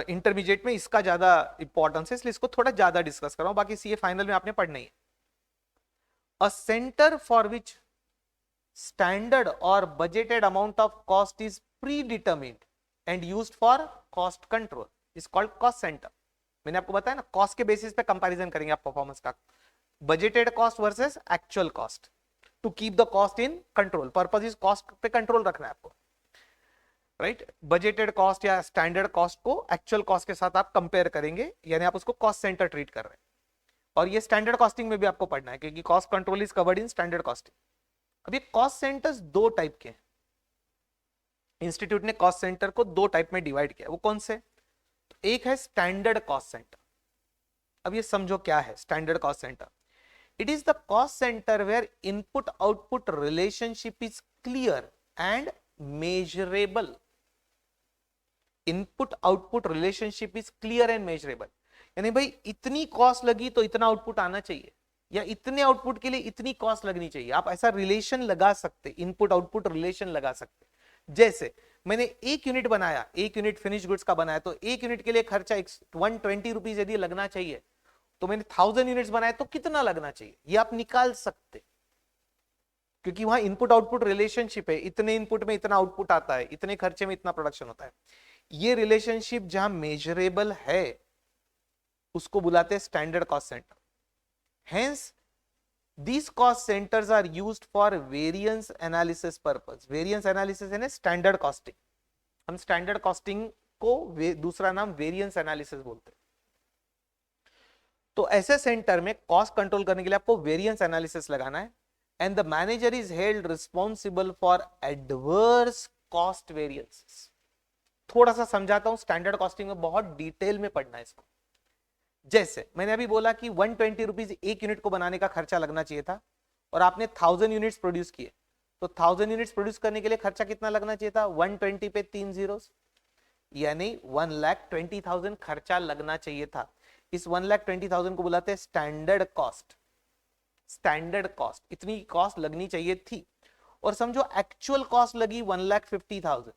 इंटरमीडिएट में इसका ज्यादा इंपॉर्टेंस है, इसलिए इसको थोड़ा ज्यादा डिस्कस कर रहा हूं, बाकी सीए फाइनल में आपने पढ़ना ही है। अ centre for which standard or budgeted amount of cost is predetermined and used for cost control is called cost center। मैंने आपको बताया ना, कॉस्ट के बेसिस पे कंपैरिजन करेंगे आप परफॉर्मेंस का, budgeted cost versus actual cost, to keep the cost in control. Purpose is cost पे कंट्रोल रखना है आपको, राइट। बजटेड कॉस्ट या स्टैंडर्ड कॉस्ट को एक्चुअल कॉस्ट के साथ आप कंपेयर करेंगे, यानी आप उसको कॉस्ट सेंटर ट्रीट कर रहे हैं। और ये स्टैंडर्ड कॉस्टिंग में भी आपको पढ़ना है, क्योंकि cost control is covered in standard costing. अब ये कॉस्ट सेंटर्स 2 टाइप के हैं, इंस्टीट्यूट ने कॉस्ट सेंटर को 2 टाइप में डिवाइड किया, वो कौन से, तो एक है स्टैंडर्ड कॉस्ट सेंटर। अब ये समझो क्या है standard cost centre. It is the cost centre where input output relationship is clear and measurable. Input output relationship is clear and measurable, यानी भाई इतनी कॉस्ट लगी तो इतना आउटपुट आना चाहिए, या इतने आउटपुट के लिए इतनी कॉस्ट लगनी चाहिए। आप ऐसा रिलेशन लगा सकते, इनपुट आउटपुट रिलेशन लगा सकते। जैसे मैंने 1 यूनिट बनाया, 1 यूनिट फिनिश गुड्स का बनाया, तो 1 यूनिट के लिए खर्चा 120 रुपीज यदि लगना चाहिए, तो मैंने 1000 यूनिट्स बनाए तो कितना लगना चाहिए, ये आप निकाल सकते, क्योंकि वहां इनपुट आउटपुट रिलेशनशिप है, इतने इनपुट में इतना आउटपुट आता है, इतने खर्चे में इतना प्रोडक्शन होता है। ये रिलेशनशिप जहां मेजरेबल है उसको बुलाते हैं standard cost centre. Hence, these cost centers are used for variance analysis purpose। variance analysis है ना स्टैंडर्ड कॉस्टिंग, हम स्टैंडर्ड कॉस्टिंग को दूसरा नाम वेरिएंस एनालिसिस बोलते हैं। तो ऐसे सेंटर में कॉस्ट कंट्रोल करने के लिए आपको वेरिएंस एनालिसिस लगाना है, and the manager is held responsible for adverse cost variances. थोड़ा सा समझाता हूं, स्टैंडर्ड कॉस्टिंग में बहुत डिटेल में पढ़ना है इसको। जैसे मैंने अभी बोला कि 120 रुपीज 1 यूनिट को बनाने का खर्चा लगना चाहिए था, और आपने 1000 यूनिट्स प्रोड्यूस किए, तो 1000 यूनिट्स प्रोड्यूस करने के लिए खर्चा कितना लगना चाहिए था, 120 पे 3 जीरोस, यानी 1,20,000 खर्चा लगना चाहिए था। इस 1,20,000 को बुलाते हैं स्टैंडर्ड कॉस्ट। स्टैंडर्ड कॉस्ट, इतनी कॉस्ट लगनी चाहिए थी, और समझो एक्चुअल कॉस्ट लगी 1,50,000।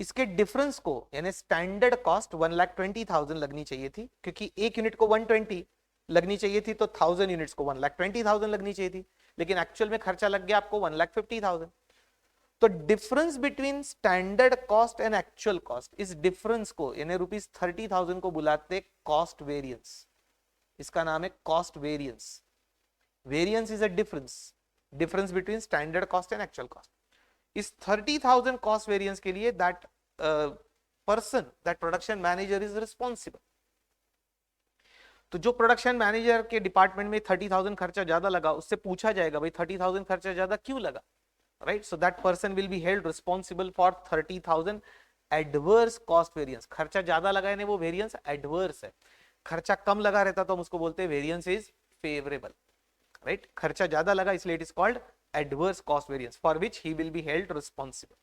इसके डिफरेंस को, यानी स्टैंडर्ड कॉस्ट 1,20,000 लगनी चाहिए थी, क्योंकि 1 यूनिट को 120 लगनी चाहिए थी, तो 1000 यूनिट्स को 1,20,000 लगनी चाहिए थी, लेकिन एक्चुअल में खर्चा लग गया आपको 1,50,000। तो difference between standard cost and actual cost, इस डिफरेंस को यानी ₹30,000 को बुलाते कॉस्ट वेरिएंस। इसका नाम है cost variance. Variance is a difference difference between standard cost and actual cost. इस 30,000 कॉस्ट वेरिएंस के लिए that person, that production manager is responsible. तो जो प्रोडक्शन मैनेजर के डिपार्टमेंट में 30,000 खर्चा ज्यादा लगा, उससे पूछा जाएगा भाई 30,000 खर्चा ज्यादा क्यों लगा, right? So that person will be held responsible for 30,000 adverse cost variance. खर्चा ज्यादा लगा है, वो वेरिएंस एडवर्स है. खर्चा कम लगा रहता तो हम उसको बोलते हैं वेरिएंस इज फेवरेबल, राइट? खर्चा ज्यादा लगा इसलिए it is called adverse cost variance for which he will be held responsible.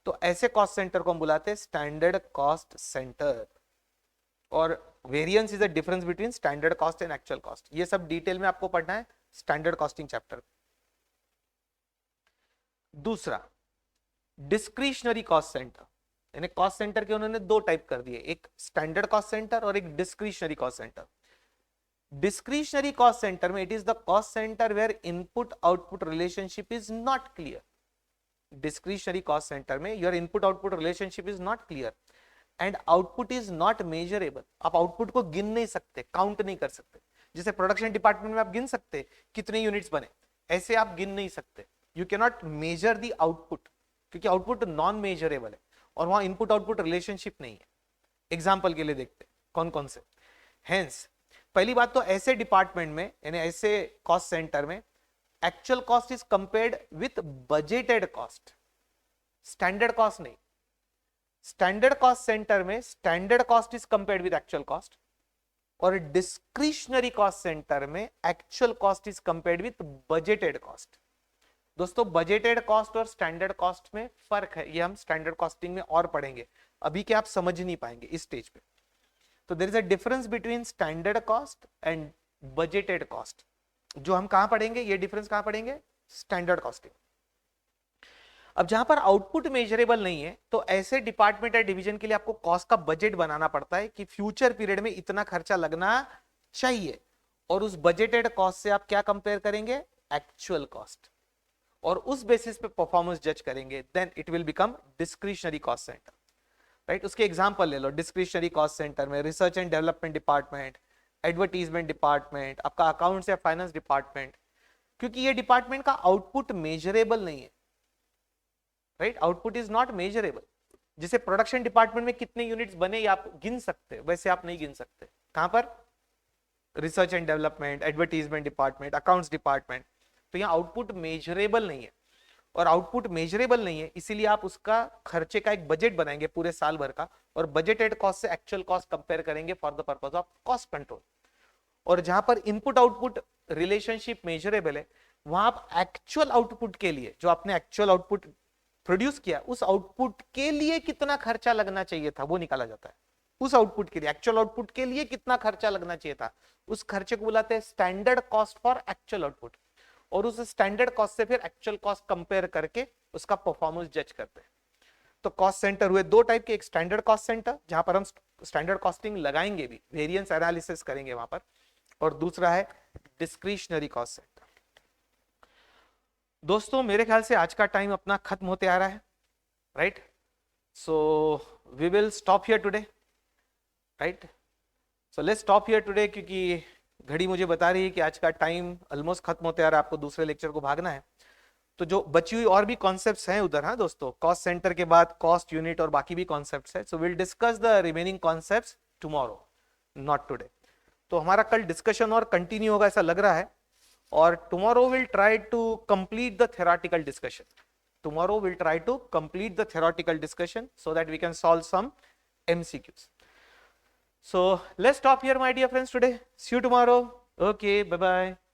तो ऐसे कॉस्ट सेंटर को हम बुलाते हैं स्टैंडर्ड कॉस्ट सेंटर. और variance is the difference between standard cost and actual cost. ये सब डिटेल में आपको पढ़ना है स्टैंडर्ड कॉस्टिंग चैप्टर. दूसरा, डिस्क्रिशनरी कॉस्ट सेंटर. यानी कॉस्ट सेंटर के उन्होंने दो टाइप कर दिए, एक स्टैंडर्ड कॉस्ट सेंटर और एक discretionary cost centre. Discretionary cost centre में it is the cost centre where input output relationship is not clear. Discretionary cost centre में your input output relationship is not clear and output is not measurable. आप आउटपुट को गिन नहीं सकते, काउंट नहीं कर सकते. जैसे प्रोडक्शन डिपार्टमेंट में आप गिन सकते कितने यूनिट्स बने, ऐसे आप गिन नहीं सकते. You can not measure the output क्योंकि आउटपुट नॉन मेजरेबल है और वहां इनपुट आउटपुट रिलेशनशिप नहीं है. एग्जाम्पल के लिए देखते कौन कौन से. हेंस पहली बात तो ऐसे डिपार्टमेंट में यानी ऐसे कॉस्ट सेंटर में actual cost is compared with budgeted cost, standard cost नहीं. स्टैंडर्ड कॉस्ट सेंटर में standard cost is compared with actual cost और डिस्क्रिशनरी कॉस्ट सेंटर में actual cost is compared with budgeted cost. दोस्तों बजटेड कॉस्ट और स्टैंडर्ड कॉस्ट में फर्क है, ये हम स्टैंडर्ड कॉस्टिंग में और पढ़ेंगे, अभी के आप समझ नहीं पाएंगे इस स्टेज पे. तो there is a difference between standard cost and budgeted cost. जो हम कहां पढ़ेंगे, ये डिफरेंस कहां पढ़ेंगे, स्टैंडर्ड कॉस्टिंग. अब जहां पर आउटपुट मेजरेबल नहीं है तो ऐसे डिपार्टमेंट या डिवीजन के लिए आपको कॉस्ट का बजट बनाना पड़ता है कि फ्यूचर पीरियड में इतना खर्चा लगना चाहिए और उस बजटेड कॉस्ट से आप क्या कंपेयर करेंगे, एक्चुअल कॉस्ट, और उस बेसिस पे परफॉर्मेंस जज करेंगे. Then it will become discretionary cost centre, right? उसके एग्जांपल ले लो. डिस्क्रिशनरी कॉस्ट सेंटर में research and development department, advertisement department, आपका अकाउंट्स या फाइनेंस डिपार्टमेंट, क्योंकि ये डिपार्टमेंट का आउटपुट मेजरेबल नहीं है, right? Output is not measurable. जैसे प्रोडक्शन डिपार्टमेंट में कितने यूनिट्स बने ये आप गिन सकते, वैसे आप नहीं गिन सकते. कहां पर, research and development, advertisement department, accounts department. तो यहाँ आउटपुट मेजरेबल नहीं है और आउटपुट मेजरेबल नहीं है इसीलिए आप उसका खर्चे का एक बजट बनाएंगे पूरे साल भर का और बजटेड कॉस्ट से एक्चुअल कॉस्ट कंपेयर करेंगे for the purpose of cost control. और जहां पर इनपुट आउटपुट रिलेशनशिप मेजरेबल है वहां आप एक्चुअल आउटपुट के लिए, जो आपने एक्चुअल आउटपुट प्रोड्यूस किया, उस आउटपुट के लिए कितना खर्चा लगना चाहिए था वो निकाला जाता है. उस आउटपुट के लिए, एक्चुअल आउटपुट के लिए कितना खर्चा लगना चाहिए था, उस खर्चे को बुलाते हैं standard cost for actual output. और उस स्टैंडर्ड कॉस्ट से फिर एक्चुअल कॉस्ट कंपेयर करके उसका परफॉर्मेंस जज करते हैं. तो कॉस्ट सेंटर हुए दो टाइप के, एक स्टैंडर्ड कॉस्ट सेंटर जहां पर हम स्टैंडर्ड कॉस्टिंग लगाएंगे भी, वेरिएंस एनालिसिस करेंगे वहां पर, और दूसरा है डिस्क्रिशनरी कॉस्ट सेंटर. दोस्तों मेरे ख्याल से आज का टाइम अपना खत्म होते आ रहा है, right? So we will stop here today, right? So let's stop here today क्योंकि घड़ी मुझे बता रही है कि आज का टाइम ऑलमोस्ट खत्म होते आ रहा है, आपको दूसरे लेक्चर को भागना है. तो जो बची हुई और भी कॉन्सेप्ट्स हैं उधर, हाँ दोस्तों, कॉस्ट सेंटर के बाद कॉस्ट यूनिट और बाकी भी कॉन्सेप्ट्स हैं. So will discuss the remaining concepts tomorrow, not today. तो हमारा कल डिस्कशन और कंटिन्यू होगा ऐसा लग रहा है, और tomorrow will try to complete the theoretical discussion. Tomorrow will try to complete the theoretical discussion so that we can solve some MCQs. So let's stop here, my dear friends, today. See you tomorrow. Okay, bye bye.